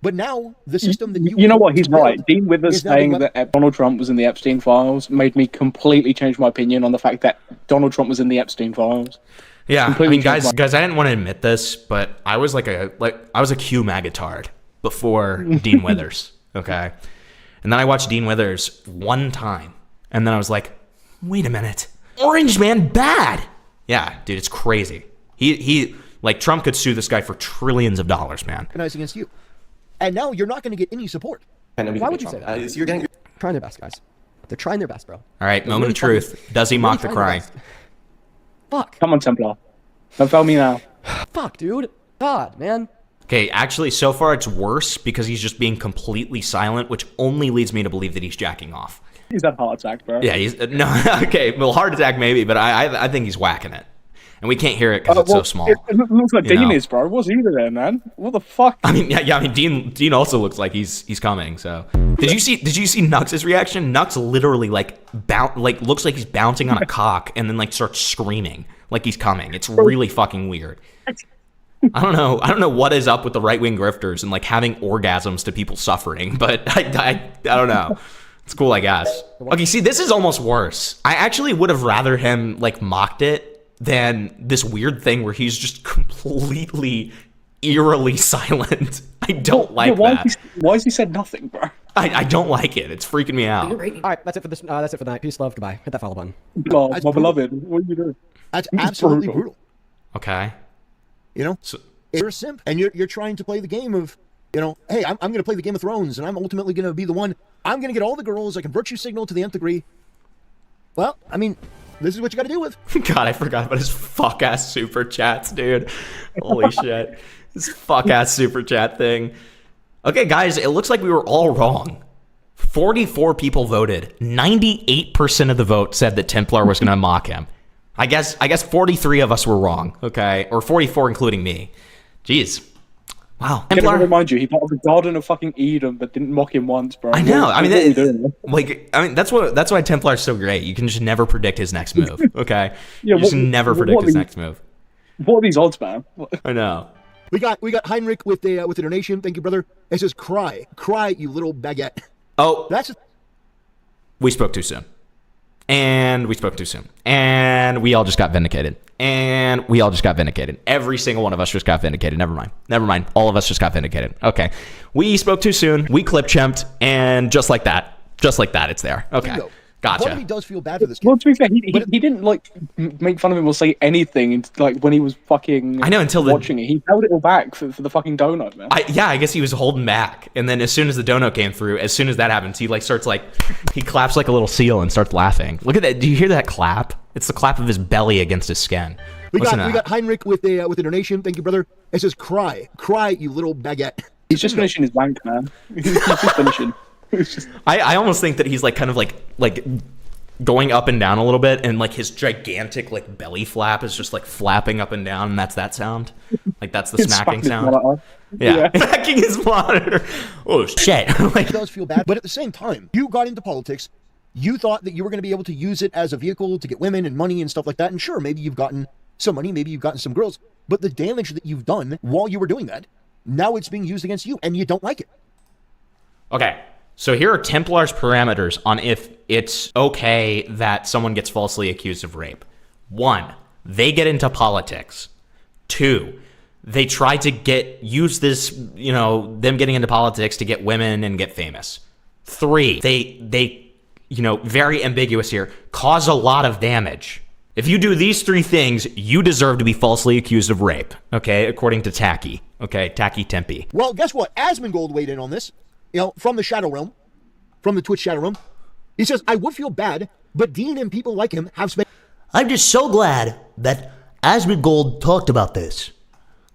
But now, the system that you know what, he's right. Dean Withers saying that Donald Trump was in the Epstein files made me completely change my opinion on the fact that Donald Trump was in the Epstein files. Yeah, I mean, guys, I didn't want to admit this, but I was I was a Q magatard before Dean Withers, okay? And then I watched Dean Withers one time, and then I was like, wait a minute, Orange Man bad. Yeah, dude, it's crazy. He Trump could sue this guy for trillions of dollars, man. Against you. And now you're not going to get any support. Why would you say that? You're trying their best, guys. They're trying their best, bro. All right, moment of truth. Does he mock the crying? Fuck. Come on, Templar. Don't fail me now. Fuck, dude. God, man. Okay, actually, so far it's worse because he's just being completely silent, which only leads me to believe that he's jacking off. He's had a heart attack, bro. Yeah, he's no. Okay, well, heart attack maybe, but I think he's whacking it, and we can't hear it because it's so small. It looks like Dean is, bro. What's he doing, man? What the fuck? I mean, yeah. I mean, Dean also looks like he's coming. So, did you see Nux's reaction? Nux literally looks like he's bouncing on a cock, and then starts screaming like he's coming. It's really fucking weird. I don't know what is up with the right-wing grifters and having orgasms to people suffering, but I don't know. It's cool, I guess. Okay, see, this is almost worse. I actually would have rather him mocked it than this weird thing where he's just completely eerily silent. I don't like that. Why has he said nothing, bro? I don't like it. It's freaking me out. All right, that's it for this. That's it for the night. Peace, love, goodbye. Hit that follow button. Oh, my beloved, what are you doing? That's absolutely brutal. Okay. So, you're a simp, and you're trying to play the game of, hey, I'm going to play the Game of Thrones, and I'm ultimately going to be the one. I'm going to get all the girls. I can virtue signal to the nth degree. Well, I mean, this is what you got to deal with. God, I forgot about his fuck-ass super chats, dude. Holy shit. This fuck-ass super chat thing. Okay, guys, it looks like we were all wrong. 44 people voted. 98% of the vote said that Templar was going to mock him. I guess 43 of us were wrong, okay? Or 44 including me. Jeez. Wow. I'm gonna remind you, he part of the Garden of fucking Eden, but didn't mock him once, bro. I know. That's why Templar's so great. You can just never predict his next move, okay? Yeah, you just never predict his next move. What are these odds, man? I know. We got Heinrich with the donation. Thank you, brother. It says, "Cry, you little baguette." Oh, we spoke too soon. And we spoke too soon. And we all just got vindicated. Every single one of us just got vindicated. Never mind. All of us just got vindicated. Okay. We spoke too soon. We clip chumped. And just like that, it's there. Okay. Gotcha. Part of me does feel bad for this kid. Well, to be fair, he didn't make fun of him or say anything when he was fucking. I know until watching it. He held it all back for the fucking donut, man. I guess he was holding back, and then as soon as the donut came through, as soon as that happens, he starts he claps like a little seal and starts laughing. Look at that! Do you hear that clap? It's the clap of his belly against his skin. We got Heinrich with a donation. Thank you, brother. It says, "Cry, you little baguette." He's just finishing his wank, man. He's just finishing. I almost think that he's kind of going up and down a little bit, and his gigantic belly flap is just flapping up and down, and that's that sound. That's the smacking sound. Yeah. Smacking his monitor. Oh shit. It does feel bad, but at the same time, you got into politics. You thought that you were going to be able to use it as a vehicle to get women and money and stuff like that. And sure, maybe you've gotten some money, maybe you've gotten some girls, but the damage that you've done while you were doing that, now it's being used against you, and you don't like it. Okay. So here are Templar's parameters on if it's okay that someone gets falsely accused of rape. 1, they get into politics. 2, they try to use this, them getting into politics to get women and get famous. 3, they very ambiguous here, cause a lot of damage. If you do these 3 things, you deserve to be falsely accused of rape, okay, according to Tacky. Okay, Tacky Tempe. Well, guess what? Asmongold weighed in on this. From the Shadow Realm. from the Twitch chat room. He says, I would feel bad, but Dean and people like him have spent... I'm just so glad that Asmongold talked about this.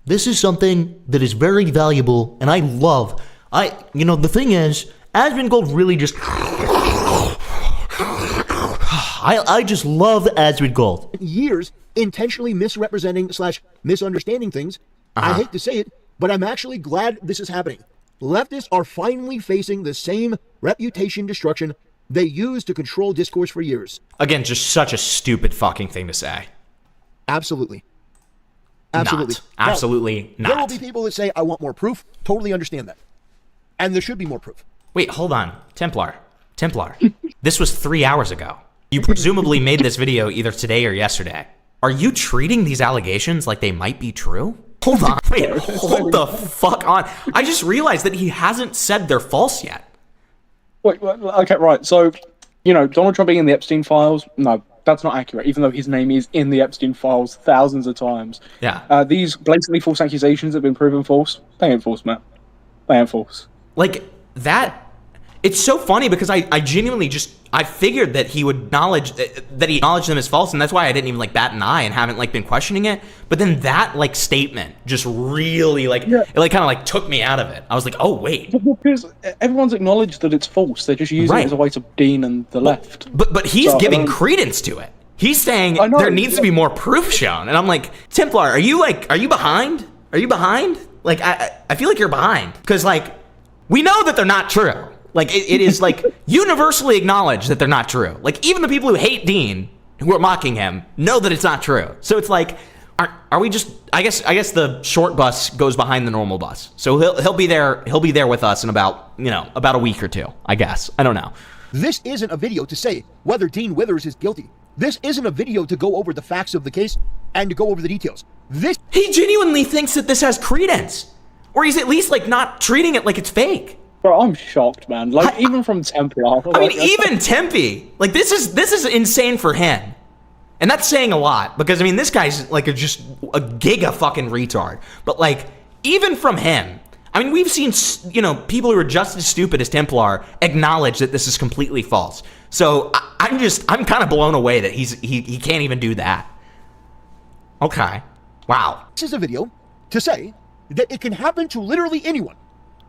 This is something that is very valuable, and I love. The thing is, Asmongold really just... I just love Asmongold. ...years intentionally misrepresenting / misunderstanding things. I hate to say it, but I'm actually glad this is happening. Leftists are finally facing the same reputation destruction they used to control discourse for years. Again, just such a stupid fucking thing to say. Absolutely. Absolutely not. There will be people that say, I want more proof. Totally understand that. And there should be more proof. Wait, hold on. Templar. This was 3 hours ago. You presumably made this video either today or yesterday. Are you treating these allegations like they might be true? Hold on. Wait, hold the fuck on. I just realized that he hasn't said they're false yet. Wait, okay, right. So, Donald Trump being in the Epstein files, no, that's not accurate, even though his name is in the Epstein files thousands of times. Yeah. These blatantly false accusations have been proven false. They ain't false, man. They ain't false. Like, that... It's so funny because I genuinely I figured that he would acknowledge that he acknowledged them as false, and that's why I didn't even bat an eye and haven't been questioning it. But then that statement just really it kind of took me out of it. I was like, oh wait, because everyone's acknowledged that it's false. They're just using it as a way to Dean and the left. But he's giving credence to it. He's saying there needs to be more proof shown, and I'm like, Templar, are you behind? Are you behind? I feel like you're behind because we know that they're not true. It is universally acknowledged that they're not true. Even the people who hate Dean, who are mocking him, know that it's not true. So it's are we just? I guess the short bus goes behind the normal bus. So he'll be there. He'll be there with us in about a week or two. I guess. I don't know. This isn't a video to say whether Dean Withers is guilty. This isn't a video to go over the facts of the case and to go over the details. He genuinely thinks that this has credence, or he's at least not treating it like it's fake. Bro, I'm shocked, man. Even from Tempe. Even Tempe. This is insane for him. And that's saying a lot. Because, this guy's, just a giga fucking retard. But, even from him, we've seen, people who are just as stupid as Templar acknowledge that this is completely false. So, I'm kind of blown away that he can't even do that. Okay. Wow. This is a video to say that it can happen to literally anyone.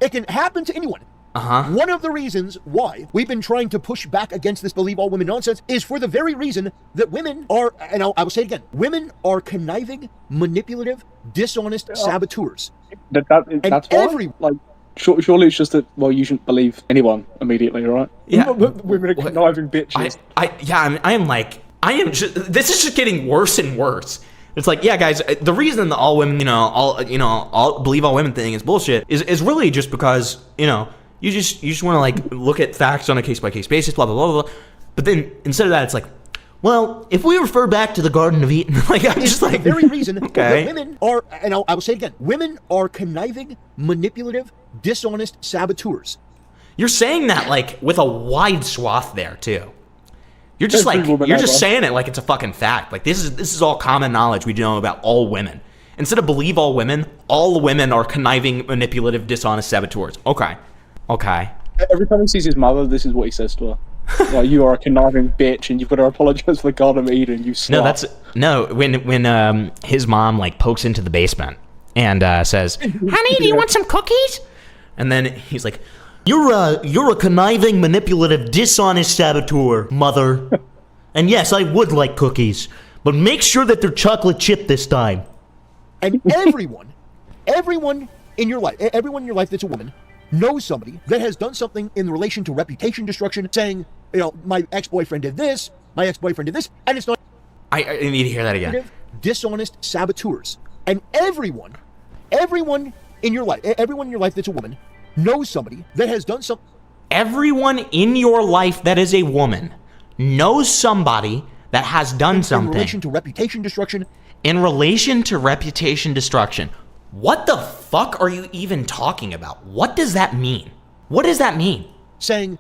It can happen to anyone. One of the reasons why we've been trying to push back against this believe all women nonsense is for the very reason that women are, and I will say it again, women are conniving, manipulative, dishonest saboteurs. That's why? Surely it's just that, you shouldn't believe anyone immediately, right? Yeah. Women are conniving bitches. This is just getting worse and worse. It's guys, the reason the all women, all believe all women thing is bullshit is really just because, you just want to look at facts on a case by case basis, blah, blah, blah, blah. But then instead of that, it's well, if we refer back to the Garden of Eden, I'm just the very reason that women are, and I will say it again, women are conniving, manipulative, dishonest saboteurs. You're saying that with a wide swath there too. You're just saying it like it's a fucking fact. This is all common knowledge we know about all women. Instead of believe all women are conniving, manipulative, dishonest saboteurs. Okay. Every time he sees his mother, this is what he says to her. You are a conniving bitch, and you've got to apologize for the Garden of Eden, you slut. When his mom pokes into the basement and says, "Honey, do you want some cookies?" And then he's like, You're a conniving, manipulative, dishonest saboteur, mother. And yes, I would like cookies, but make sure that they're chocolate chip this time. And everyone in your life that's a woman knows somebody that has done something in relation to reputation destruction, saying, my ex-boyfriend did this, and it's not... I need to hear that again. Dishonest saboteurs. And everyone in your life that's a woman knows somebody that has done something. Everyone in your life that is a woman knows somebody that has done something. In relation to reputation destruction. In relation to reputation destruction. What the fuck are you even talking about? What does that mean? What does that mean? Saying,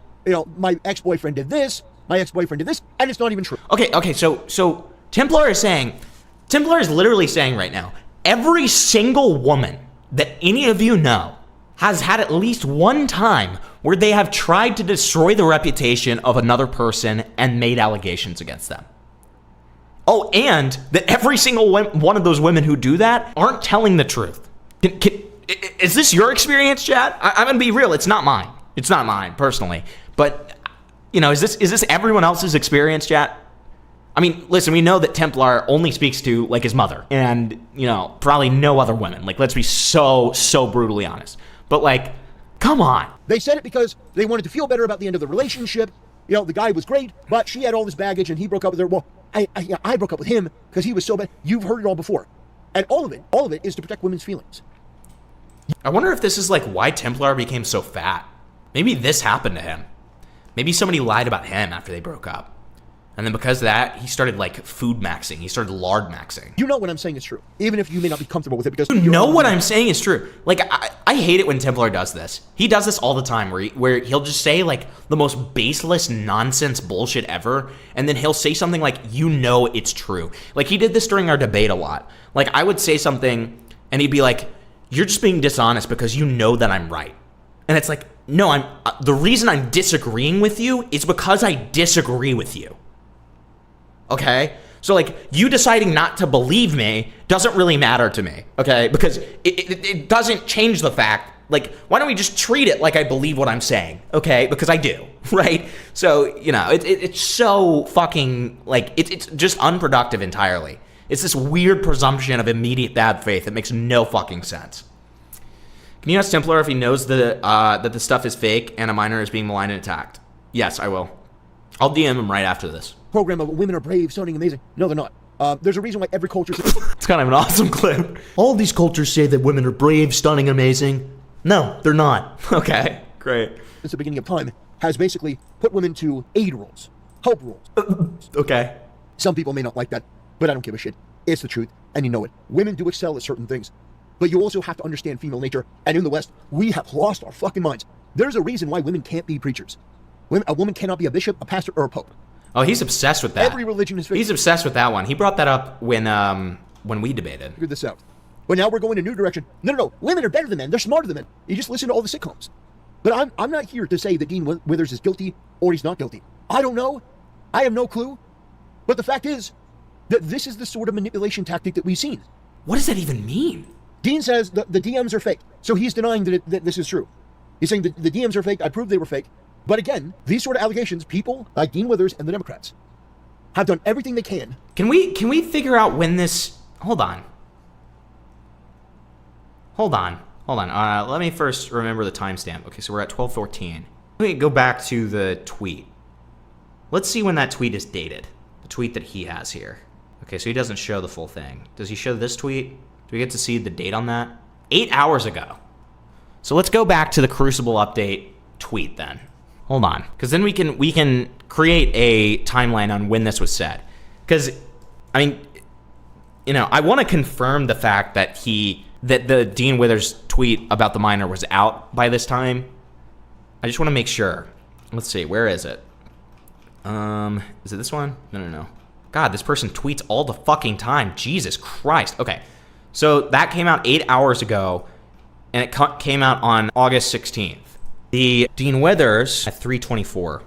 my ex-boyfriend did this, and it's not even true. Okay, so Templar is literally saying right now, every single woman that any of you know has had at least one time where they have tried to destroy the reputation of another person and made allegations against them. Oh, and that every single one of those women who do that aren't telling the truth. Is this your experience, chat? I'm gonna be real. It's not mine. It's not mine personally. But you know, is this everyone else's experience, chat? I mean, listen, we know that Templar only speaks to like his mother, and you know, probably no other women. Like, let's be so brutally honest. But like, come on. They said it because they wanted to feel better about the end of the relationship. You know, the guy was great, but she had all this baggage, and he broke up with her. Well, I broke up with him because he was so bad. You've heard it all before, and all of it is to protect women's feelings. I wonder if this is like why Templar became so fat. Maybe this happened to him. Maybe somebody lied about him after they broke up. And then because of that, he started like food maxing. He started lard maxing. You know what I'm saying is true, even if you may not be comfortable with it, because you know what I'm saying is true. Like, I hate it when Templar does this. He does this all the time where he'll just say like the most baseless nonsense bullshit ever. And then he'll say something like, you know, it's true. Like he did this during our debate a lot. Like I would say something and he'd be like, you're just being dishonest because you know that I'm right. And it's like, no, the reason I'm disagreeing with you is because I disagree with you. Okay? So, like, you deciding not to believe me doesn't really matter to me, okay? Because it doesn't change the fact, like, why don't we just treat it like I believe what I'm saying, okay? Because I do, right? So, you know, it's so fucking, like, it's just unproductive entirely. It's this weird presumption of immediate bad faith that makes no fucking sense. Can you ask Templar if he knows that the stuff is fake and a minor is being maligned and attacked? Yes, I will. I'll DM him right after this. Program of women are brave, stunning, amazing. No, they're not. There's a reason why every culture... It's kind of an awesome clip. All these cultures say that women are brave, stunning, amazing. No, they're not. Okay, great. Since the beginning of time, has basically put women to aid roles, help roles. Okay. Some people may not like that, but I don't give a shit. It's the truth, and you know it. Women do excel at certain things. But you also have to understand female nature, and in the West, we have lost our fucking minds. There's a reason why women can't be preachers. A woman cannot be a bishop, a pastor, or a pope. Oh, he's obsessed with that. Every religion is fake. He's obsessed with that one. He brought that up when we debated. Figured this out. But now we're going a new direction. No. Women are better than men. They're smarter than men. You just listen to all the sitcoms. But I'm not here to say that Dean Withers is guilty or he's not guilty. I don't know. I have no clue. But the fact is that this is the sort of manipulation tactic that we've seen. What does that even mean? Dean says the DMs are fake. So he's denying that this is true. He's saying the DMs are fake. I proved they were fake. But again, these sort of allegations, people like Dean Withers and the Democrats have done everything they can. Can we figure out when this... Hold on. Let me first remember the timestamp. Okay, so we're at 12:14. Let me go back to the tweet. Let's see when that tweet is dated. The tweet that he has here. Okay, so he doesn't show the full thing. Does he show this tweet? Do we get to see the date on that? 8 hours ago. So let's go back to the Crucible update tweet then. Hold on, because then we can create a timeline on when this was said. Because, I mean, you know, I want to confirm the fact that the Dean Withers tweet about the minor was out by this time. I just want to make sure. Let's see, where is it? Is it this one? No. God, this person tweets all the fucking time. Jesus Christ. Okay, so that came out 8 hours ago, and it came out on August 16th. The Dean Withers at 3:24.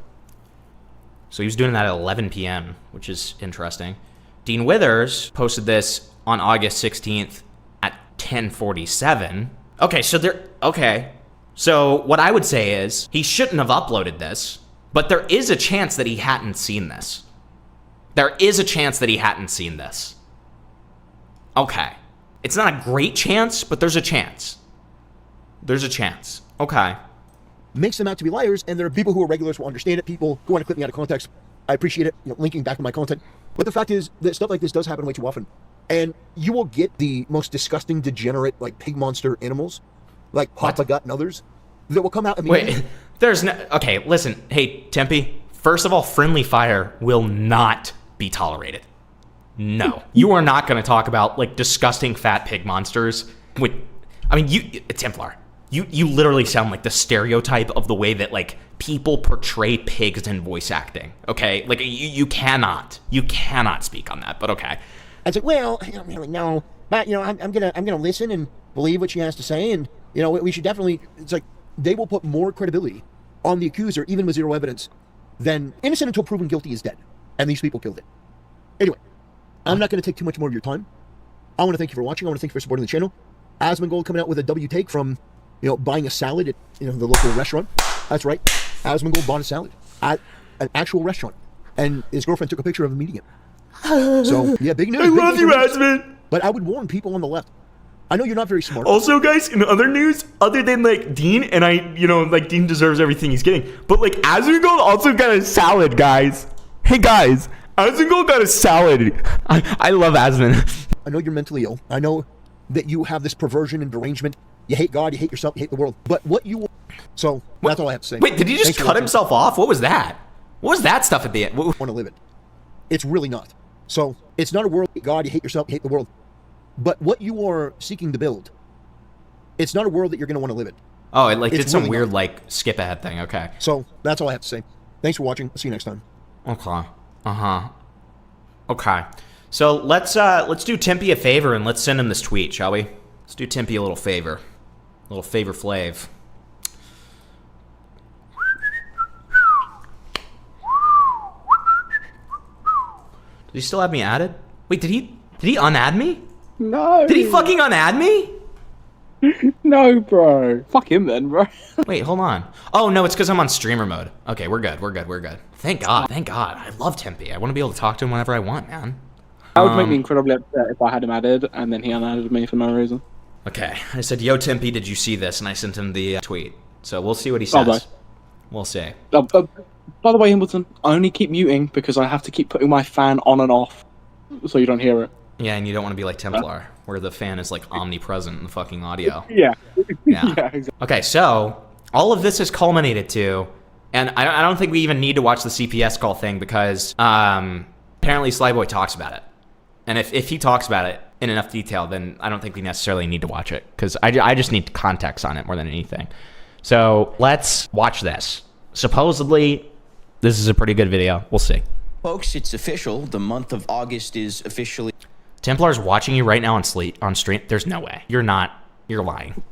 So he was doing that at 11 p.m., which is interesting. Dean Withers posted this on August 16th at 10:47. Okay, so what I would say is he shouldn't have uploaded this, but there is a chance that he hadn't seen this. Okay. It's not a great chance, but there's a chance. Okay. Makes them out to be liars, and there are people who are regulars who understand it, people who want to clip me out of context. I appreciate it, linking back to my content. But the fact is that stuff like this does happen way too often. And you will get the most disgusting, degenerate, like pig monster animals, like Papa Gut and others, that will come out immediately. Wait, there's no... Okay, listen. Hey, Tempe, first of all, friendly fire will not be tolerated. No. You are not going to talk about, like, disgusting fat pig monsters. Templar... You literally sound like the stereotype of the way that, like, people portray pigs in voice acting, okay? Like, you cannot speak on that, but okay. I said, well, I don't really know, but, you know, I'm gonna listen and believe what she has to say, and You know, we should definitely, it's like, they will put more credibility on the accuser, even with zero evidence, than innocent until proven guilty is dead. And these people killed it. Anyway, I'm not going to take too much more of your time. I want to thank you for watching. I want to thank you for supporting the channel. Asmongold coming out with a W take from, buying a salad at, the local restaurant. That's right. Asmongold bought a salad at an actual restaurant. And his girlfriend took a picture of him eating it. So, yeah, big news. I love you, Asmon. But I would warn people on the left. I know you're not very smart. Also, guys, in other news, other than like Dean, and Dean deserves everything he's getting, but like Asmongold also got a salad, guys. Hey guys, Asmongold got a salad. I love Asmon. I know you're mentally ill. I know that you have this perversion and derangement. You hate God, you hate yourself, you hate the world. But what you... So, that's all I have to say. Wait, did he just cut himself off? What was that? What was that stuff at the end? Want to live it. It's really not. So, it's not a world, God, you hate yourself, you hate the world. But what you are seeking to build, it's not a world that you're going to want to live in. Oh, it did some really weird not. like skip ahead thing. Okay. So that's all I have to say. Thanks for watching. See you next time. Okay. Okay. So let's do Timpy a favor and let's send him this tweet, shall we? Let's do Timpy a little favor. A little favor flav. Does he still have me added? Wait, did he unadd me? No. Did he fucking unadd me? No, bro. Fuck him then, bro. Wait, hold on. Oh, no, it's because I'm on streamer mode. Okay, we're good. Thank God. I love Tempe. I want to be able to talk to him whenever I want, man. That would make me incredibly upset if I had him added and then he unadded me for no reason. Okay, I said, yo, Tempe, did you see this? And I sent him the tweet. So we'll see what he says. We'll see. By the way, Hamilton, I only keep muting because I have to keep putting my fan on and off so you don't hear it. Yeah, and you don't want to be like Templar, where the fan is like omnipresent in the fucking audio. Yeah. Yeah. Exactly. Okay, so all of this has culminated to, and I don't think we even need to watch the CPS call thing because apparently Slyboy talks about it. And if he talks about it in enough detail, then I don't think we necessarily need to watch it because I just need context on it more than anything. So let's watch this. Supposedly, this is a pretty good video. We'll see. Folks, it's official. The month of August is officially... Templar's watching you right now on stream. There's no way. You're not. You're lying.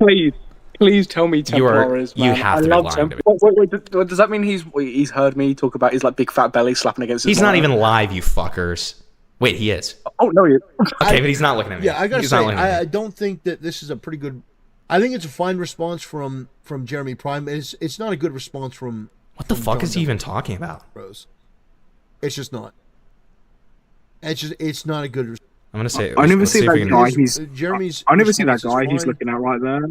Please tell me Templar is, man. You have to be lying to me. Wait, does that mean he's heard me talk about his like big fat belly slapping against his He's not even live, you fuckers. Wait, he is. Oh, no, he is. Okay, but he's not looking at me. Yeah, I gotta say, I don't think that this is a pretty good... I think it's a fine response from Jeremy Prime. It's not a good response from... What the fuck is he even talking about? Rose. It's just not. It's not a good response. I'm gonna say. I never see that guy. I never see that guy he's looking at right there.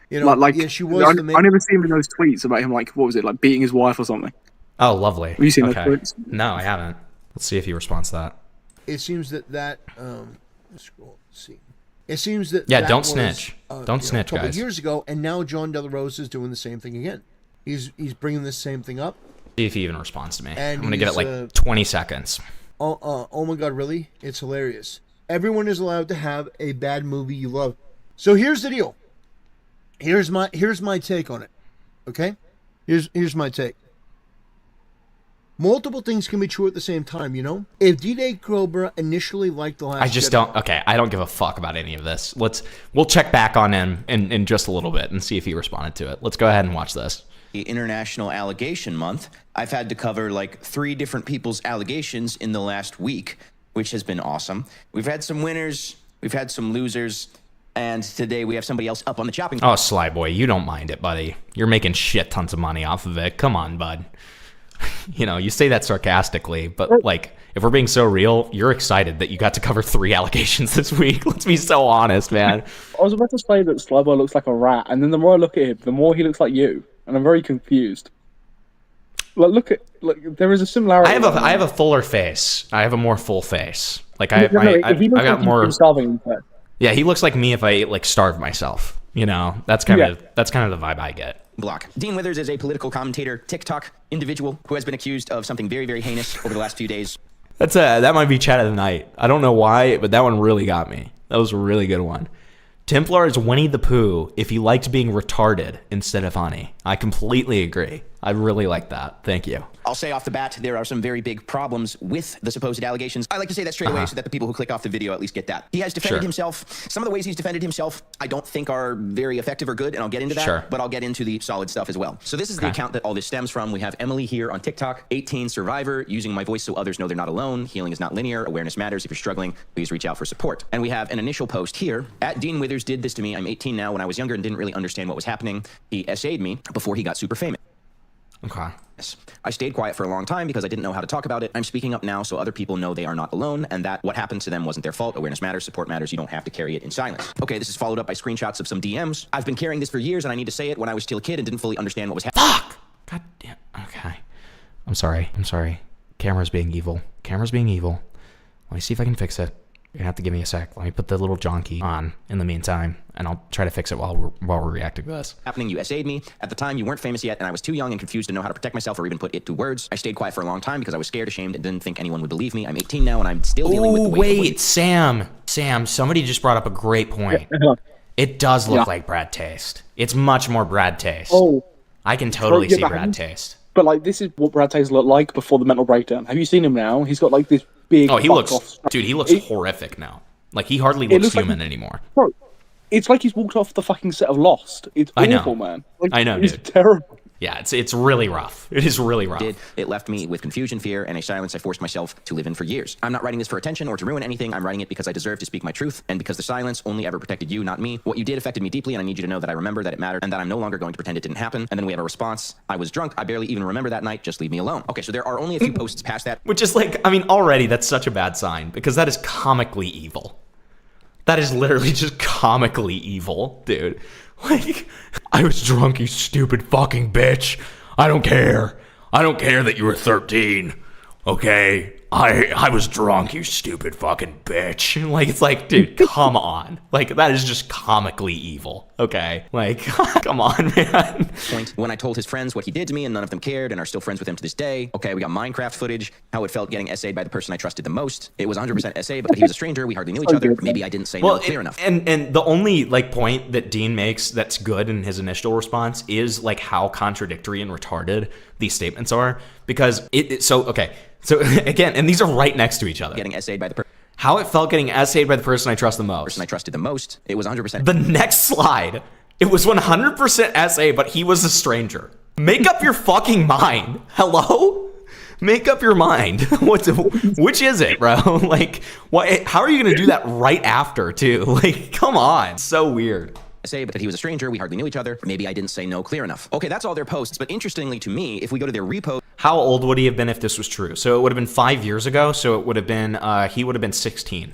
You know, like yeah, she was I never see him in those tweets about him. Like, what was it? Like beating his wife or something. Oh, lovely. Have you seen those tweets? No, I haven't. Let's see if he responds to that. It seems that let's scroll. Let's see. It seems that don't snitch. Don't snitch, a couple guys. Years ago, and now John De La Rose is doing the same thing again. He's bringing this same thing up. See if he even responds to me. And I'm gonna give it like 20 seconds. Oh my God, really? It's hilarious. Everyone is allowed to have a bad movie you love. So here's the deal. Here's my take on it. Okay? Here's my take. Multiple things can be true at the same time, you know? If D-Day Cobra initially liked The Last Jedi... I don't give a fuck about any of this. We'll check back on him in just a little bit and see if he responded to it. Let's go ahead and watch this. International Allegation Month. I've had to cover like 3 different people's allegations in the last week, which has been awesome. We've had some winners, we've had some losers, and today we have somebody else up on the chopping block. Oh, Sly Boy, you don't mind it, buddy. You're making shit tons of money off of it. Come on, bud. You know, you say that sarcastically, but like, if we're being so real, you're excited that you got to cover 3 allegations this week. Let's be so honest, man. I was about to say that Slyboy looks like a rat, and then the more I look at him, the more he looks like you, and I'm very confused. Look, there is a similarity. I have a fuller face. I have a more full face. Like I got more. Yeah, he looks like me if I like starve myself. You know, that's kind of the vibe I get. Block. Dean Withers is a political commentator, TikTok individual who has been accused of something very, very heinous over the last few days. That might be chat of the night. I don't know why, but that one really got me. That was a really good one. Templar is Winnie the Pooh if he liked being retarded instead of funny. I completely agree. I really like that. Thank you. I'll say off the bat, there are some very big problems with the supposed allegations. I like to say that straight away so that the people who click off the video at least get that. He has defended himself. Some of the ways he's defended himself, I don't think are very effective or good, and I'll get into that, but I'll get into the solid stuff as well. So this is the account that all this stems from. We have Emily here on TikTok, 18 survivor, using my voice so others know they're not alone. Healing is not linear. Awareness matters. If you're struggling, please reach out for support. And we have an initial post here. At Dean Withers did this to me. I'm 18 now. When I was younger and didn't really understand what was happening, he essayed me before he got super famous. Okay. I stayed quiet for a long time because I didn't know how to talk about it. I'm speaking up now so other people know they are not alone and that what happened to them wasn't their fault. Awareness matters, support matters. You don't have to carry it in silence. Okay, this is followed up by screenshots of some DMs. I've been carrying this for years and I need to say it. When I was still a kid and didn't fully understand what was happening. Fuck! God damn. Okay. I'm sorry. Camera's being evil. Let me see if I can fix it. You're gonna have to give me a sec. Let me put the little John key on in the meantime, and I'll try to fix it while we're reacting to this. You essayed me. At the time, you weren't famous yet, and I was too young and confused to know how to protect myself or even put it to words. I stayed quiet for a long time because I was scared, ashamed, and didn't think anyone would believe me. I'm 18 now, and I'm still dealing with the weight. Wait, Sam, somebody just brought up a great point. It does look like Brad Taste. It's much more Brad Taste. Oh, I can totally see Brad Taste. But like, this is what Brad Taste looked like before the mental breakdown. Have you seen him now? He's got like this big. Oh, he looks horrific now. Like, he hardly looks human anymore. Bro, it's like he's walked off the fucking set of Lost. It's awful, man. Like, I know, it's dude. terrible. Yeah, it's really rough. It is really rough. It left me with confusion, fear, and a silence I forced myself to live in for years. I'm not writing this for attention or to ruin anything. I'm writing it because I deserve to speak my truth, and because the silence only ever protected you, not me. What you did affected me deeply, and I need you to know that I remember that it mattered, and that I'm no longer going to pretend it didn't happen. And then we have a response. I was drunk. I barely even remember that night. Just leave me alone. Okay, so there are only a few posts past that. Which is like, I mean, already that's such a bad sign, because that is comically evil. That is literally just comically evil, dude. Like, I was drunk, you stupid fucking bitch. I don't care. I don't care that you were 13. Okay? I was drunk, you stupid fucking bitch. Like, it's like, dude, come on. Like, that is just comically evil. Okay? Like, come on, man. When I told his friends what he did to me and none of them cared and are still friends with him to this day. Okay, we got Minecraft footage, how it felt getting essayed by the person I trusted the most. It was 100% essay, but he was a stranger. We hardly knew each other. Maybe I didn't say no clear enough. And the only, like, point that Dean makes that's good in his initial response is, like, how contradictory and retarded these statements are. Because so again, and these are right next to each other. Getting essayed by the person. How it felt getting essayed by the person I trust the most. Person I trusted the most. It was 100%. The next slide, it was 100% essay, but he was a stranger. Make up your fucking mind. Hello? Make up your mind. Which is it, bro? Like, how are you going to do that right after, too? Like, come on. So weird. Say, but that he was a stranger, we hardly knew each other. Maybe I didn't say no clear enough. Okay, that's all their posts, but interestingly to me, if we go to their repost. How old would he have been if this was true? So it would have been 5 years ago, so it would have been, he would have been 16.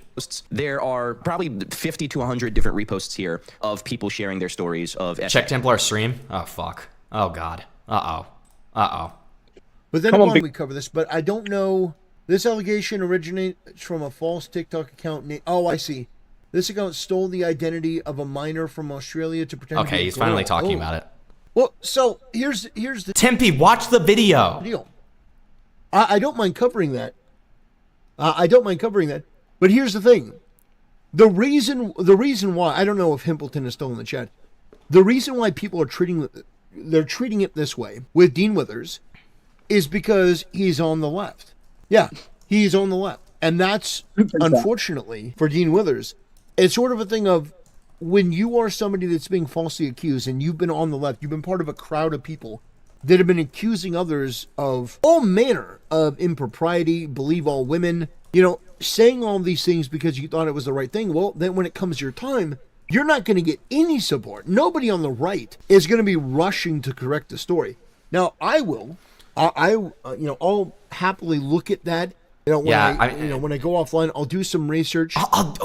There are probably 50 to 100 different reposts here of people sharing their stories of... Check Templar stream? Oh, fuck. Oh, God. Uh-oh. But then again, we cover this, but I don't know. This allegation originates from a false TikTok account named... Oh, I see. This account stole the identity of a minor from Australia to pretend to be a girl. Okay, he's finally talking about it. Well, so here's the... Tempe, watch the video. I don't mind covering that. But here's the thing. The reason why... I don't know if Himpleton is still in the chat. The reason why people are treating it this way with Dean Withers is because he's on the left. Yeah, he's on the left. And that's, unfortunately, for Dean Withers... It's sort of a thing of when you are somebody that's being falsely accused and you've been on the left, you've been part of a crowd of people that have been accusing others of all manner of impropriety, believe all women, saying all these things because you thought it was the right thing. Well, then when it comes your time, you're not going to get any support. Nobody on the right is going to be rushing to correct the story. Now, I will. I'll happily look at that. When I go offline, I'll do some research.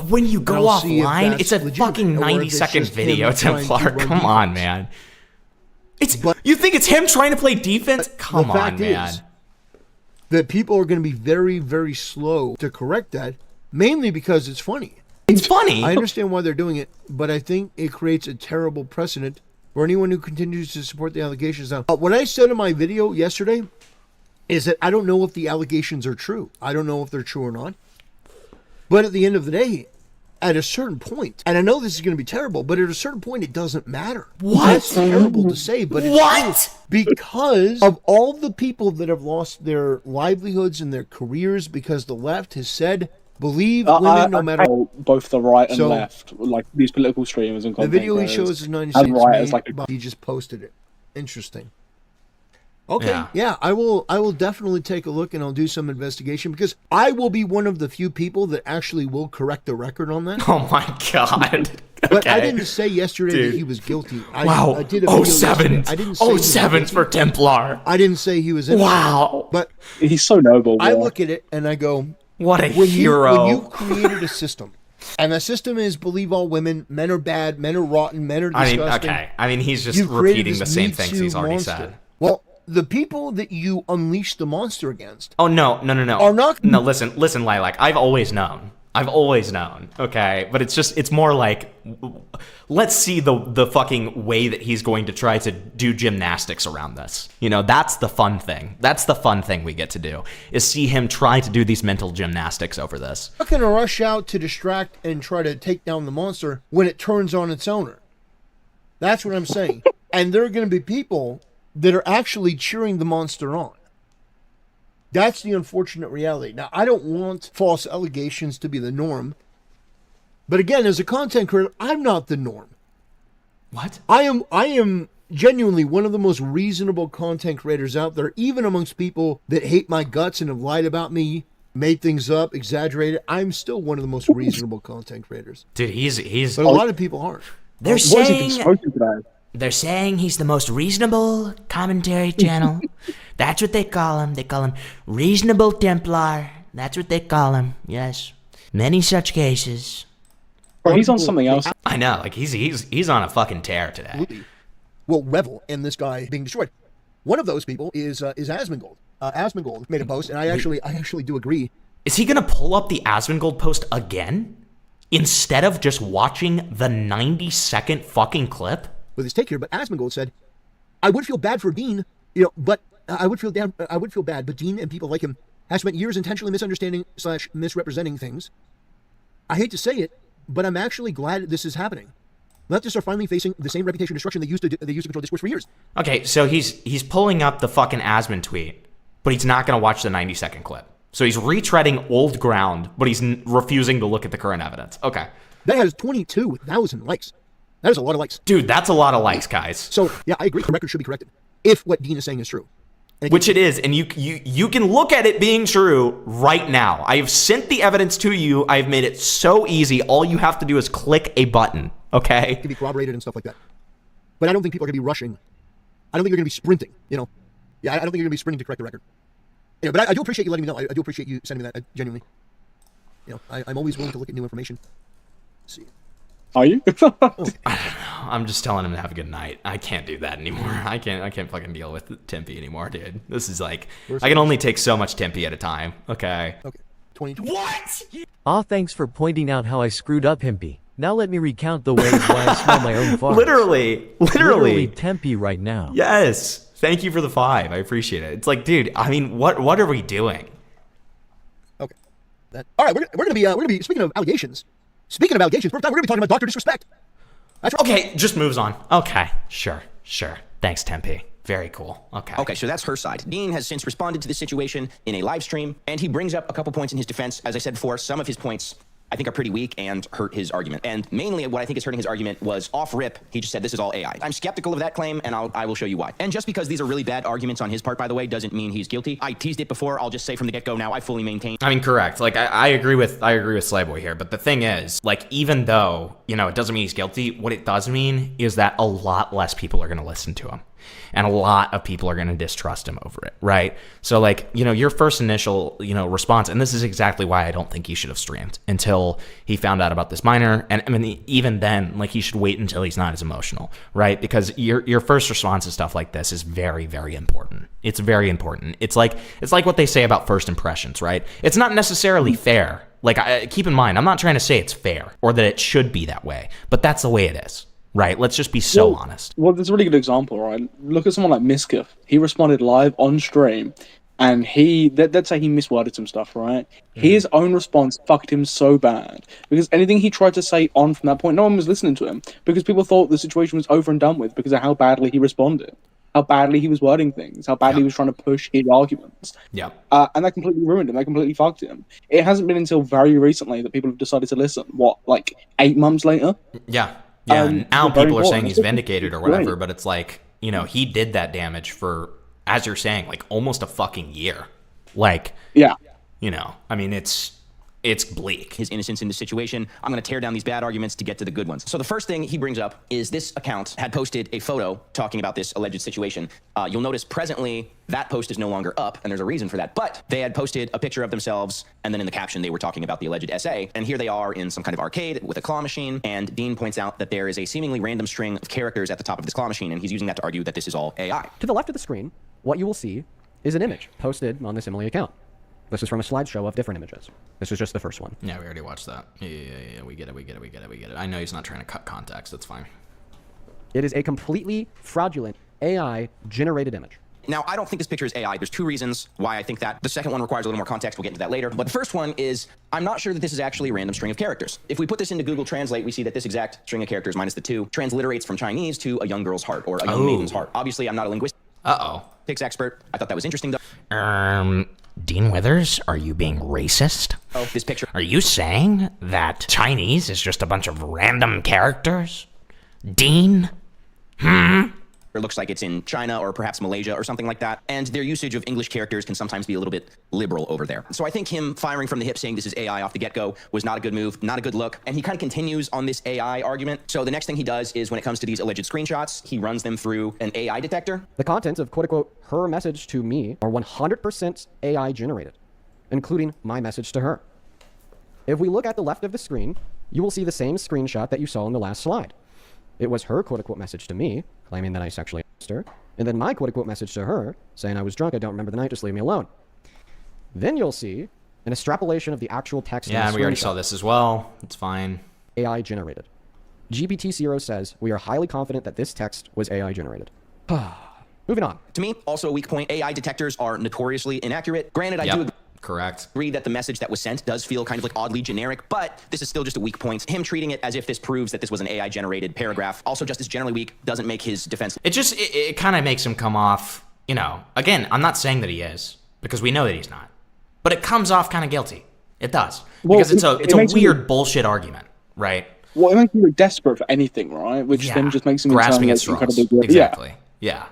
When you go offline, it's a fucking 90-second video, Templar. Come on, man. You think it's him trying to play defense? Come on, man. That people are going to be very, very slow to correct that, mainly because it's funny. It's funny. I understand why they're doing it, but I think it creates a terrible precedent for anyone who continues to support the allegations. Now, what I said in my video yesterday is that I don't know if the allegations are true. I don't know if they're true or not. But at the end of the day, at a certain point, and I know this is going to be terrible, but at a certain point, it doesn't matter. What? That's terrible to say, but it's What? true. Because of all the people that have lost their livelihoods and their careers because the left has said, believe women no matter what. Both the right and So, left, like these political streamers and The content video he creators, shows is 90 as cents right made, as, like, but he just posted it. Interesting. Okay, yeah, I will definitely take a look and I'll do some investigation because I will be one of the few people that actually will correct the record on that. Oh my god. But I Okay. didn't say yesterday Dude. that he was guilty. Wow. I did a video yesterday. 07s. I didn't say he was 07s guilty. for Templar. I didn't say he was innocent. Wow. But he's so noble. I bro. look at it and I go, What a when hero. when you created a system, and the system is believe all women, men are bad, men are rotten, men are I mean, disgusting. okay. I mean, he's just You've created repeating the this same Me things Too he's already monster. said. Well, the people that you unleash the monster against Oh no. are not. No, listen, Lilac. I've always known. Okay, but it's more like, let's see the fucking way that he's going to try to do gymnastics around this. You know, that's the fun thing. That's the fun thing we get to do, is see him try to do these mental gymnastics over this. not going to rush out to distract and try to take down the monster when it turns on its owner. That's what I'm saying. And there are going to be people that are actually cheering the monster on. That's the unfortunate reality. Now, I don't want false allegations to be the norm. But again, as a content creator, I'm not the norm. What? I am genuinely one of the most reasonable content creators out there, even amongst people that hate my guts and have lied about me, made things up, exaggerated. I'm still one of the most reasonable content creators. Dude, he's But a lot of people aren't. They're What has he been saying smoking today? they're saying he's the most reasonable commentary channel. That's what they call him. They call him Reasonable Templar. That's what they call him. Yes, many such cases. Bro, he's on something else. I know, like he's on a fucking tear today. Will revel in this guy being destroyed. One of those people is Asmongold. Asmongold made a post, and I actually do agree. Is he gonna pull up the Asmongold post again instead of just watching the 90-second fucking clip? With his take here, but Asmongold said, "I would feel bad for Dean, but I would feel bad, but Dean and people like him have spent years intentionally misunderstanding / misrepresenting things. I hate to say it, but I'm actually glad this is happening. Leftists are finally facing the same reputation destruction they used to control discourse for years." Okay, so he's pulling up the fucking Asmon tweet, but he's not gonna watch the 90-second clip. So he's retreading old ground, but he's refusing to look at the current evidence. Okay. That has 22,000 likes. That is a lot of likes. Dude, that's a lot of likes, guys. So, yeah, I agree. The record should be corrected if what Dean is saying is true. Which it is, and you can look at it being true right now. I have sent the evidence to you. I've made it so easy. All you have to do is click a button, okay? It can be corroborated and stuff like that. But I don't think people are going to be rushing. I don't think they're going to be sprinting, Yeah, I don't think you're going to be sprinting to correct the record. But I do appreciate you letting me know. I do appreciate you sending me that, genuinely. I'm always willing to look at new information. Let's see. Are you? I'm just telling him to have a good night. I can't do that anymore. I can't fucking deal with Tempe anymore, dude. This is like, I can only take so much Tempe at a time, okay? Okay. 2020. What? Aw, thanks for pointing out how I screwed up, Himpy. Now let me recount the ways why I smell my own farts. Literally Tempe right now. Yes. Thank you for the 5. I appreciate it. It's like, dude, I mean, what are we doing? Okay. All right, we're gonna be speaking of allegations. Speaking of allegations, first time we're gonna be talking about Dr. Disrespect. That's right. Okay, just moves on. Okay, sure. Thanks, Tempe. Very cool. Okay, so that's her side. Dean has since responded to the situation in a live stream, and he brings up a couple points in his defense. As I said before, some of his points I think are pretty weak and hurt his argument. And mainly what I think is hurting his argument was off rip, he just said this is all AI. I'm skeptical of that claim, and I will show you why. And just because these are really bad arguments on his part, by the way, doesn't mean he's guilty. I teased it before. I'll just say from the get-go now, I fully maintain. I mean, correct. Like, I agree with Slayboy here, but the thing is, like, even though, it doesn't mean he's guilty, what it does mean is that a lot less people are going to listen to him. And a lot of people are going to distrust him over it, right? So, like, your first initial, response, and this is exactly why I don't think he should have streamed until he found out about this minor. And I mean, even then, like, he should wait until he's not as emotional, right? Because your first response to stuff like this is very, very important. It's very important. It's like what they say about first impressions, right? It's not necessarily fair. Like, keep in mind, I'm not trying to say it's fair or that it should be that way, but that's the way it is. Right, let's just be so honest. Well, there's a really good example, right? Look at someone like Miskiff. He responded live on stream and let's say he misworded some stuff, right? His own response fucked him so bad because anything he tried to say on from that point, no one was listening to him because people thought the situation was over and done with because of how badly he responded, how badly he was wording things, how badly he was trying to push his arguments. Yeah. And that completely ruined him. That completely fucked him. It hasn't been until very recently that people have decided to listen. What, like 8 months later? Yeah. Yeah. Now people are saying he's It's vindicated or whatever, but it's like, you know, he did that damage for, as you're saying, like almost a fucking year. Like, yeah, you know, I mean, it's bleak. His innocence in the situation. I'm going to tear down these bad arguments to get to the good ones. So the first thing he brings up is this account had posted a photo talking about this alleged situation. You'll notice presently that post is no longer up, and there's a reason for that. But they had posted a picture of themselves, and then in the caption they were talking about the alleged essay. And here they are in some kind of arcade with a claw machine, and Dean points out that there is a seemingly random string of characters at the top of this claw machine, and he's using that to argue that this is all AI. To the left of the screen, what you will see is an image posted on this Emily account. This is from a slideshow of different images. This is just the first one. Yeah, we already watched that. Yeah, we get it. I know he's not trying to cut context. That's fine. It is a completely fraudulent AI-generated image. Now, I don't think this picture is AI. There's 2 reasons why I think that. The second one requires a little more context. We'll get into that later. But the first one is I'm not sure that this is actually a random string of characters. If we put this into Google Translate, we see that this exact string of characters minus the 2 transliterates from Chinese to a young girl's heart or a young maiden's heart. Obviously, I'm not a linguist. Expert. I thought that was interesting, though. Dean Withers, are you being racist? Oh, this picture. Are you saying that Chinese is just a bunch of random characters? Dean? It looks like it's in China or perhaps Malaysia or something like that. And their usage of English characters can sometimes be a little bit liberal over there. So I think him firing from the hip saying this is AI off the get-go was not a good move, not a good look. And he kind of continues on this AI argument. So the next thing he does is when it comes to these alleged screenshots, he runs them through an AI detector. The contents of quote-unquote her message to me are 100% AI generated, including my message to her. If we look at the left of the screen, you will see the same screenshot that you saw in the last slide. It was her quote-unquote message to me, claiming that I sexually abused her, and then my quote-unquote message to her, saying I was drunk, I don't remember the night, just leave me alone. Then you'll see an extrapolation of the actual text. Yeah, and we already saw this as well. It's fine. AI generated. GPT-0 says, we are highly confident that this text was AI generated. Moving on. To me, also a weak point. AI detectors are notoriously inaccurate. Granted, I do agree that the message that was sent does feel kind of like oddly generic, but this is still just a weak point. Him treating it as if this proves that this was an AI-generated paragraph, also just as generally weak, doesn't make his defense. It kind of makes him come off, you know, again, I'm not saying that he is, because we know that he's not, but it comes off kind of guilty. It does. Because it's a weird bullshit argument, right? Well, it makes him look desperate for anything, right? Which then just makes him grasping at straws. Exactly. Yeah.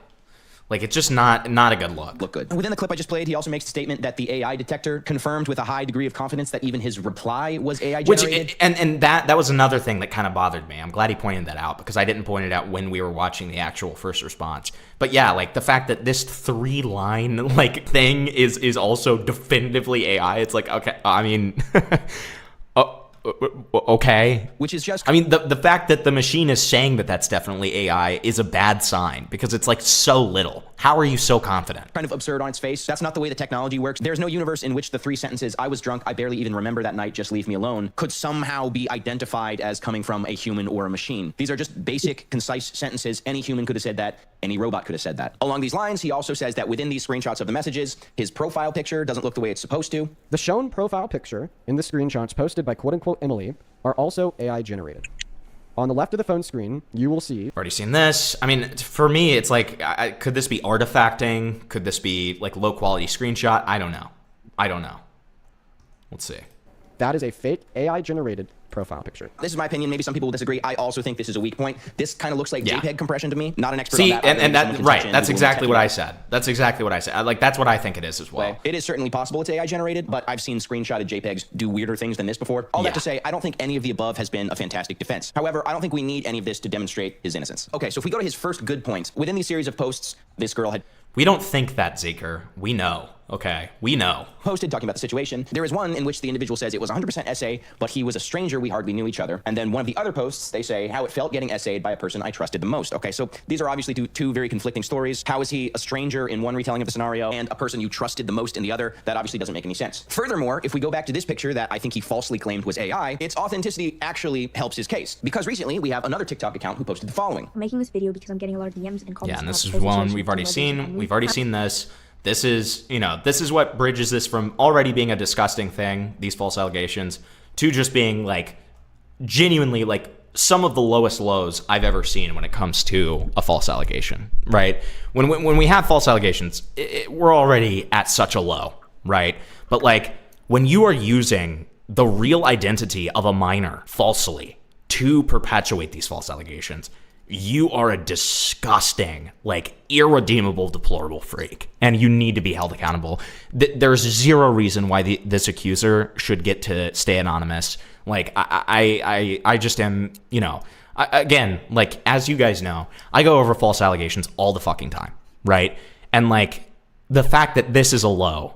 Like, it's just not a good look. Look good. Within the clip I just played, he also makes the statement that the AI detector confirmed with a high degree of confidence that even his reply was AI generated. And that was another thing that kind of bothered me. I'm glad he pointed that out, because I didn't point it out when we were watching the actual first response. But yeah, like the fact that this 3-line like thing is also definitively AI. It's like, okay, I mean, okay. Which is just... I mean, the fact that the machine is saying that that's definitely AI is a bad sign, because it's like so little. How are you so confident? Kind of absurd on its face. That's not the way the technology works. There's no universe in which the 3 sentences, I was drunk, I barely even remember that night, just leave me alone, could somehow be identified as coming from a human or a machine. These are just basic, concise sentences. Any human could have said that. Any robot could have said that. Along these lines, he also says that within these screenshots of the messages, his profile picture doesn't look the way it's supposed to. The shown profile picture in the screenshots posted by quote-unquote Emily are also AI generated. On the left of the phone screen, you will see... Already seen this. I mean, for me, it's like, could this be artifacting? Could this be like low-quality screenshot? I don't know. Let's see. That is a fake AI-generated profile picture. This is my opinion. Maybe some people will disagree. I also think this is a weak point. This kind of looks like JPEG compression to me. Not an expert on that. And that, right. That's exactly what I said. That's exactly what I said. Like, that's what I think it is as well. It is certainly possible it's AI generated, but I've seen screenshotted JPEGs do weirder things than this before. All that to say, I don't think any of the above has been a fantastic defense. However, I don't think we need any of this to demonstrate his innocence. Okay, so if we go to his first good point, within these series of posts, this girl had... We don't think that, Zeker. We know. Okay, we know. Posted talking about the situation. There is one in which the individual says it was 100% essay, but he was a stranger, we hardly knew each other. And then one of the other posts, they say how it felt getting essayed by a person I trusted the most. Okay, so these are obviously two very conflicting stories. How is he a stranger in one retelling of the scenario and a person you trusted the most in the other? That obviously doesn't make any sense. Furthermore, if we go back to this picture that I think he falsely claimed was AI, its authenticity actually helps his case. Because recently we have another TikTok account who posted the following. I'm making this video because I'm getting a lot of DMs and comments. Yeah, and this is one we've already seen. We've already seen this. this is, you know, this is what bridges this from already being a disgusting thing, these false allegations, to just being like genuinely like some of the lowest lows I've ever seen when it comes to a false allegation, right? When we have false allegations, we're already at such a low, right? But like when you are using the real identity of a minor falsely to perpetuate these false allegations, you are a disgusting, like irredeemable, deplorable freak, and you need to be held accountable. There's zero reason why this accuser should get to stay anonymous. Like I just am, you know, again, like as you guys know, I go over false allegations all the fucking time, right? And like the fact that this is a low,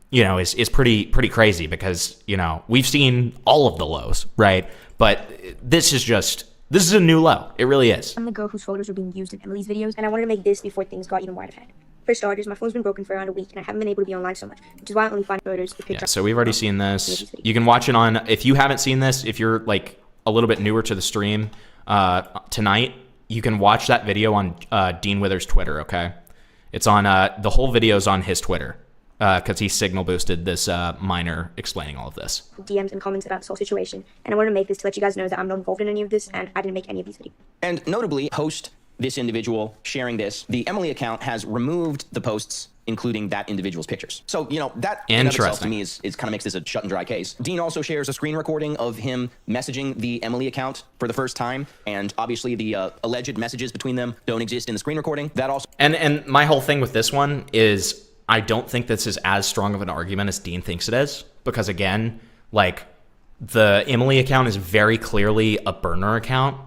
you know, is pretty crazy because, you know, we've seen all of the lows, right? But this is a new low. It really is. I'm the girl whose photos were being used in Emily's videos, and I wanted to make this before things got even wider ahead. For starters, my phone's been broken for around a week, and I haven't been able to be online so much, which is why I only find photos with pictures. Yeah, so we've already seen this. You can watch it on, if you haven't seen this, if you're like a little bit newer to the stream tonight, you can watch that video on Dean Withers' Twitter, okay? It's on, the whole video's on his Twitter. Because he signal boosted this minor explaining all of this. DMs and comments about this whole situation, and I wanted to make this to let you guys know that I'm not involved in any of this, and I didn't make any of these videos. And notably, post this individual sharing this, the Emily account has removed the posts including that individual's pictures. So, you know, that in of itself to me is kind of makes this a shut and dry case. Dean also shares a screen recording of him messaging the Emily account for the first time, and obviously the alleged messages between them don't exist in the screen recording. That also... And my whole thing with this one is I don't think this is as strong of an argument as Dean thinks it is, because again, like the Emily account is very clearly a burner account.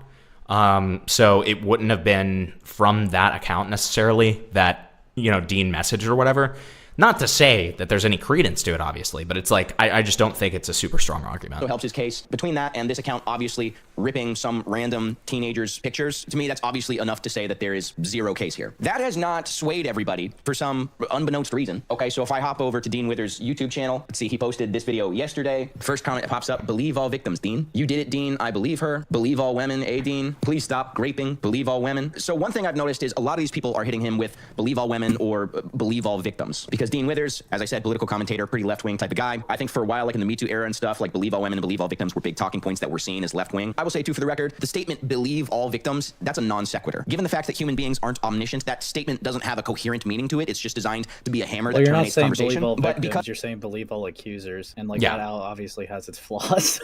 So it wouldn't have been from that account necessarily that, you know, Dean messaged or whatever. Not to say that there's any credence to it, obviously, but it's like, I just don't think it's a super strong argument. So helps his case. Between that and this account obviously ripping some random teenager's pictures, to me, that's obviously enough to say that there is zero case here. That has not swayed everybody for some unbeknownst reason. Okay, so if I hop over to Dean Withers' YouTube channel, let's see, he posted this video yesterday. First comment that pops up, believe all victims, Dean. You did it, Dean. I believe her. Believe all women, Dean. Please stop graping. Believe all women. So one thing I've noticed is a lot of these people are hitting him with believe all women or believe all victims, because Dean Withers, as I said, political commentator, pretty left-wing type of guy. I think for a while, like in the Me Too era and stuff, like believe all women and believe all victims were big talking points that were seen as left-wing. I will say too, for the record, the statement believe all victims, that's a non sequitur. Given the fact that human beings aren't omniscient, that statement doesn't have a coherent meaning to it. It's just designed to be a hammer that terminates conversation. Believe all victims, because you're saying believe all accusers, and like that obviously has its flaws.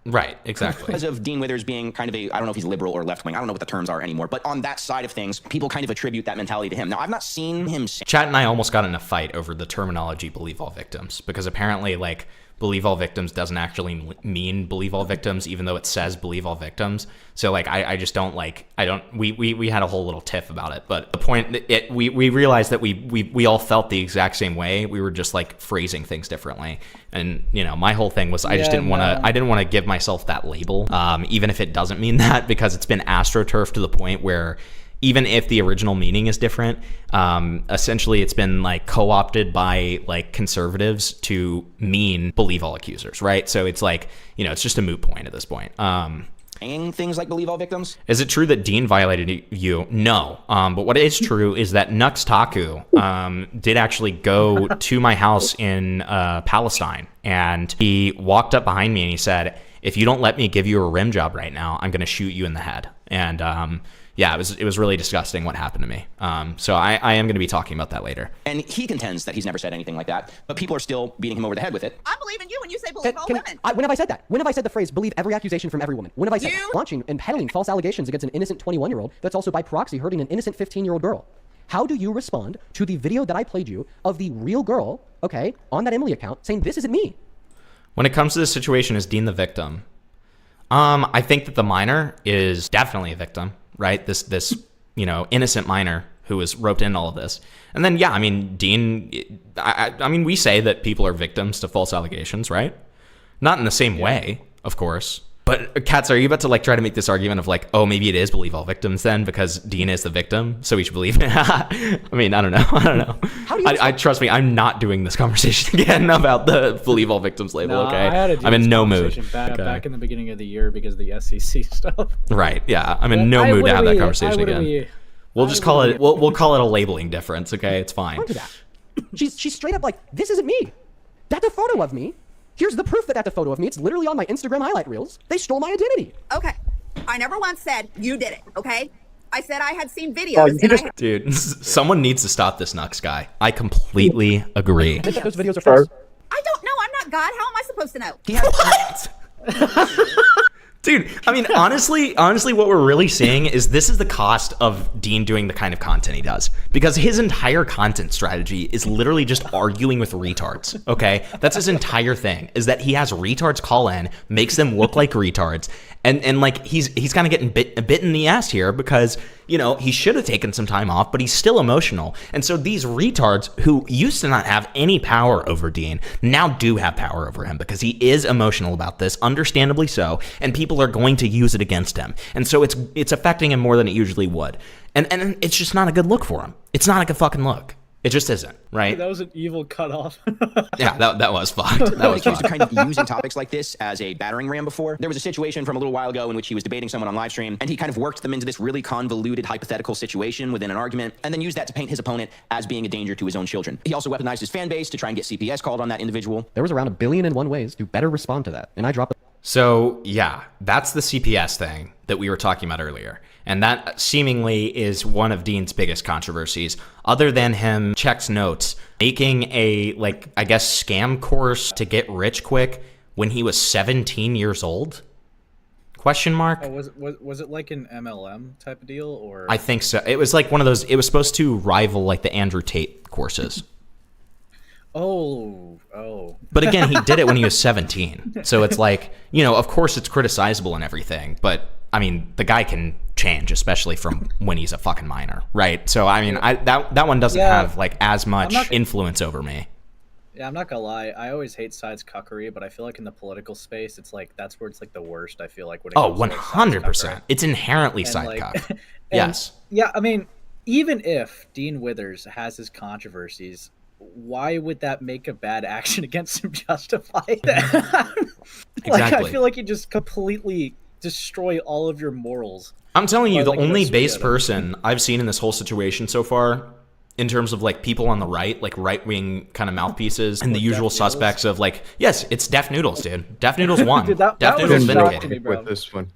Right, exactly. Because of Dean Withers being kind of a, I don't know if he's liberal or left-wing, I don't know what the terms are anymore, but on that side of things, people kind of attribute that mentality to him. Now, I've not seen him say... Chat and I almost got in a fight over the terminology believe all victims, because apparently, like, believe all victims doesn't actually mean believe all victims, even though it says believe all victims. So, like, I just don't, like, we had a whole little tiff about it, but the point, we realized that we all felt the exact same way. We were just, like, phrasing things differently. And, you know, my whole thing was I just didn't want to give myself that label, even if it doesn't mean that, because it's been astroturfed to the point where even if the original meaning is different, essentially it's been like co-opted by like conservatives to mean believe all accusers, right? So it's like, you know, it's just a moot point at this point. Saying things like believe all victims? Is it true that Dean violated you? No. But what is true is that Nux Taku did actually go to my house in Palestine, and he walked up behind me and he said, if you don't let me give you a rim job right now, I'm going to shoot you in the head. And yeah, it was really disgusting what happened to me. So I am going to be talking about that later. And he contends that he's never said anything like that, but people are still beating him over the head with it. I believe in you when you say believe all women. When have I said that? When have I said the phrase believe every accusation from every woman? When have I said that? Launching and peddling false allegations against an innocent 21-year-old that's also by proxy hurting an innocent 15-year-old girl? How do you respond to the video that I played you of the real girl, okay, on that Emily account saying this isn't me? When it comes to this situation, is Dean the victim? I think that the minor is definitely a victim, right? This you know, innocent minor who was roped in all of this. And then, yeah, I mean, Dean, I mean, we say that people are victims to false allegations, right? Not in the same way, of course. But Katz, are you about to like try to make this argument of like, oh, maybe it is believe all victims then because Dean is the victim, so we should believe it? I mean, I don't know. I trust me, I'm not doing this conversation again about the believe all victims label. No, okay, I'm in no mood. Back in the beginning of the year because of the SEC stuff. Right. Yeah, I'm in no mood to have that conversation again. We'll just call it. We'll call it a labeling difference. Okay, it's fine. To that. She's straight up like, this isn't me. That's a photo of me. Here's the proof that that's a photo of me. It's literally on my Instagram highlight reels. They stole my identity. Okay. I never once said you did it, okay? I said I had seen videos. Dude, someone needs to stop this Nux guy. I completely agree. Those videos are false. I don't know. I'm not God. How am I supposed to know? What? Dude, I mean, honestly, what we're really seeing is this is the cost of Dean doing the kind of content he does. Because his entire content strategy is literally just arguing with retards, okay? That's his entire thing, is that he has retards call in, makes them look like retards, and like, he's kind of getting bit in the ass here because, you know, he should have taken some time off, but he's still emotional. And so these retards who used to not have any power over Dean now do have power over him because he is emotional about this, understandably so, and people are going to use it against him. And so it's affecting him more than it usually would. And it's just not a good look for him. It's not a good fucking look. It just isn't, right? That was an evil cutoff. Yeah, that was fucked. That was accused fucked. of kind of using topics like this as a battering ram before. There was a situation from a little while ago in which he was debating someone on live stream, and he kind of worked them into this really convoluted hypothetical situation within an argument, and then used that to paint his opponent as being a danger to his own children. He also weaponized his fan base to try and get CPS called on that individual. There was around 1 billion and one ways to better respond to that, and I dropped it. So, yeah, that's the CPS thing that we were talking about earlier. And that seemingly is one of Dean's biggest controversies, other than him checks notes, making a, like, I guess, scam course to get rich quick when he was 17 years old? Question mark? Oh, was it like an MLM type of deal, or? I think so. It was like one of those, it was supposed to rival, like, the Andrew Tate courses. Oh. But again, he did it when he was 17. So it's like, you know, of course it's criticizable and everything, but I mean, the guy can change, especially from when he's a fucking minor, right? So I mean, that one doesn't have like as much influence over me. Yeah, I'm not gonna lie. I always hate sides cuckery, but I feel like in the political space, it's like that's where it's like the worst. I feel like when it comes to, like, 100%. It's inherently and, side like, cuck. and, Yes. Yeah, I mean, even if Dean Withers has his controversies, why would that make a bad action against him justify that? Like, Exactly. I feel like you just completely destroy all of your morals. I'm telling you, the Like, only that's base weird. person I've seen in this whole situation so far, in terms of like people on the right, like right-wing kind of mouthpieces, and the usual suspects of like, yes, it's Def Noodles, dude. Def Noodles won. Dude, that Def was Noodles a shock to vindicated. me, bro. With this one,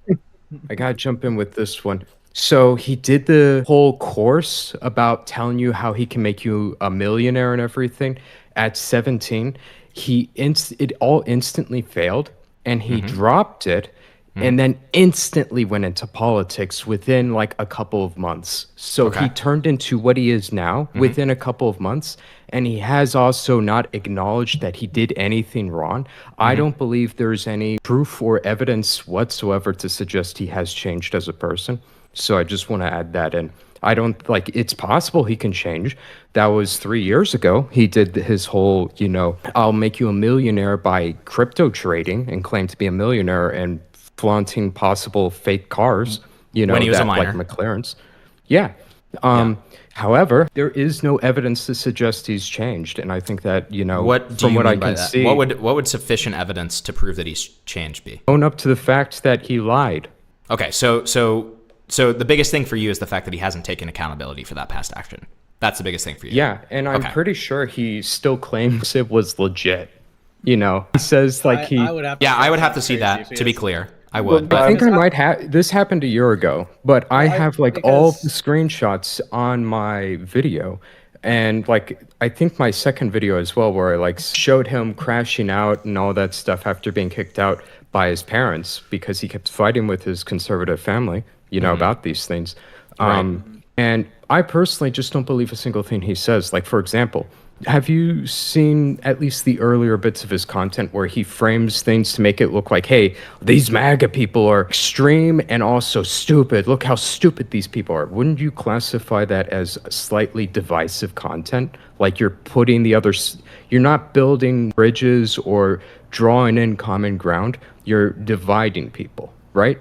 I gotta jump in with this one. So he did the whole course about telling you how he can make you a millionaire and everything. At 17, it all instantly failed, and he dropped it, and then instantly went into politics within like a couple of months. So he turned into what he is now within a couple of months, and he has also not acknowledged that he did anything wrong. I don't believe there's any proof or evidence whatsoever to suggest he has changed as a person. So I just want to add that in. I don't like, it's possible he can change. That was 3 years ago. He did his whole, you know, I'll make you a millionaire by crypto trading and claim to be a millionaire and flaunting possible fake cars, you know, When he was a that, minor. like McLaren's. Yeah. However, there is no evidence to suggest he's changed. And I think that, you know, What do from you what mean I by can that? see, What would sufficient evidence to prove that he's changed be? own up to the fact that he lied. Okay, so the biggest thing for you is the fact that he hasn't taken accountability for that past action. That's the biggest thing for you. Yeah, and I'm Okay. pretty sure he still claims it was legit. You know, he says like I would have to Yeah, say I would have to that's see crazy that, if to be he is. clear. I would. I But think I might have. This happened a year ago, but I have like all of the screenshots on my video, and like I think my second video as well, where I like showed him crashing out and all that stuff after being kicked out by his parents because he kept fighting with his conservative family, you know, about these things. And I personally just don't believe a single thing he says. Like, for example, have you seen at least the earlier bits of his content where he frames things to make it look like, hey, these MAGA people are extreme and also stupid. Look how stupid these people are. Wouldn't you classify that as slightly divisive content? Like you're putting the others, you're not building bridges or drawing in common ground. You're dividing people, right?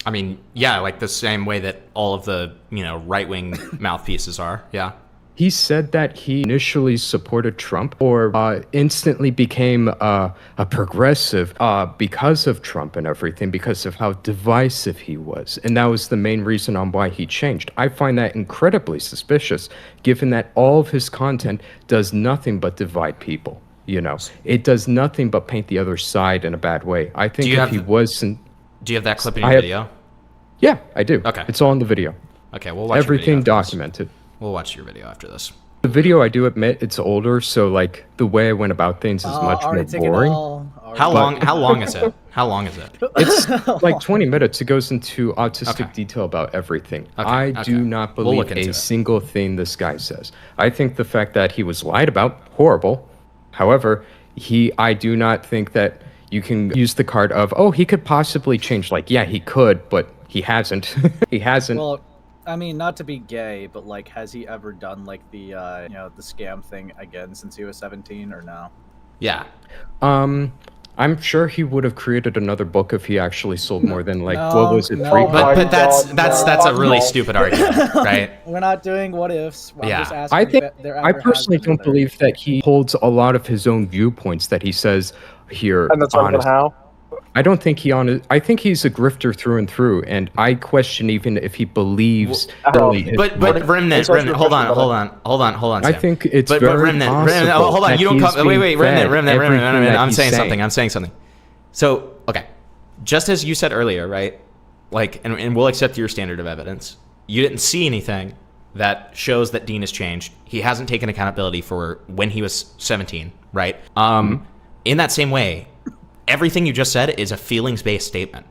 I mean, yeah, like the same way that all of the, you know, right-wing mouthpieces are. Yeah. He said that he initially supported Trump or instantly became a progressive because of Trump and everything, because of how divisive he was. And that was the main reason on why he changed. I find that incredibly suspicious, given that all of his content does nothing but divide people. You know, it does nothing but paint the other side in a bad way. I think if he wasn't... Do you have that clip in your video? Yeah, I do. Okay. It's all in the video. Okay, we'll watch everything your video documented. We'll watch your video after this. The video, I do admit, it's older, so like the way I went about things is much more boring. How long is it? How long is it? It's like 20 minutes. It goes into autistic detail about everything. I do not believe a single thing this guy says. I think the fact that he was lied about, horrible. However, I do not think that you can use the card of, oh, he could possibly change. Like, yeah, he could, but he hasn't. He hasn't. Well, I mean, not to be gay, but like, has he ever done like the the scam thing again since he was 17 or no? Yeah. I'm sure he would have created another book if he actually sold more than like what was it? But that's a really stupid argument, right? We're not doing what ifs. I'm just asking I think if there I ever personally has been don't believe that he holds a lot of his own viewpoints that he says here. And that's honest. how. I don't think I think he's a grifter through and through, and I question even if he believes really his But Remnant, hold on. I Sam. think it's but very Remnant, possible hold on, that you don't he's come. Wait, being Remnant. fed everything that I'm he's saying something. So, okay, just as you said earlier, right? Like, and we'll accept your standard of evidence. You didn't see anything that shows that Dean has changed. He hasn't taken accountability for when he was 17, right? In that same way, everything you just said is a feelings-based statement.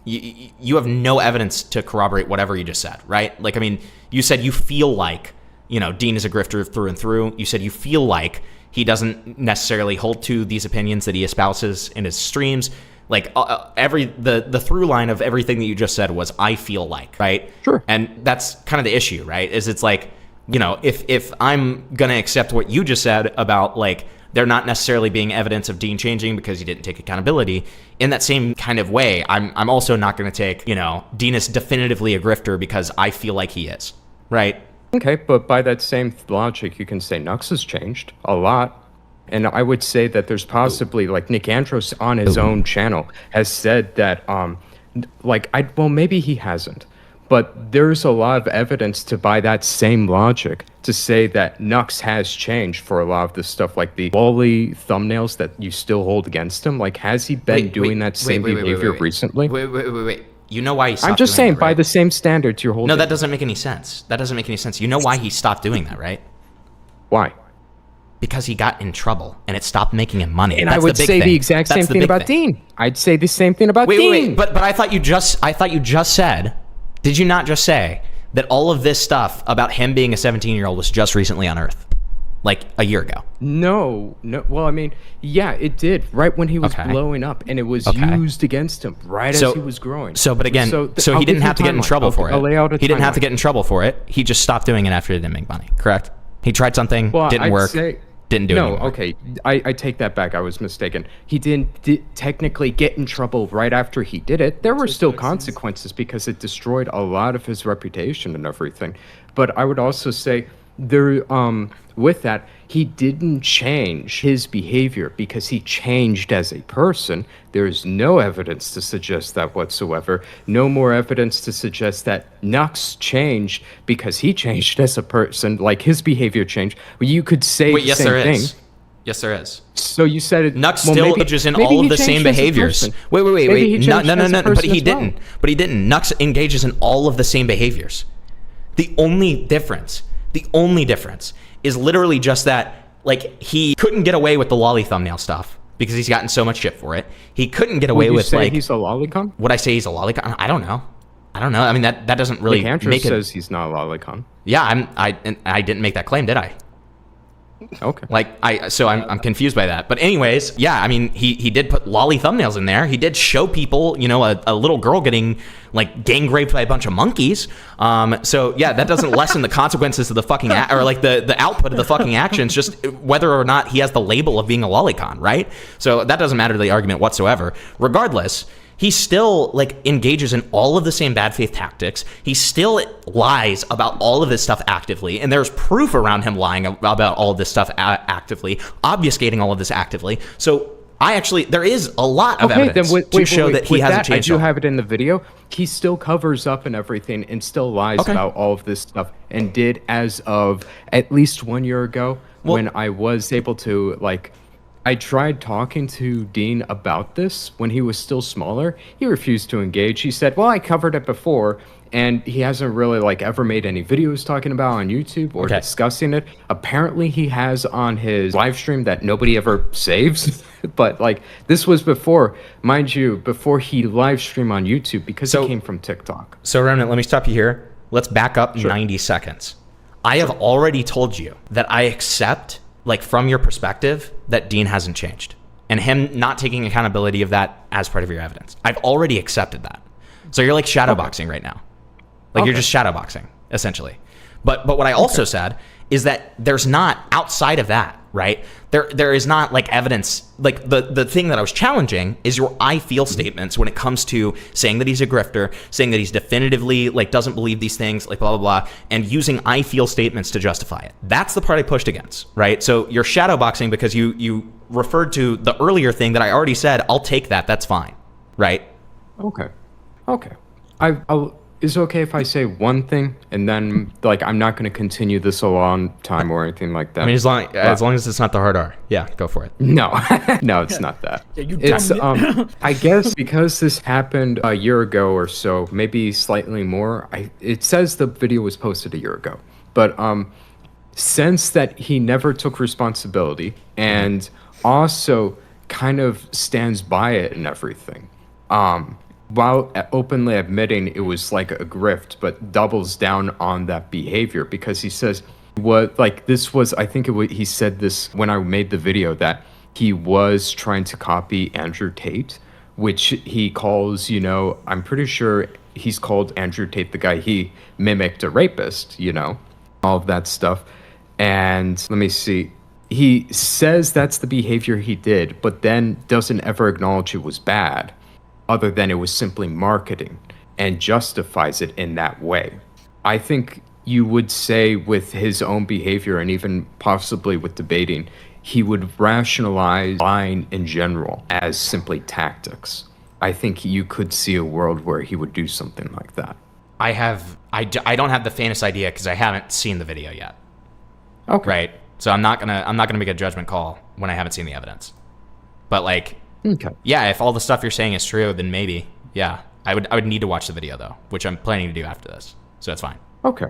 You have no evidence to corroborate whatever you just said, right? Like, I mean, you said you feel like, Dean is a grifter through and through. You said you feel like he doesn't necessarily hold to these opinions that he espouses in his streams. Like, the through line of everything that you just said was, I feel like, right? Sure. And that's kind of the issue, right? Is it's like, if I'm going to accept what you just said about, like, there not necessarily being evidence of Dean changing because he didn't take accountability, in that same kind of way, I'm also not going to take, Dean is definitively a grifter because I feel like he is, right? Okay, but by that same logic, you can say Nux has changed a lot. And I would say that there's possibly, like, Nick Andros on his own channel has said that, well, maybe he hasn't. But there's a lot of evidence to, by that same logic, to say that Nux has changed for a lot of this stuff, like the lolly thumbnails that you still hold against him. Like, has he been doing that same behavior recently? Wait. You know why he stopped I'm just doing saying, that, by right? the same standards you're holding. No, that doesn't make any sense. You know why he stopped doing that, right? Why? Because he got in trouble, and it stopped making him money. And That's I would the big say thing. the exact That's same the thing big about thing. Dean. I'd say the same thing about Dean. Wait. But I thought you just said, did you not just say that all of this stuff about him being a 17-year-old was just recently unearthed? Like a year ago? No. Well, I mean, yeah, it did. Right when he was blowing up, and it was used against him right as he was growing. But again, so he didn't have to get in trouble for it. He didn't have to get in trouble for it. He just stopped doing it after he didn't make money. Correct? He tried something, didn't work. Didn't do it anymore. Okay, I take that back. I was mistaken. He didn't technically get in trouble right after he did it. There were still consequences because it destroyed a lot of his reputation and everything. But I would also say there, with that, he didn't change his behavior because he changed as a person. There is no evidence to suggest that whatsoever. No more evidence to suggest that Nux changed because he changed as a person, like his behavior changed. Well, you could say the yes, same there thing. is. Yes, there is. So you said it. Nux still engages in all of the same behaviors. Wait. No. But he didn't. Nux engages in all of the same behaviors. The only difference is literally just that, like, he couldn't get away with the lolly thumbnail stuff because he's gotten so much shit for it. He couldn't get away with, like, he's a lolicon? Would I say he's a lolicon? I don't know. I mean, that doesn't really Nick Andros make it. says he's not a lolicon. Yeah, I didn't make that claim, did I? Okay. I'm confused by that. But anyways, yeah, I mean, he did put lolly thumbnails in there. He did show people, a little girl getting, like, gang raped by a bunch of monkeys. So yeah, that doesn't lessen the consequences of the fucking or like the output of the fucking actions, just whether or not he has the label of being a lolicon, right? So that doesn't matter to the argument whatsoever. Regardless, he still like engages in all of the same bad faith tactics. He still lies about all of this stuff actively, and there's proof around him lying about all of this stuff actively, obfuscating all of this actively. So there is a lot of evidence to show that he hasn't changed. I do have it in the video. He still covers up and everything and still lies about all of this stuff, and did as of at least 1 year ago when I was able to, like, I tried talking to Dean about this when he was still smaller. He refused to engage. He said, well, I covered it before, and he hasn't really like ever made any videos talking about on YouTube or discussing it. Apparently he has on his live stream that nobody ever saves. But like, this was before, mind you, before he live streamed on YouTube, because he came from TikTok. So Remnant, let me stop you here. Let's back up 90 seconds. I have already told you that I accept, like from your perspective, that Dean hasn't changed, and him not taking accountability of that as part of your evidence. I've already accepted that. So you're like shadowboxing right now. Like you're just shadowboxing, essentially. But what I also said is that there's not, outside of that, right? There is not like evidence, like the thing that I was challenging is your I feel statements when it comes to saying that he's a grifter, saying that he's definitively like doesn't believe these things, like blah, blah, blah, and using I feel statements to justify it. That's the part I pushed against, right? So you're shadowboxing because you referred to the earlier thing that I already said, I'll take that, that's fine, right? Okay. Is it okay if I say one thing and then, like, I'm not going to continue this a long time or anything like that? I mean, as long as it's not the hard R. Yeah, go for it. No, no, it's not that. It's I guess because this happened a year ago or so, maybe slightly more. It says the video was posted a year ago, but since that he never took responsibility and also kind of stands by it and everything. While openly admitting it was like a grift, but doubles down on that behavior because he says he said this when I made the video, that he was trying to copy Andrew Tate, which he calls, I'm pretty sure he's called Andrew Tate the guy he mimicked a rapist, all of that stuff. And let me see. He says that's the behavior he did, but then doesn't ever acknowledge it was bad, other than it was simply marketing, and justifies it in that way. I think you would say with his own behavior, and even possibly with debating, he would rationalize lying in general as simply tactics. I think you could see a world where he would do something like that. I don't have the faintest idea because I haven't seen the video yet. Okay. Right? So I'm not gonna make a judgment call when I haven't seen the evidence. But like, okay. Yeah, if all the stuff you're saying is true, then maybe. Yeah. I would need to watch the video though, which I'm planning to do after this. So that's fine. Okay.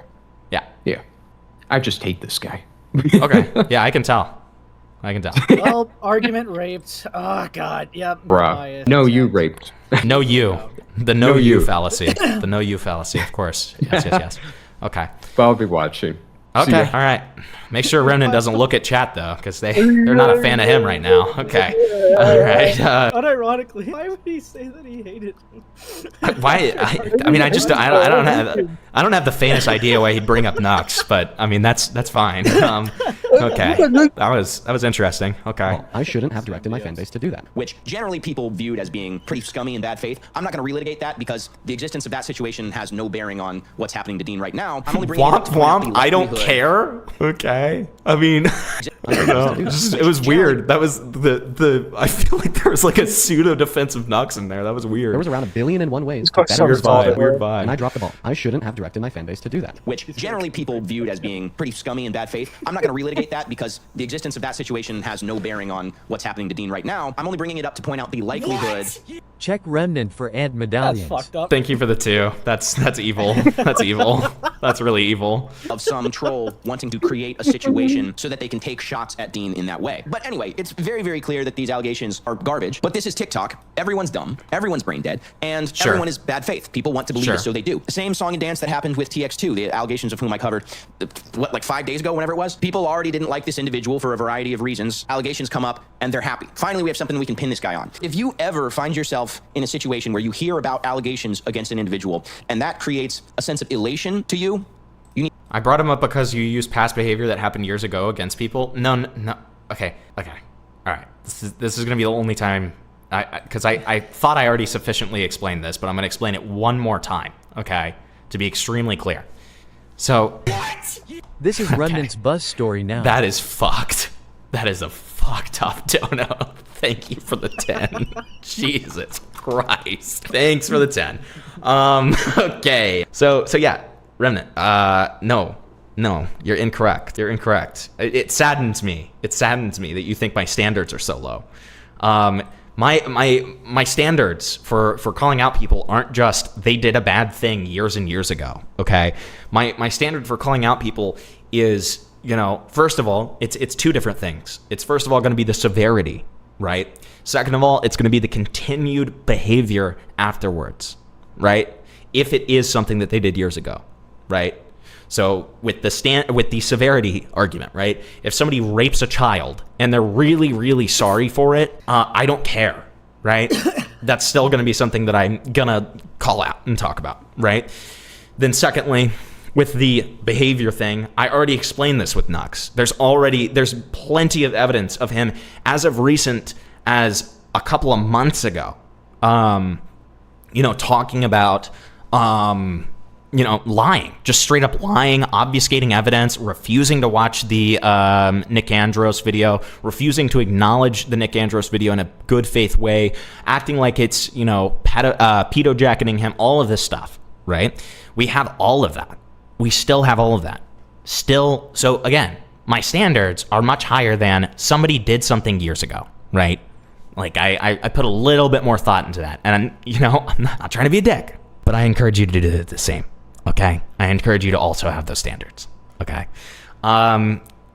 Yeah. Yeah. I just hate this guy. Okay. Yeah, I can tell. Well, argument raped. Oh God. Yep. Bruh. No, you raped. No, you. The no you fallacy. The no you fallacy, of course. Yes. Okay. But I'll be watching. Okay, all right. Make sure Remnant doesn't look at chat though, because they're not a fan of him right now. Okay, all right. Unironically, why would he say that he hated me? Why? I mean, I don't have the faintest idea why he'd bring up Nux, but I mean that's fine. Okay, that was interesting. Okay. Well, I shouldn't have directed my fan base to do that. Which generally people viewed as being pretty scummy and bad faith. I'm not going to relitigate that because the existence of that situation has no bearing on what's happening to Dean right now. I'm only bringing it up to point out the I don't care. Okay. I mean, I don't know. It was weird. That was the. I feel like there was like a pseudo defensive Nux in there. That was weird. There was around 1 billion and one ways. Weird vibe. And I dropped the ball. I shouldn't have directed my fan base to do that. Which generally people viewed as being pretty scummy and bad faith. I'm not going to relitigate that because the existence of that situation has no bearing on what's happening to Dean right now. I'm only bringing it up to point out the likelihood. Check Remnant for ant medallions. That's fucked up. Thank you for the 2. That's evil. That's evil. That's really evil. Of some troll wanting to create a situation so that they can take shots at Dean in that way. But anyway, it's very, very clear that these allegations are garbage. But this is TikTok. Everyone's dumb. Everyone's brain dead. And everyone is bad faith. People want to believe it, so they do. The same song and dance that happened with TX2, the allegations of whom I covered, like 5 days ago, whenever it was. People already didn't like this individual for a variety of reasons. Allegations come up and they're happy. Finally, we have something we can pin this guy on. If you ever find yourself in a situation where you hear about allegations against an individual and that creates a sense of elation to you, I brought him up because you used past behavior that happened years ago against people. No. Okay. All right. This is gonna be the only time because I thought I already sufficiently explained this, but I'm going to explain it one more time, okay, to be extremely clear. So this is Remnant's buzz story now. That is fucked. That is a fucked up dono. Thank you for the 10. Jesus Christ. Thanks for the 10. Okay. So yeah, Remnant. No, you're incorrect. You're incorrect. It saddens me. It saddens me that you think my standards are so low. My standards for calling out people aren't just they did a bad thing years and years ago. Okay. My standard for calling out people is, you know, first of all, it's two different things. It's first of all going to be the severity, right? Second of all, it's going to be the continued behavior afterwards, right? If it is something that they did years ago, right? So with the severity argument, right? If somebody rapes a child and they're really, really sorry for it, I don't care, right? That's still going to be something that I'm going to call out and talk about, right? Then secondly, with the behavior thing, I already explained this with Nux. There's plenty of evidence of him as of recent as a couple of months ago, talking about, lying, just straight up lying, obfuscating evidence, refusing to watch the Nick Andros video, refusing to acknowledge the Nick Andros video in a good faith way, acting like it's, pedo-jacketing him, all of this stuff, right? We have all of that. We still have all of that. Still, so again, my standards are much higher than somebody did something years ago, right? Like I put a little bit more thought into that. And, I'm not trying to be a dick, but I encourage you to do the same. Okay, I encourage you to also have those standards. Okay,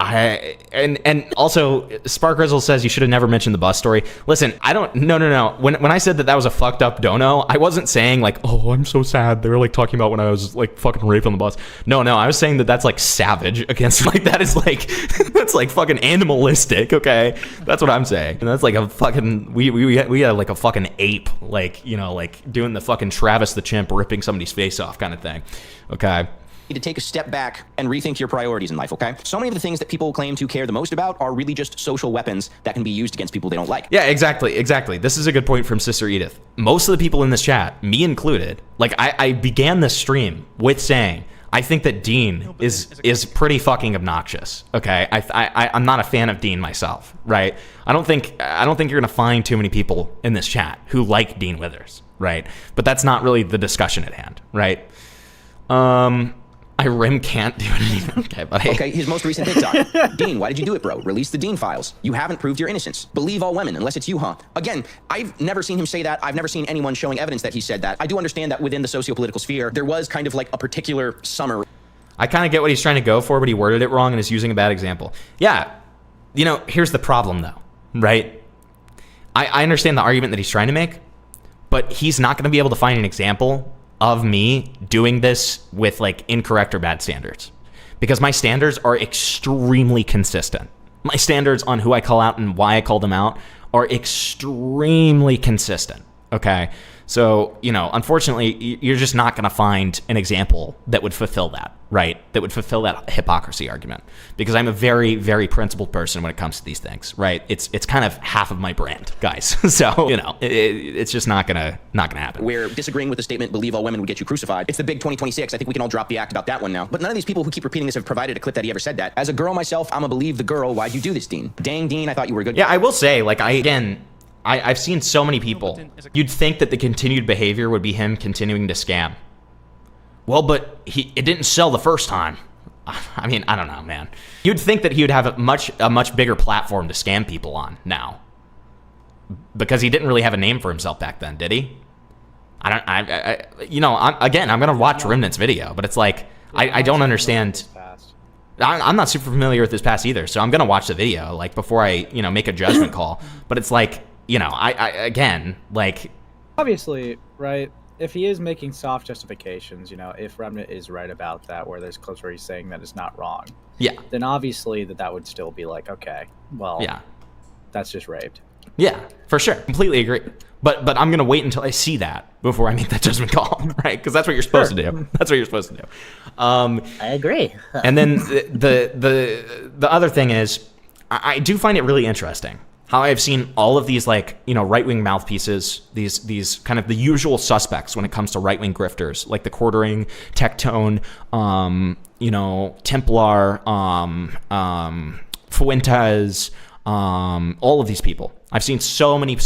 and also Spark Grizzle says you should have never mentioned the bus story. Listen, no. When I said that was a fucked up dono, I wasn't saying like, oh, I'm so sad. They were like talking about when I was like fucking raped on the bus. No, I was saying that's like savage against like that is like that's like fucking animalistic. Okay, that's what I'm saying. And that's like a fucking we had like a fucking ape, like like doing the fucking Travis the Chimp ripping somebody's face off kind of thing. Okay. To take a step back and rethink your priorities in life, okay? So many of the things that people claim to care the most about are really just social weapons that can be used against people they don't like. Yeah, exactly. This is a good point from Sister Edith. Most of the people in this chat, me included, like I began this stream with saying, I think that Dean is pretty fucking obnoxious, okay? I'm not a fan of Dean myself, right? I don't think you're gonna find too many people in this chat who like Dean Withers, right? But that's not really the discussion at hand, right? Rim can't do anything. Okay, buddy. Okay, his most recent TikTok. Dean, why did you do it, bro? Release the Dean files. You haven't proved your innocence. Believe all women, unless it's you, huh? Again, I've never seen him say that. I've never seen anyone showing evidence that he said that. I do understand that within the socio-political sphere, there was kind of like a particular summer. I kind of get what he's trying to go for, but he worded it wrong and is using a bad example. Yeah, here's the problem though, right? I understand the argument that he's trying to make, but he's not going to be able to find an example of me doing this with like incorrect or bad standards, because my standards are extremely consistent. My standards on who I call out and why I call them out are extremely consistent. Okay. So, unfortunately, you're just not going to find an example that would fulfill that, right? That would fulfill that hypocrisy argument, because I'm a very, very principled person when it comes to these things, right? It's kind of half of my brand, guys. So, it's just not gonna happen. Where disagreeing with the statement, believe all women would get you crucified. It's the big 2026. I think we can all drop the act about that one now. But none of these people who keep repeating this have provided a clip that he ever said that. As a girl myself, I'm a believe the girl. Why'd you do this, Dean? Dang, Dean, I thought you were good. Yeah, I will say, like, I've seen so many people. You'd think that the continued behavior would be him continuing to scam. Well, but it didn't sell the first time. I mean, I don't know, man. You'd think that he would have a much bigger platform to scam people on now, because he didn't really have a name for himself back then, did he? I'm gonna watch Remnant's video, but it's like I don't understand. I'm not super familiar with his past either, so I'm gonna watch the video like before I make a judgment call. But it's like. Obviously, right, if he is making soft justifications, if Remnant is right about that, where there's clips where he's saying that it's not wrong, then obviously that would still be like, okay, well, that's just raped. Yeah, for sure. Completely agree. But I'm going to wait until I see that before I make that judgment call, right? Because that's what you're supposed to do. That's what you're supposed to do. I agree. And then the other thing is, I do find it really interesting how I've seen all of these like, you know, right-wing mouthpieces, these kind of the usual suspects when it comes to right-wing grifters, like the Quartering, Tectone, you know, Templar, Fuentes, all of these people. I've seen so many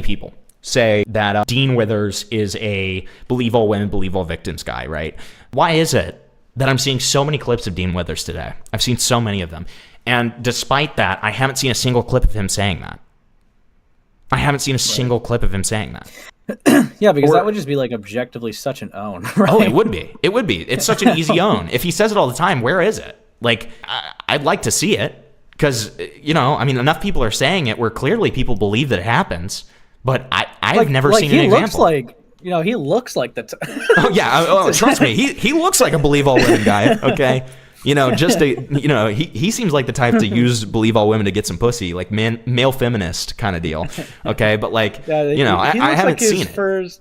people say that Dean Withers is a believe all women, believe all victims guy, right? Why is it that I'm seeing so many clips of Dean Withers today? I've seen so many of them. And despite that, I haven't seen a single clip of him saying that. I haven't seen a single clip of him saying that. Yeah, because that would just be like objectively such an own. Right? Oh, it would be. It would be. It's such an easy own. If he says it all the time, where is it? Like, I'd like to see it because, you know, I mean, enough people are saying it where clearly people believe that it happens, but I've never seen an example. You know, he looks like the... Oh, yeah. Trust me. He looks like a believe all women guy, okay? You know, he seems like the type to use believe all women to get some pussy, like male feminist kind of deal. Okay, but like, yeah, you know, I haven't seen it.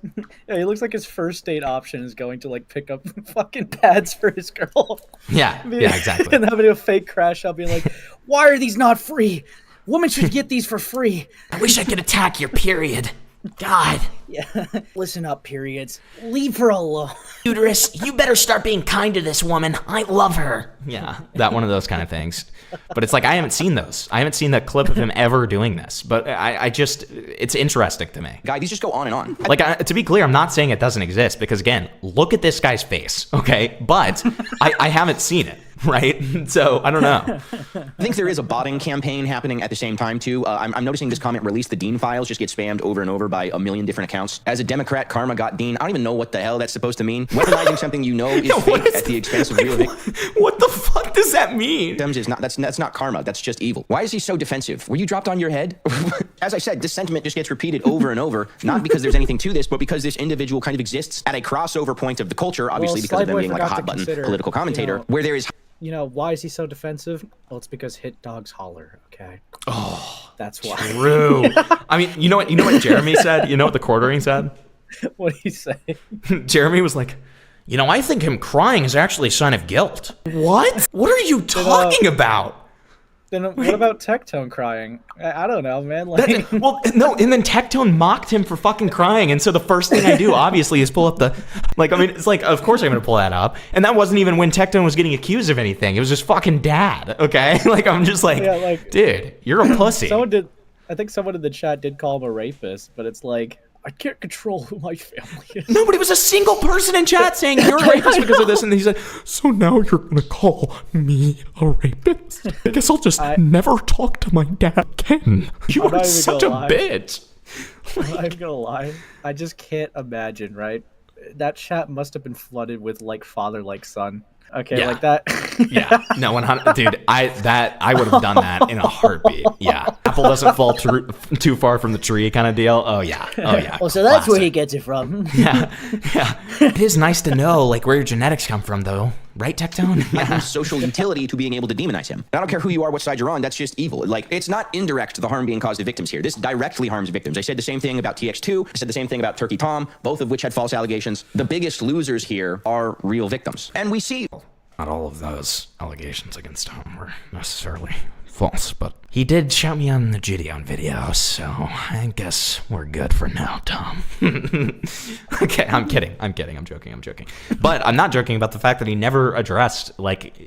Yeah, he looks like his first date option is going to like pick up fucking pads for his girl. Yeah, yeah, exactly. And having a fake crash out, being like, "Why are these not free? Women should get these for free." I wish I could attack your period. God. Yeah. Listen up, periods. Leave her alone. Uterus, you better start being kind to this woman. I love her. Yeah, that one of those kind of things. But it's like, I haven't seen those. I haven't seen that clip of him ever doing this. But I just, it's interesting to me. Guy, these just go on and on. Like, to be clear, I'm not saying it doesn't exist because, again, look at this guy's face, okay? But I haven't seen it. Right? So, I don't know. I think there is a botting campaign happening at the same time, too. I'm noticing this comment, release the Dean files, just get spammed over and over by a million different accounts. As a Democrat, karma got Dean. I don't even know what the hell that's supposed to mean. Weaponizing something you know is fake at the expense of real victims. What the fuck does that mean? That's not karma. That's just evil. Why is he so defensive? Were you dropped on your head? As I said, this sentiment just gets repeated over and over, not because there's anything to this, but because this individual kind of exists at a crossover point of the culture, obviously because of them being like a hot button political commentator, where there is... You know, why is he so defensive? Well, it's because hit dogs holler, okay? Oh, that's why. True. I mean, you know what Jeremy said? You know what the Quartering said? What did he say? Jeremy was like, you know, I think him crying is actually a sign of guilt. What? What are you talking about? Then what about Tectone crying? I don't know, man. Like, well, no, and then Tectone mocked him for fucking crying, and so the first thing I do, obviously, is pull up the, like, I mean, it's like, of course I'm gonna pull that up, and that wasn't even when Tectone was getting accused of anything. It was just fucking dad, okay? Like, I'm just like, dude, you're a pussy. I think someone in the chat did call him a rapist, but it's like, I can't control who my family is. No, but it was a single person in chat saying you're a rapist because of this, and he said, so now you're gonna call me a rapist? I guess I'll just never talk to my dad again. You are such a bitch. I'm not even gonna lie. I just can't imagine, right? That chat must have been flooded with like father, like son. Okay, yeah. Like that. Yeah, no, 100. Dude, I would have done that in a heartbeat. Yeah, apple doesn't fall too far from the tree, kind of deal. Oh yeah. Well, so that's where he gets it from. Yeah. It is nice to know like where your genetics come from, though, right, Tectone? Yeah. Social utility to being able to demonize him. I don't care who you are, what side you're on. That's just evil. Like, it's not indirect the harm being caused to victims here. This directly harms victims. I said the same thing about TX2. I said the same thing about Turkey Tom, both of which had false allegations. The biggest losers here are real victims, and we see. Not all of those allegations against Tom were necessarily false, but he did shout me on the Gideon video, so I guess we're good for now, Tom. Okay, I'm kidding. I'm joking. But I'm not joking about the fact that he never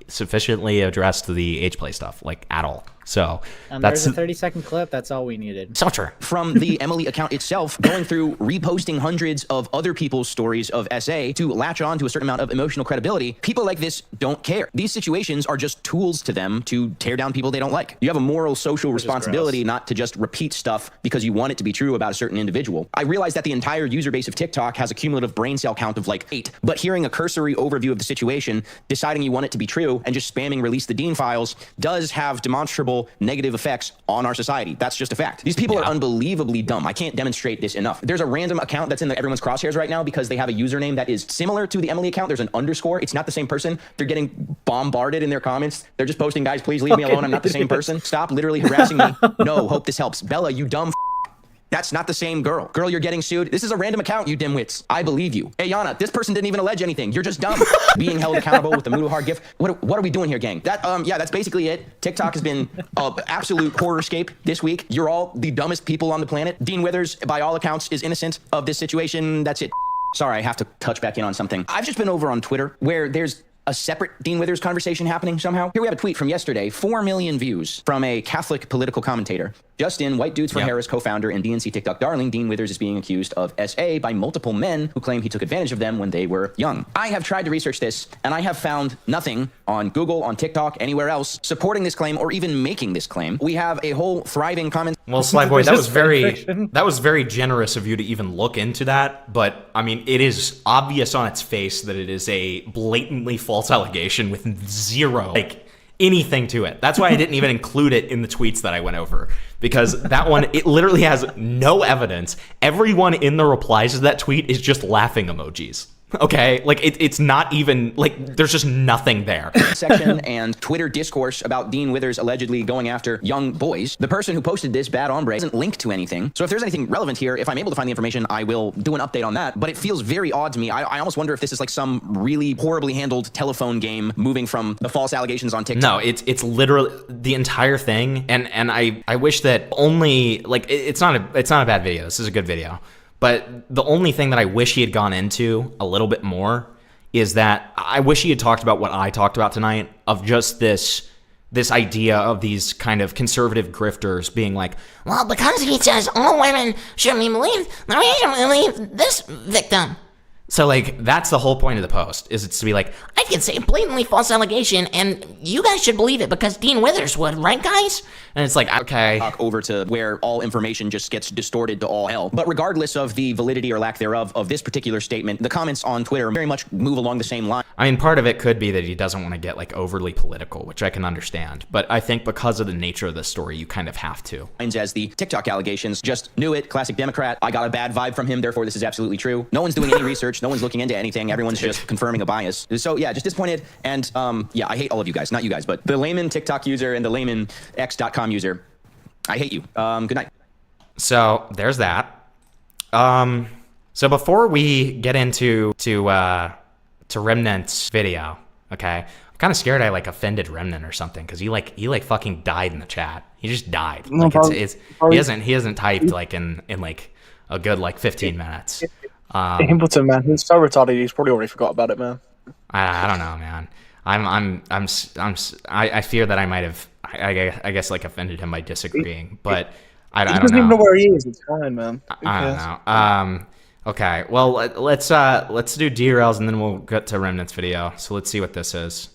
sufficiently addressed the H-Play stuff, like, at all. So there's a 30-second clip. That's all we needed. So true. From the Emily account itself, going through reposting hundreds of other people's stories of SA to latch on to a certain amount of emotional credibility, people like this don't care. These situations are just tools to them to tear down people they don't like. You have a moral social responsibility not to just repeat stuff because you want it to be true about a certain individual. I realize that the entire user base of TikTok has a cumulative brain cell count of like 8, but hearing a cursory overview of the situation, deciding you want it to be true, and just spamming release the Dean files does have demonstrable negative effects on our society. That's just a fact. These people are unbelievably dumb. I can't demonstrate this enough. There's a random account that's in everyone's crosshairs right now because they have a username that is similar to the Emily account. There's an underscore. It's not the same person. They're getting bombarded in their comments. They're just posting, guys, please leave me alone. I'm not the same person. Stop literally harassing me. No, hope this helps. Bella, you dumb That's not the same girl. Girl, you're getting sued. This is a random account, you dimwits. I believe you. Hey, Yana, this person didn't even allege anything. You're just dumb. Being held accountable with the Muduhar gift. What are we doing here, gang? Yeah, that's basically it. TikTok has been an absolute horrorscape this week. You're all the dumbest people on the planet. Dean Withers, by all accounts, is innocent of this situation. That's it. Sorry, I have to touch back in on something. I've just been over on Twitter where there's a separate Dean Withers conversation happening somehow. Here we have a tweet from yesterday, 4 million views from a Catholic political commentator. Just in, White Dudes for Harris co-founder and DNC TikTok darling, Dean Withers is being accused of SA by multiple men who claim he took advantage of them when they were young. I have tried to research this, and I have found nothing on Google, on TikTok, anywhere else supporting this claim or even making this claim. We have a whole thriving comment. Well, Sly Boy, that was very generous of you to even look into that. But I mean, it is obvious on its face that it is a blatantly false allegation with zero anything to it. That's why I didn't even include it in the tweets that I went over, because that one, it literally has no evidence. Everyone in the replies to that tweet is just laughing emojis. Okay, it's not even there's just nothing there. Section and Twitter discourse about Dean Withers allegedly going after young boys. The person who posted this bad hombre isn't linked to anything. So if there's anything relevant here, if I'm able to find the information, I will do an update on that. But it feels very odd to me. I almost wonder if this is some really horribly handled telephone game moving from the false allegations on TikTok. No, it's literally the entire thing. And I wish that only it's not a bad video. This is a good video. But the only thing that I wish he had gone into a little bit more is that I wish he had talked about what I talked about tonight, of just this idea of these kind of conservative grifters being like, well, because he says all women shouldn't be believed, then we shouldn't believe this victim. So that's the whole point of the post, is it's to be like, I can say a blatantly false allegation and you guys should believe it because Dean Withers would, right guys? And it's like, okay. Over to where all information just gets distorted to all hell. But regardless of the validity or lack thereof of this particular statement, the comments on Twitter very much move along the same line. I mean, part of it could be that he doesn't want to get overly political, which I can understand. But I think because of the nature of the story, you kind of have to. As the TikTok allegations, just knew it, classic Democrat. I got a bad vibe from him, therefore this is absolutely true. No one's doing any research. No one's looking into anything. Everyone's just confirming a bias. So yeah, just disappointed. And yeah, I hate all of you guys. Not you guys, but the layman TikTok user and the layman x.com user. I hate you. Good night. So there's that. So before we get into Remnant's video, okay, I'm kind of scared I offended Remnant or something, because he fucking died in the chat. He just died. No, he hasn't typed in a good 15 minutes. Impleton, man, he's so retarded. He's probably already forgot about it, man. I don't know, man. I fear that I might have, I guess offended him by disagreeing, but I don't know. He doesn't even know where he is. It's fine, man. I don't know. Okay, well, let's do derails and then we'll get to Remnant's video. So let's see what this is.